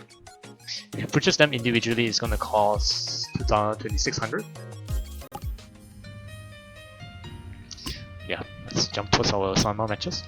Speaker 2: If you purchase them individually, it's gonna cost 2,600. Yeah, let's jump towards our summer matches.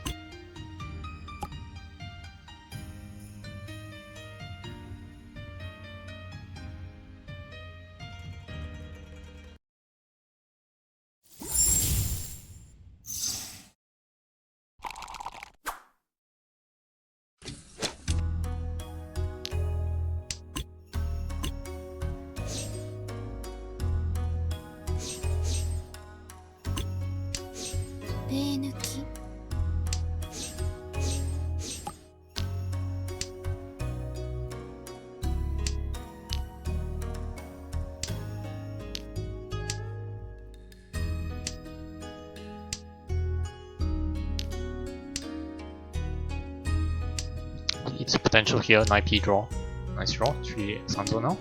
Speaker 2: It's potential here, 9p draw. Nice draw, 3 Sanzo now.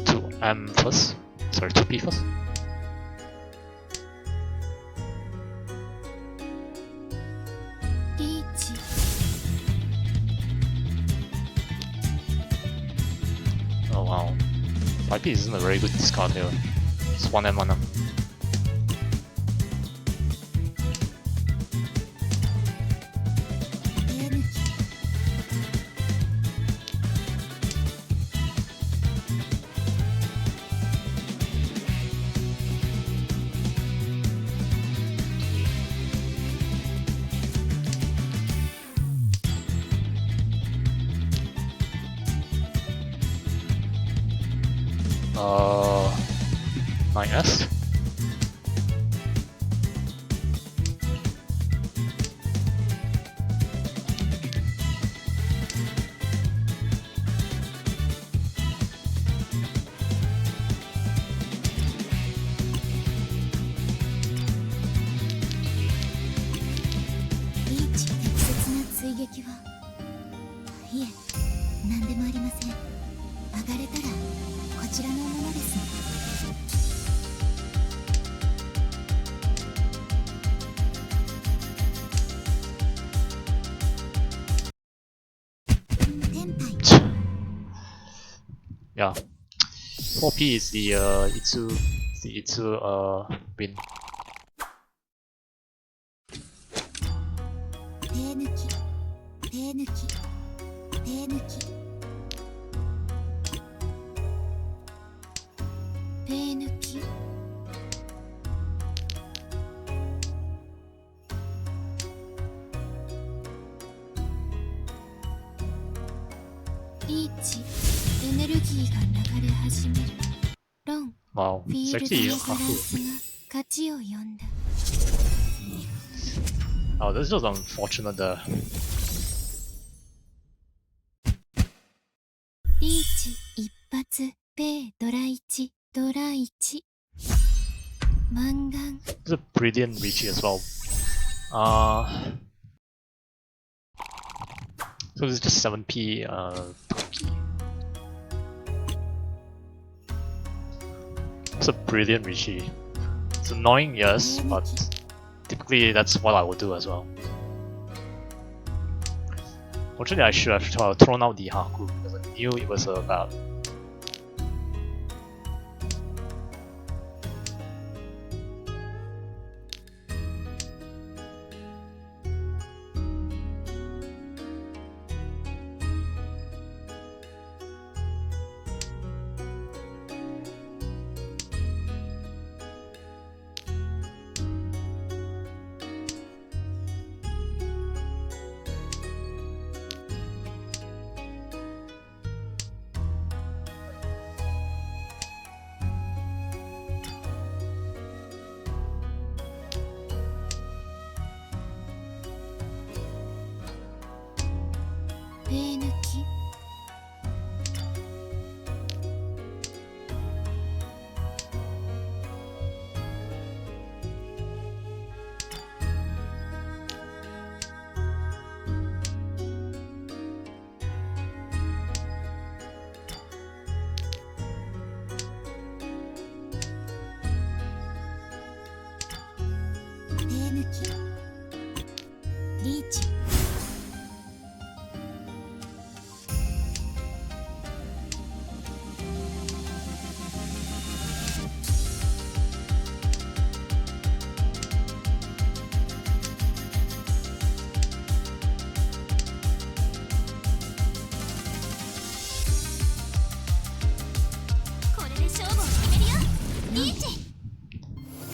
Speaker 2: To M first. Sorry, 2p first.
Speaker 4: Riichi.
Speaker 2: Oh wow. 5p isn't a very good discard here. It's 1M, 1M. Uh, 9S.
Speaker 1: Riichi 適切な追撃は、いえ、何でもありません。上がれたらこちらのものですね。天杯
Speaker 2: Yeah. 4p is the Itsu win.
Speaker 1: 手抜き手抜き手抜き
Speaker 4: 手抜き。リーチ。エネルギーが流れ始める。ロン。
Speaker 2: Wow.
Speaker 4: フィ
Speaker 2: It's
Speaker 4: ールドの
Speaker 2: actually
Speaker 4: バランスが勝ちを呼んだ。
Speaker 2: Oh, this was unfortunate there.
Speaker 4: リーチ一発ペイドラ1ドラ1マンガン
Speaker 2: It's a brilliant Riichi as well. So it's just 7p It's a brilliant Riichi. It's annoying, yes, but typically that's what I would do as well. Fortunately, I should have thrown out the Haku because I knew it was a bad.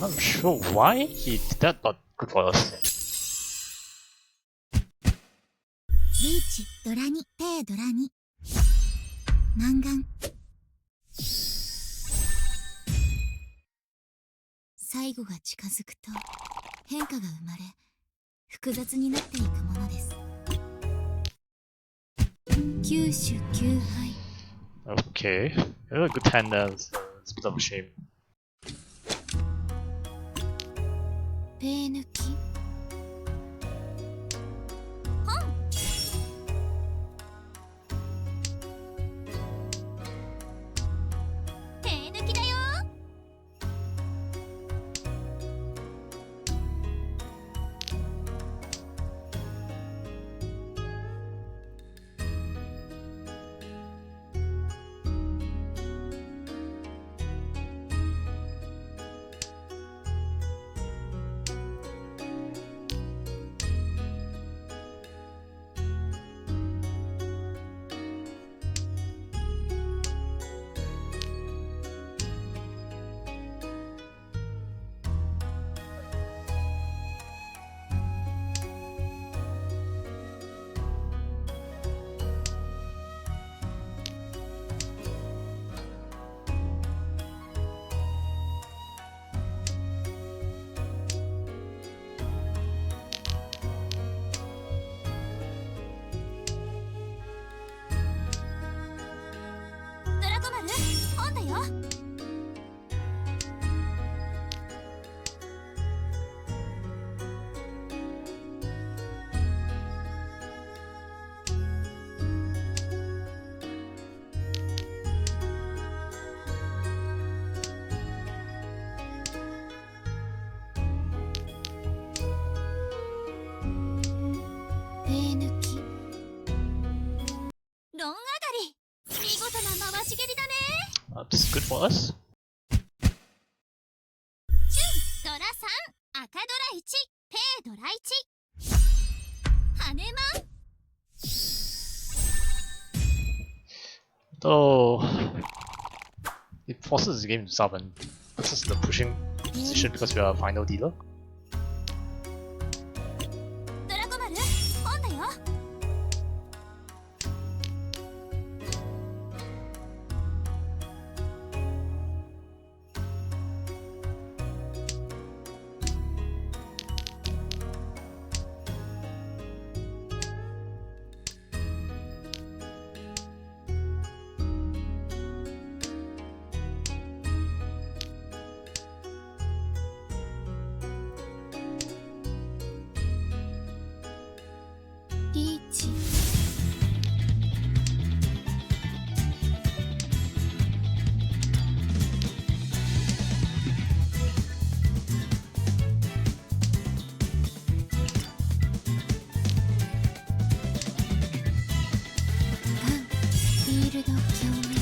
Speaker 2: Not sure why he did that, but good for us.
Speaker 1: リーチドラ2ペドラ2満願。最後が近づくと変化が生まれ複雑になっていくものです。
Speaker 4: 九種九敗。
Speaker 2: Okay, a good hand there. It's a bit of a shame.
Speaker 4: ペー抜き。
Speaker 1: 手抜きだよ。ドラコ丸、本だよ。
Speaker 4: ペー抜き。
Speaker 1: ロン上がり。見事な回し蹴りだね。
Speaker 2: This is good for us.
Speaker 1: ドラ3、赤ドラ1、ペドラ1。羽マン。
Speaker 2: Though it forces the game to stop and puts us in the pushing position because we are a final dealer.
Speaker 1: ドラコ丸、本だよ。
Speaker 4: リーチ。ガン。フィールド共鳴。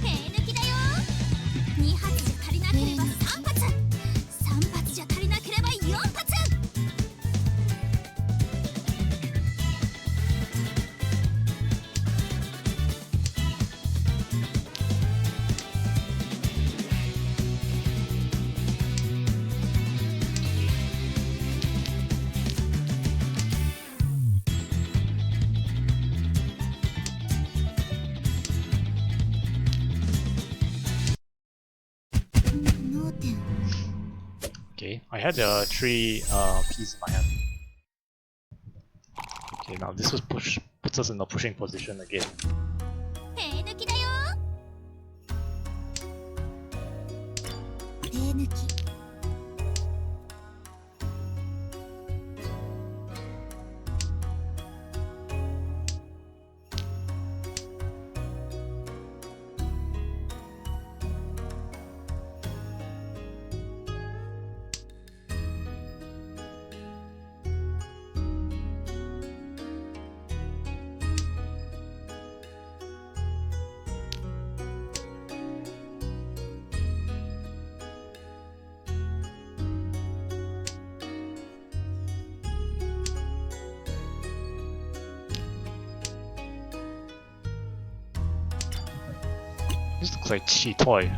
Speaker 1: 手抜きだよ。2発じゃ足りなければ3発。3発じゃ足りなければ4発。脳天。
Speaker 2: Okay, I had 3 P's in my hand. Okay, now this was puts us in a pushing position again.
Speaker 1: 手抜きだよ。抜き。
Speaker 2: This looks like cheap toy.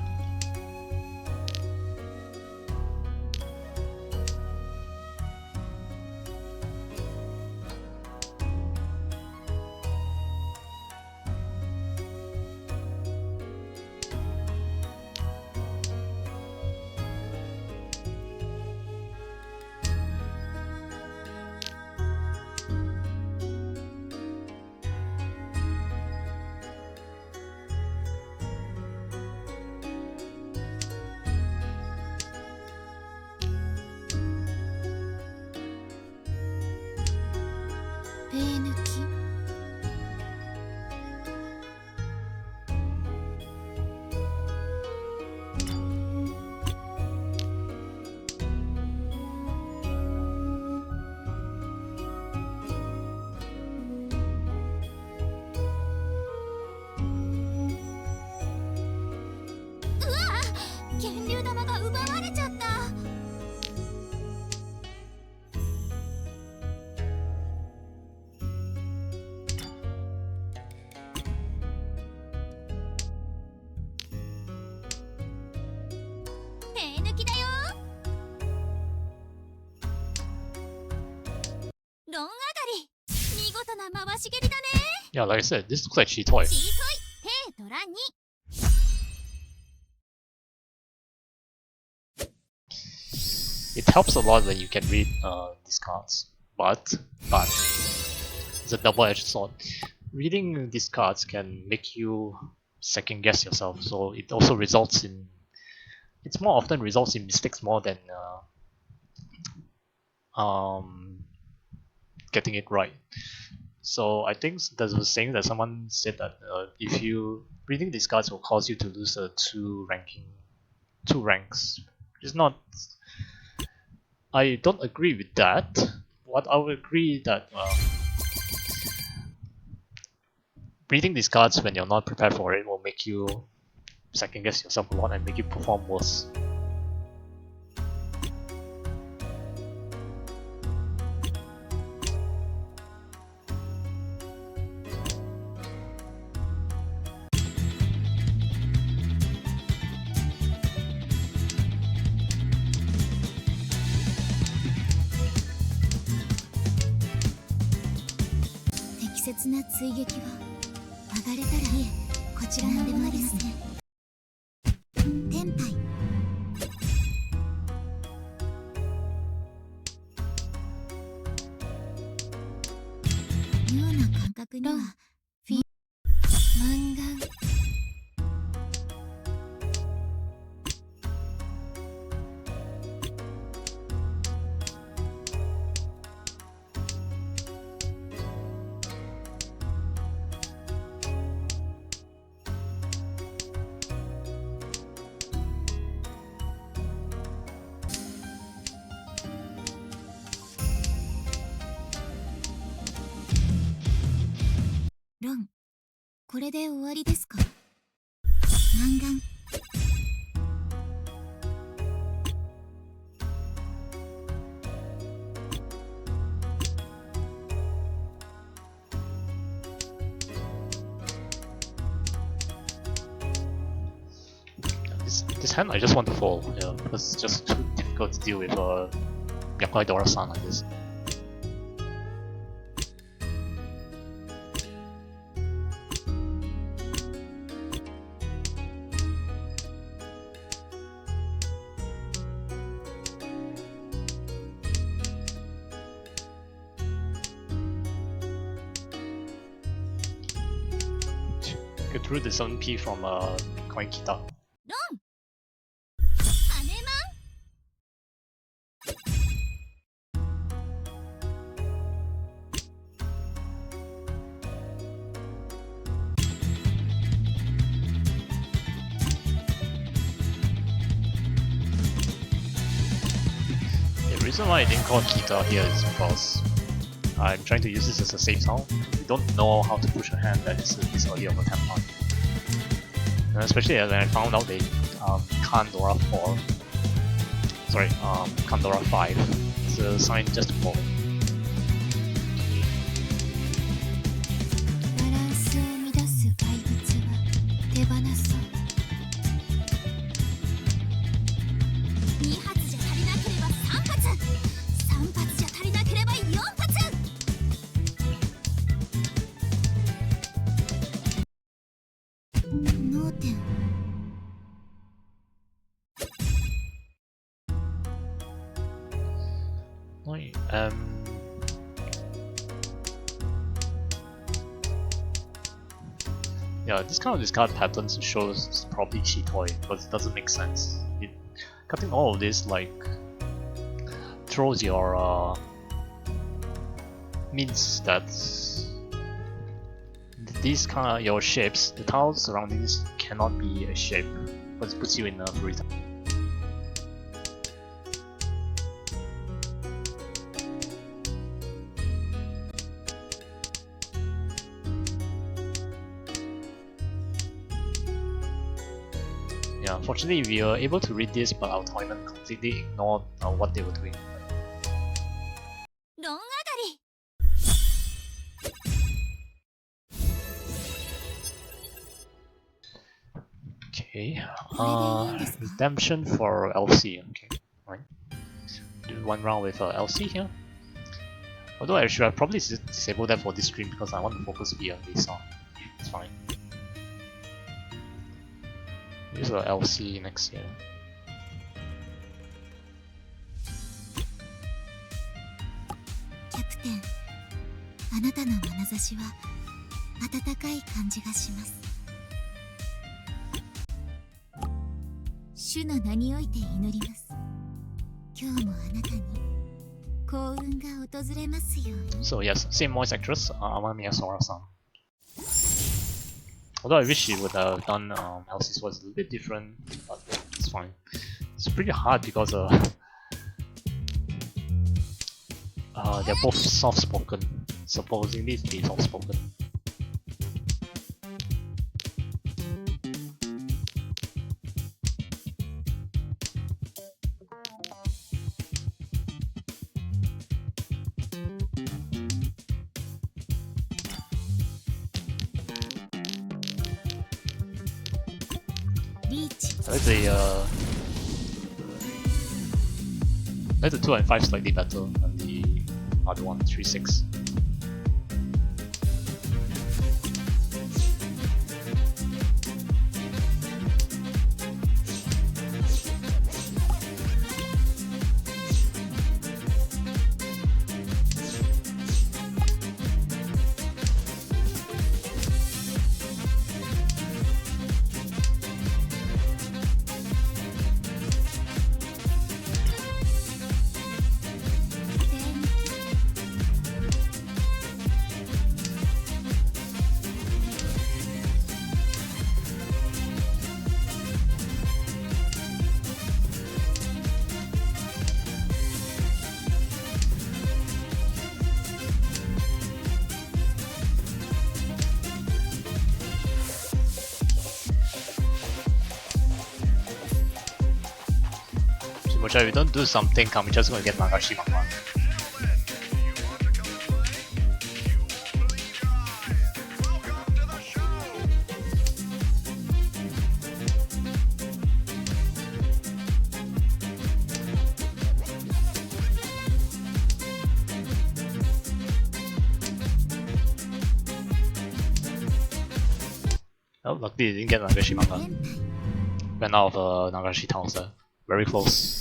Speaker 2: Yeah, like I said, this looks like cheap toy. It helps a lot that you can read these cards, but it's a double-edged sword. Reading these cards can make you second guess yourself, so it also results in more often results in mistakes more than getting it right. So I think there's a saying that someone said that if you reading these cards will cause you to lose two ranks. It's not. I don't agree with that. What I would agree that reading these cards when you're not prepared for it will make you second guess yourself a lot and make you perform worse. This hand I just want to fold, yeah, because it's just too difficult to deal with Yakai Dora-san like this. Get through the 7P from Koikita. reason why I didn't call Kita here is because I'm trying to use this as a safe zone. You don't know how to push a hand that is this early of a campaign. And especially when I found out they Kandora 4, sorry, Kandora 5 is a sign just to follow.
Speaker 4: バランスを乱す怪物は手放そう2発じゃ足りなければ3発3発じゃ足りなければ4発脳天
Speaker 2: Right, yeah, this kind of discard patterns shows probably Chitoi, because it doesn't make sense. Cutting all of this like throws your means that these kind of your shapes, the tiles surrounding this cannot be a shape, because it puts you in a free time. Yeah, unfortunately we were able to read this, but our tournament completely ignored what they were doing.
Speaker 4: ロン上がり
Speaker 2: Okay, redemption for LC, okay, right. Do one round with LC here. Although I should have probably disabled that for this stream because I want to focus here on Lisa. It's fine. Use LC next year.
Speaker 4: Captain, あなたの眼差しは温かい感じがします。主の名において祈ります。今日もあなたに幸運が訪れますように。
Speaker 2: So yes, same voice actress, Amamiya Sora-san. Although I wish she would have done Elsie's voice a little bit different, but it's fine. It's pretty hard because they're both soft-spoken. Supposedly they're soft-spoken. I like the 2 and 5 slightly better than the other one, 3-6. Which if we don't do something, I'm just gonna get Nagashi Mama. Oh, luckily they didn't get Nagashi Manga. Ran out of Nagashi Towns there. Very close.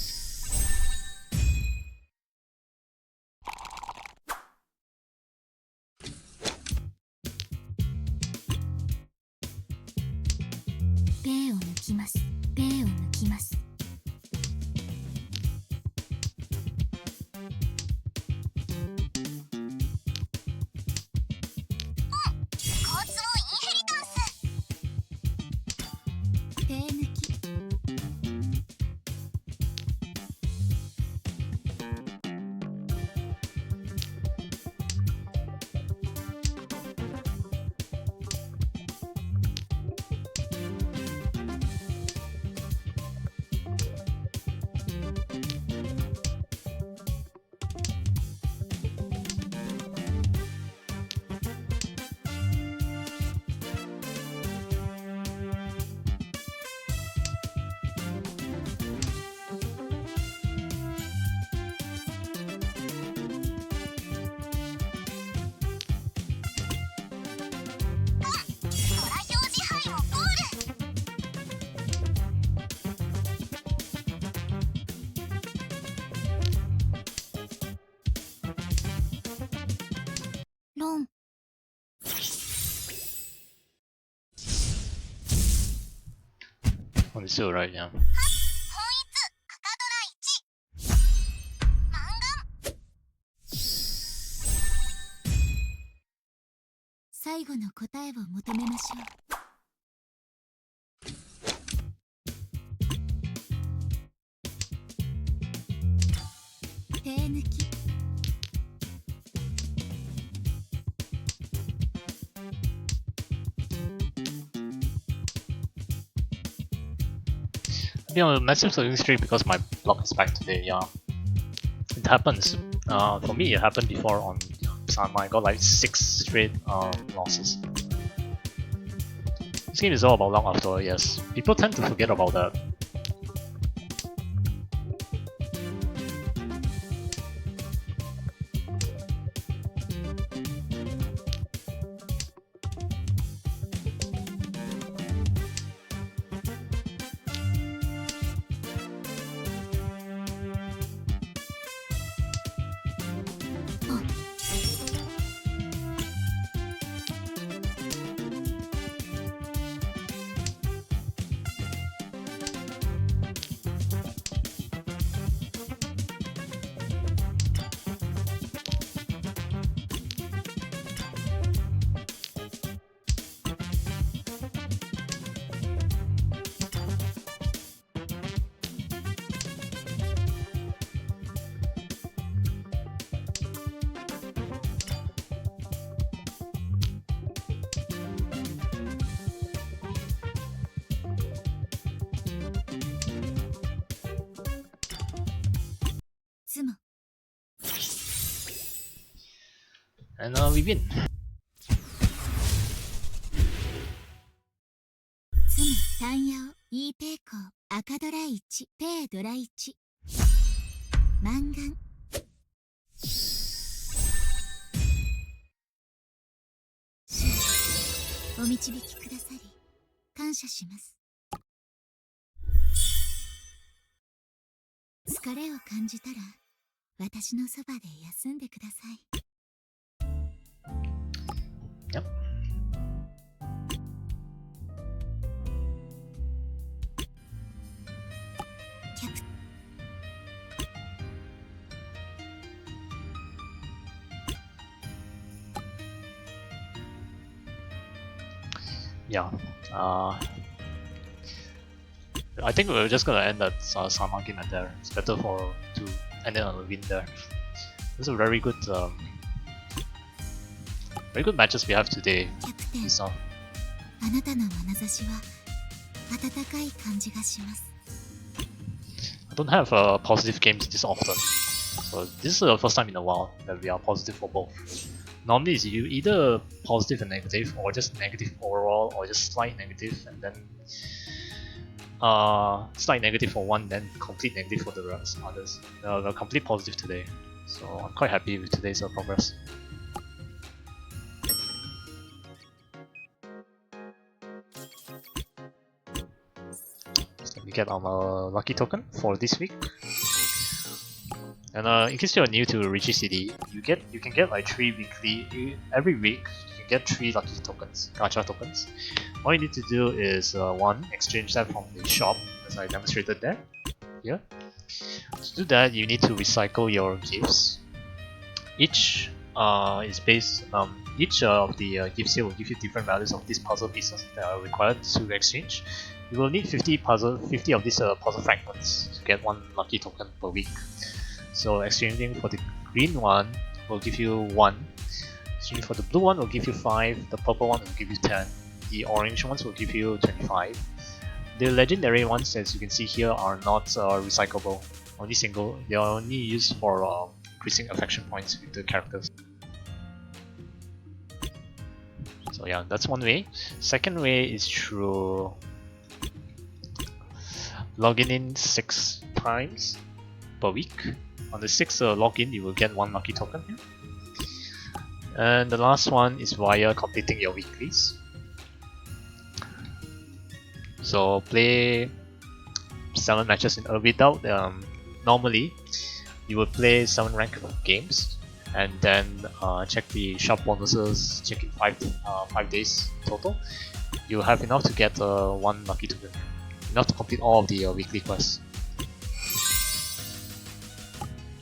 Speaker 1: ロン。
Speaker 2: Oh, it's still right, yeah.
Speaker 4: 最後の答えを求めましょう。手抜き。
Speaker 2: Be on a massive losing streak because my block is back today, yeah. It happens. For me, it happened before on Sama. I got like 6 straight losses. This game is all about luck after all, yes. People tend to forget about that. And we win.
Speaker 4: ツム単ヤオ E ペイコー赤ドラ1ペイドラ1マンガン。お導きくださり感謝します。疲れを感じたら私のそばで休んでください。
Speaker 2: Yep. Yeah. I think we're just gonna end that Sama game at there. It's better to end it on a win there. This is a very good matches we have today.
Speaker 4: キャプテン、
Speaker 2: Lisa.
Speaker 4: あなたの眼差しは温かい感じがします。
Speaker 2: I don't have positive games this often, so this is the first time in a while that we are positive for both. Normally it's you either positive and negative, or just negative overall, or just slight negative and then slight negative for one, then complete negative for the rest others. We're complete positive today, so I'm quite happy with today's progress. So we get our lucky token for this week. And in case you're new to Riichi City, you can get like 3 weekly. Every week you can get 3 lucky tokens, gacha tokens. All you need to do is 1, exchange that from the shop, as I demonstrated there. Here. To do that, you need to recycle your gifts. Each is based. Each of the gifts here will give you different values of these puzzle pieces that are required to exchange. You will need 50 of these puzzle fragments to get 1 lucky token per week. So exchanging for the green one will give you 1. Exchanging for the blue one will give you 5. The purple one will give you 10. The orange ones will give you 25. The legendary ones, as you can see here, are not recyclable. Only single. They are only used for increasing affection points with the characters. So yeah, that's one way. Second way is through logging in 6 times per week. On the 6th login, you will get 1 lucky token here. And the last one is via completing your weeklies. So play 7 matches in without normally you would play 7 ranked games, and then check the shop bonuses, check in 5 days total, you have enough to get 1 lucky token, enough to complete all of the weekly quests.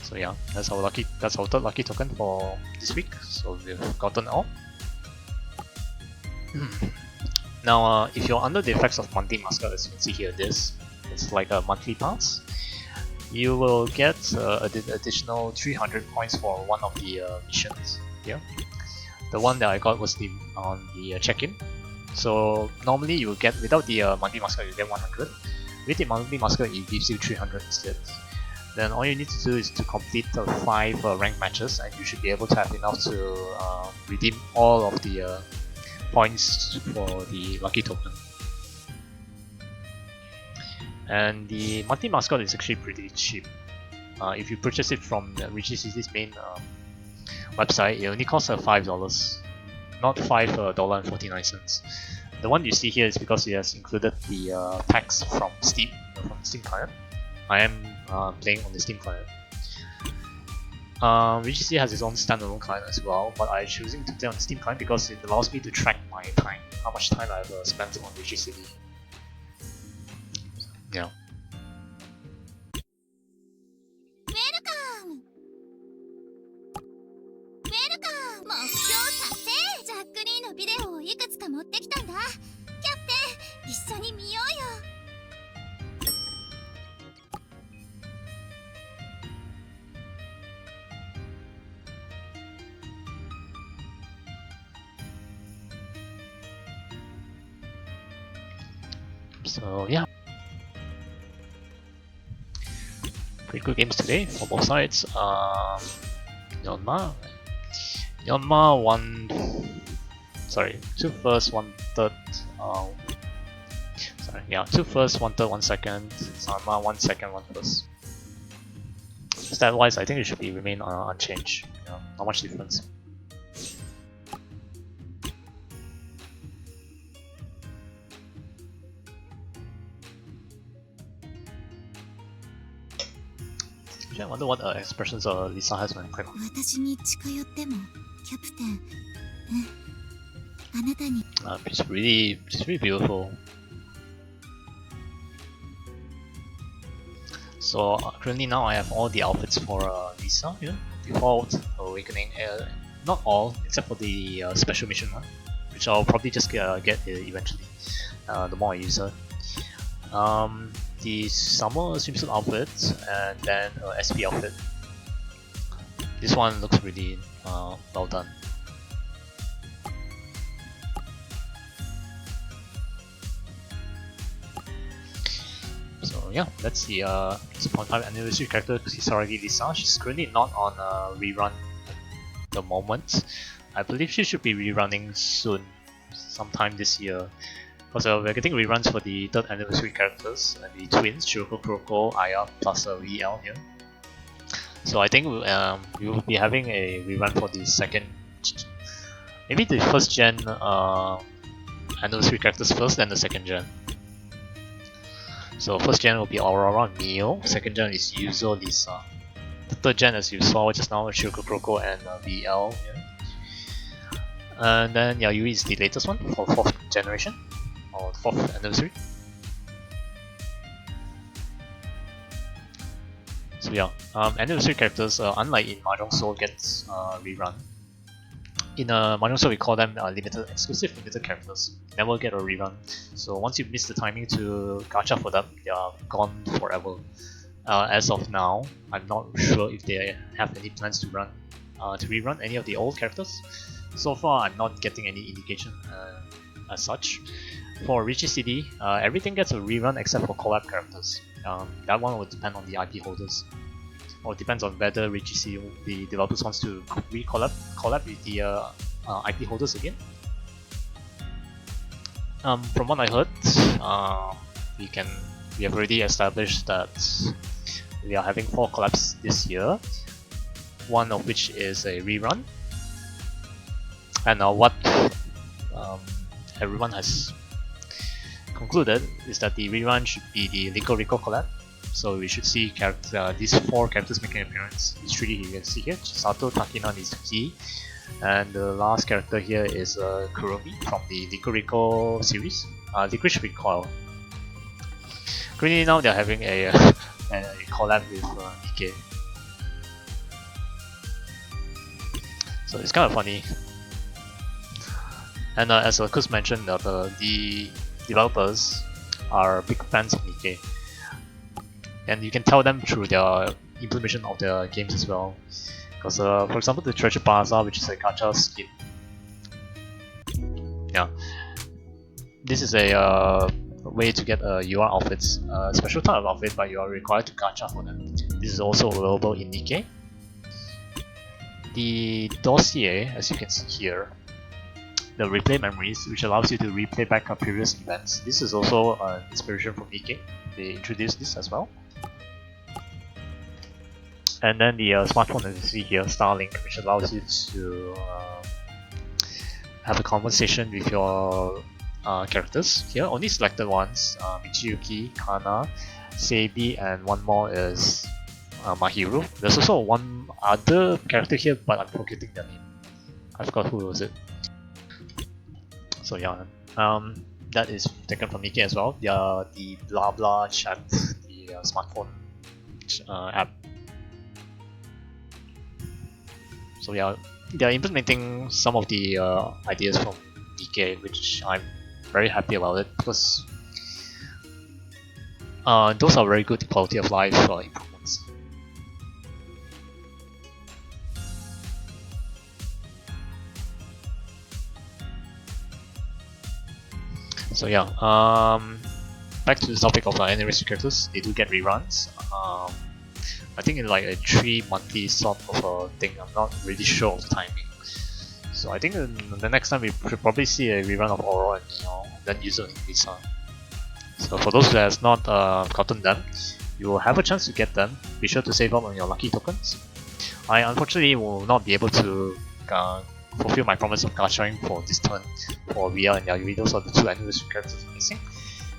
Speaker 2: So yeah, that's our third lucky token for this week. So we've gotten all. Now, if you're under the effects of monthly mascot, as you can see here, it's like a monthly pass. You will get additional 300 points for one of the missions here. The one that I got was on the check-in. So normally you will get, without the monthly mascot, you get 100. With the monthly mascot, it gives you 300 instead. Then all you need to do is to complete the 5 ranked matches, and you should be able to have enough to redeem all of the points for the lucky token. And the monthly mascot is actually pretty cheap. If you purchase it from Riichi City's main website, it only costs $5, not $5.49. The one you see here is because it has included the tax from Steam client. I am playing on the Steam client. Riichi City has its own standalone client as well, but I'm choosing to play on the Steam client because it allows me to track my time, how much time I've spent on Riichi City. Yeah.
Speaker 4: Welcome! Welcome! 目標達成！ジャック・リーのビデオをいくつか持ってきたんだ。キャプテン、一緒に見ようよ。
Speaker 2: So yeah, pretty good games today for both sides. Yeonma 2 first, 1 third. Two first, 1 third, 1 second. Yeonma 1 second, 1 first. Stat wise, I think it should remain unchanged. Not much difference. I wonder what expressions Lisa has when I click on.
Speaker 1: 私に近寄ってもキャプテン、あなたに
Speaker 2: It's really beautiful. So currently now I have all the outfits for Lisa here. Default, Awakening, not all except for the special mission one, which I'll probably just get eventually. The more I use her. The summer swimsuit outfit and then SP outfit. This one looks really well done. So yeah, that's the 0.5 anniversary character Kisaragi Lisa. She's currently not on rerun at the moment. I believe she should be rerunning soon, sometime this year. Because we're getting reruns for the 3rd anniversary characters and the twins, Shiroko Kuroko, Aya plus VL here. So I think we will be having a rerun for the maybe the 1st gen anniversary characters first, then the 2nd gen. So 1st gen will be Aurora and Mio, 2nd gen is Yuzo Lisa. The 3rd gen, as you saw just now, Shiroko Kuroko and VL here. And then Yayui is the latest one for 4th generation. Or 4th anniversary. So yeah, anniversary characters, unlike in Mahjong Soul, gets rerun. In Mahjong Soul, we call them exclusive limited characters. Never get a rerun. So once you miss the timing to gacha for them, they are gone forever. As of now, I'm not sure if they have any plans to rerun any of the old characters. So far, I'm not getting any indication as such. For Riichi City, everything gets a rerun except for collab characters. That one will depend on the IP holders. Or it depends on whether Riichi City, the developers wants to collab with the IP holders again. From what I heard, we have already established that we are having 4 collabs this year. One of which is a rerun. And what everyone has concluded is that the rerun should be the Rico collab. So we should see these 4 characters making an appearance. These 3 you can see here: Chisato, Takina, Nizuki, and the last character here is Kurumi from the Licorice series. Licorice Recoil. Currently now they're having a collab with Nikkei. So it's kind of funny. And as Kus mentioned, the developers are big fans of Nikkei. And you can tell them through their implementation of their games as well. Because for example, the Treasure Plaza, which is a gacha skin. Yeah. This is a way to get UR outfits, a special type of outfit, but you are required to gacha for them. This is also available in Nikkei. The dossier, as you can see here, the replay memories, which allows you to replay back previous events. This is also an inspiration from Nikkei. They introduced this as well. And then the smartphone, as you see here, Starlink, which allows you to have a conversation with your characters. Here, only selected ones: Michiyuki, Kana, Seibi, and one more is Mahiru. There's also one other character here, but I'm forgetting their name. I forgot who was it. So yeah, that is taken from Nikkei as well. The blah blah chat, the smartphone app. So yeah, they're implementing some of the ideas from Nikkei, which I'm very happy about it, because those are very good quality of life improvements. So yeah, back to the topic of anniversary characters. They do get reruns. I think in like a 3 monthly sort of a thing. I'm not really sure of the timing. So I think the next time we should probably see a rerun of Aurora and Neo, then Yuzu and Lisa. So for those who has not gotten them, you will have a chance to get them. Be sure to save up on your lucky tokens. I unfortunately will not be able to fulfill my promise of gachaing for this turn for VR and Yayoi. Those are the 2 anniversary characters missing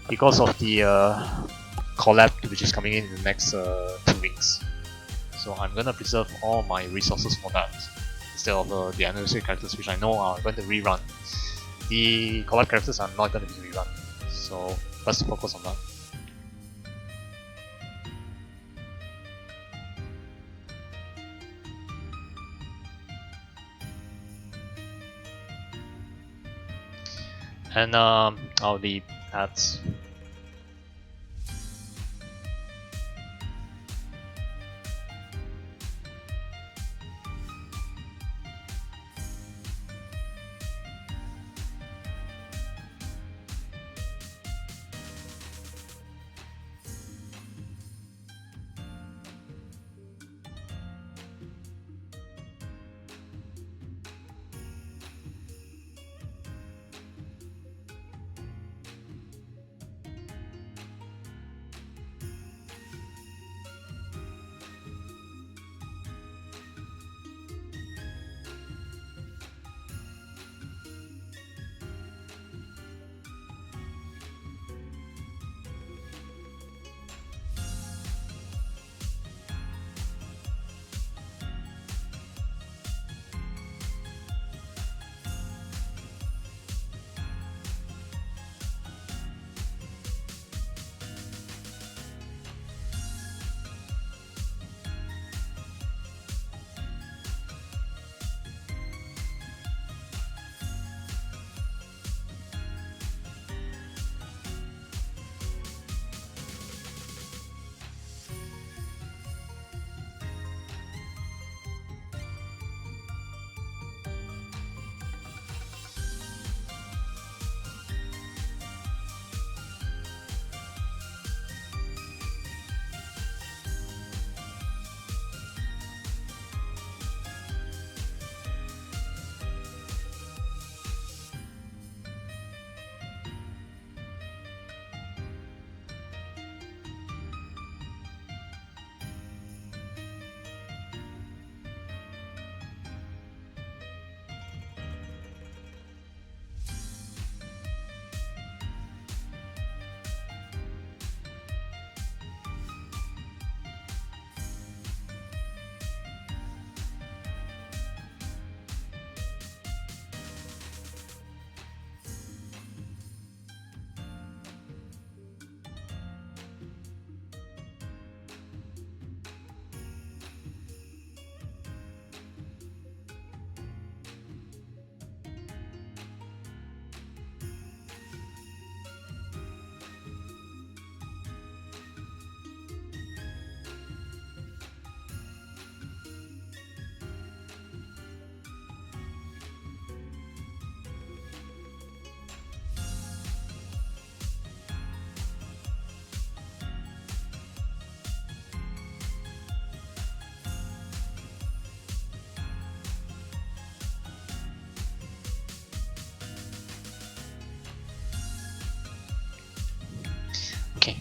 Speaker 2: because of the collab which is coming in the next 2 weeks. So I'm gonna preserve all my resources for that instead of the anniversary characters, which I know are going to rerun. The collab characters are not going to be rerun, so let's focus on that. And all the ads.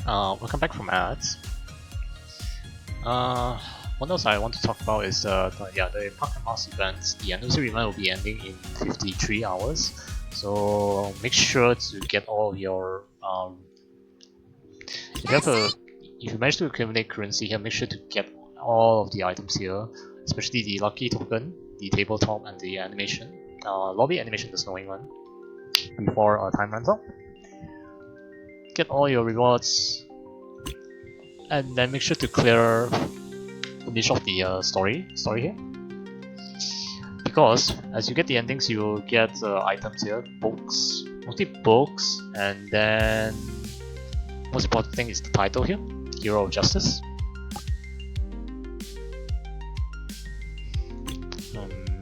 Speaker 2: Welcome back from ads. What else I want to talk about is the Park and Mouse events. The anniversary event will be ending in 53 hours, so make sure to get all of your if you manage to accumulate currency here, make sure to get all of the items here, especially the lucky token, the tabletop, and the animation. Lobby animation, the snowing one, before time runs out. Get all your rewards, and then make sure to clear finish off the story here. Because as you get the endings, you will get items here, books, mostly books, and then most important thing is the title here, Hero of Justice.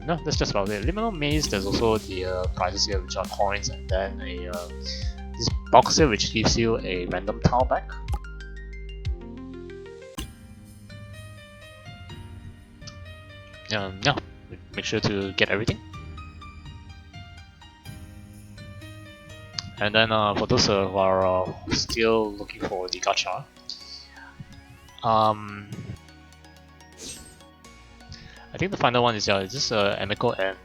Speaker 2: No, that's just about it. Liminal Maze, there's also the prizes here, which are coins, and then this box here, which gives you a random tile back. Yeah, make sure to get everything. And then for those who are still looking for the gacha, I think the final one is just Emiko and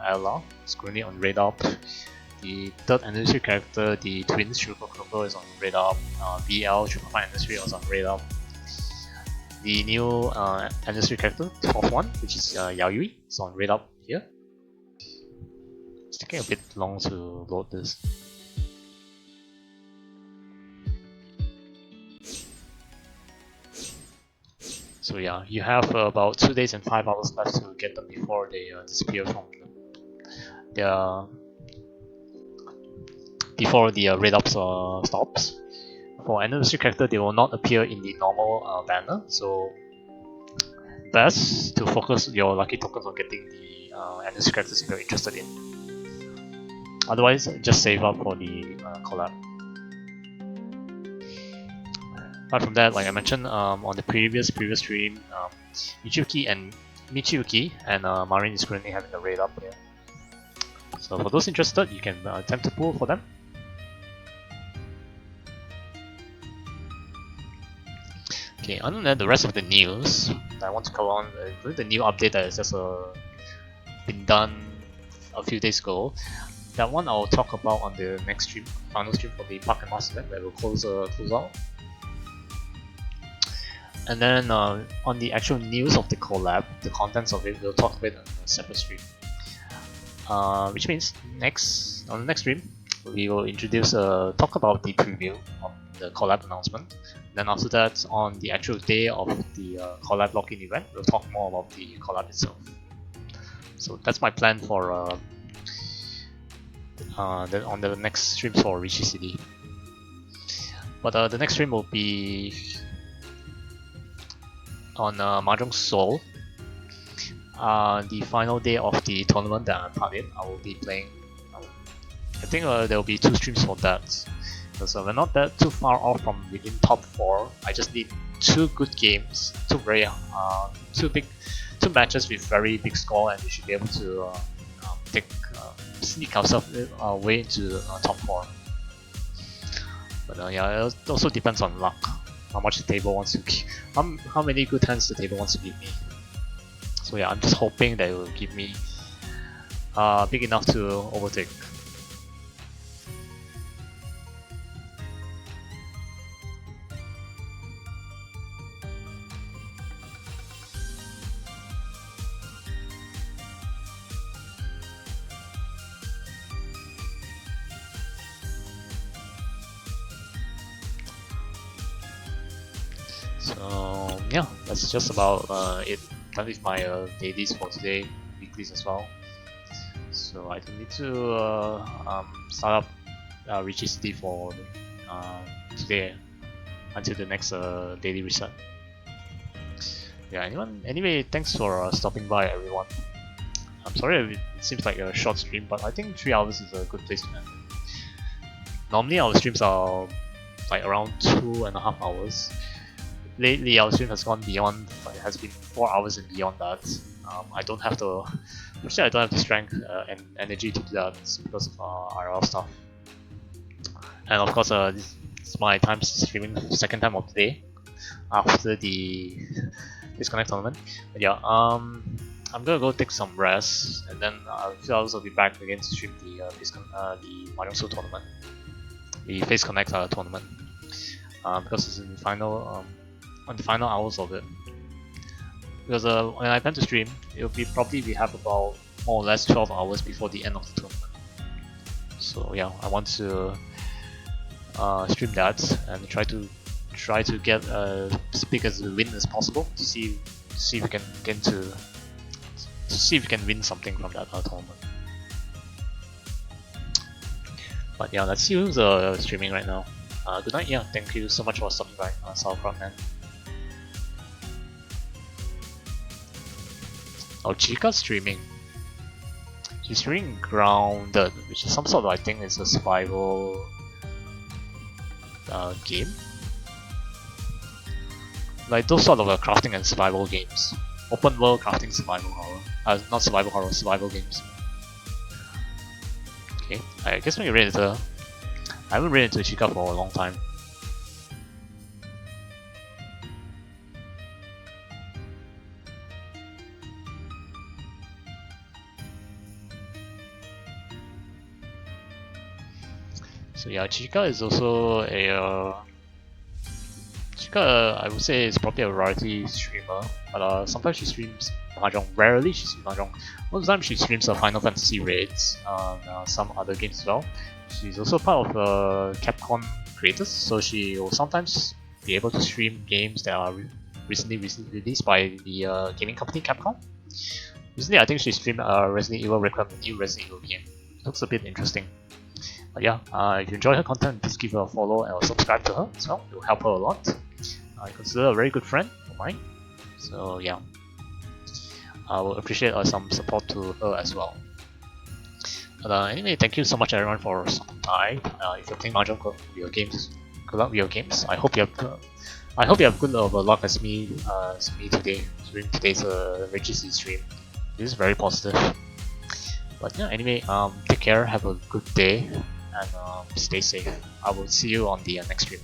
Speaker 2: Ella. It's currently on Radar. The third anniversary character, the twins Sugar Crumble, is on Radar. BL Triple Fine anniversary is on Radar. The new anniversary character, the fourth one, which is Yayui, is on Radar here. It's taking a bit long to load this. So yeah, you have about 2 days and 5 hours left to get them before they disappear from before the raid ups stops. For anniversary character, they will not appear in the normal banner, so best to focus your lucky tokens on getting the anniversary characters if you're interested in. Otherwise, just save up for the collab. Apart from that, like I mentioned on the previous stream, Michiyuki and Marin is currently having a raid up here. So for those interested, you can attempt to pull for them. Okay, other than that, the rest of the news that I want to cover on, the new update that has just been done a few days ago. That one I'll talk about on the next stream, final stream for the Park and Mouse event, where we'll close out. And then on the actual news of the collab, the contents of it, we'll talk about it on a separate stream. Which means on the next stream, we will introduce talk about the preview of the collab announcement. Then after that, on the actual day of the collab login event, we'll talk more about the collab itself. So that's my plan for then on the next stream for Riichi City. But the next stream will be on Mahjong Seoul, the final day of the tournament that I'm part in. I will be playing. I think there will be 2 streams for that. Because we're not that too far off from within top 4. I just need 2 good games, 2 matches with very big score, and we should be able to sneak ourselves way into top 4. But yeah, it also depends on luck. How much the table wants to give, how many good hands the table wants to give me. So yeah, I'm just hoping that it will give me big enough to overtake. So yeah, that's just about it. Done with my dailies for today, weeklies as well. So I don't need to start up Riichi City for today until the next daily reset. Yeah. Anyway, thanks for stopping by, everyone. I'm sorry it seems like a short stream, but I think 3 hours is a good place to end. Normally our streams are like around 2.5 hours. Lately our stream has gone beyond, it has been 4 hours and beyond that. I don't have the strength and energy to do that because of IRL stuff. And of course It's my time streaming second time of the day after the disconnect tournament. But yeah, I'm gonna go take some rest, and then a few hours I'll be back again to stream the Mahjong Soul tournament, the Face Connect tournament, because it's in the final on the final hours of it. Because when I plan to stream, it'll be probably we have about more or less 12 hours before the end of the tournament. So yeah, I want to stream that and try to get as big as a win as possible to see if we can get to see if we can win something from that tournament. But yeah, let's see who's streaming right now. Good night. Yeah, thank you so much for stopping by, Sauerkraut Man. Oh, Chica's streaming. She's streaming Grounded, which is some sort of, I think it's a survival game. Like those sort of crafting and survival games. Open world crafting survival horror. Not survival horror, survival games. Okay, I guess we can read it. I haven't read into Chica for a long time. So yeah, Chica is also a Chica. I would say is probably a variety streamer, but sometimes she streams Mahjong. Rarely she streams Mahjong. Most of the time she streams Final Fantasy raids and some other games as well. She's also part of Capcom creators, so she will sometimes be able to stream games that are recently released by the gaming company Capcom. Recently, I think she streamed Resident Evil Requiem, the new Resident Evil game. It looks a bit interesting. But yeah, if you enjoy her content, please give her a follow and subscribe to her as well. It will help her a lot. I consider her a very good friend of mine. So yeah, I will appreciate some support to her as well. But anyway, thank you so much everyone for stopping by. If you're playing Mahjong, good luck with your games. I hope you have good luck as me today during today's Riichi City stream. This is very positive. But yeah, anyway, take care, have a good day, and stay safe. I will see you on the next stream.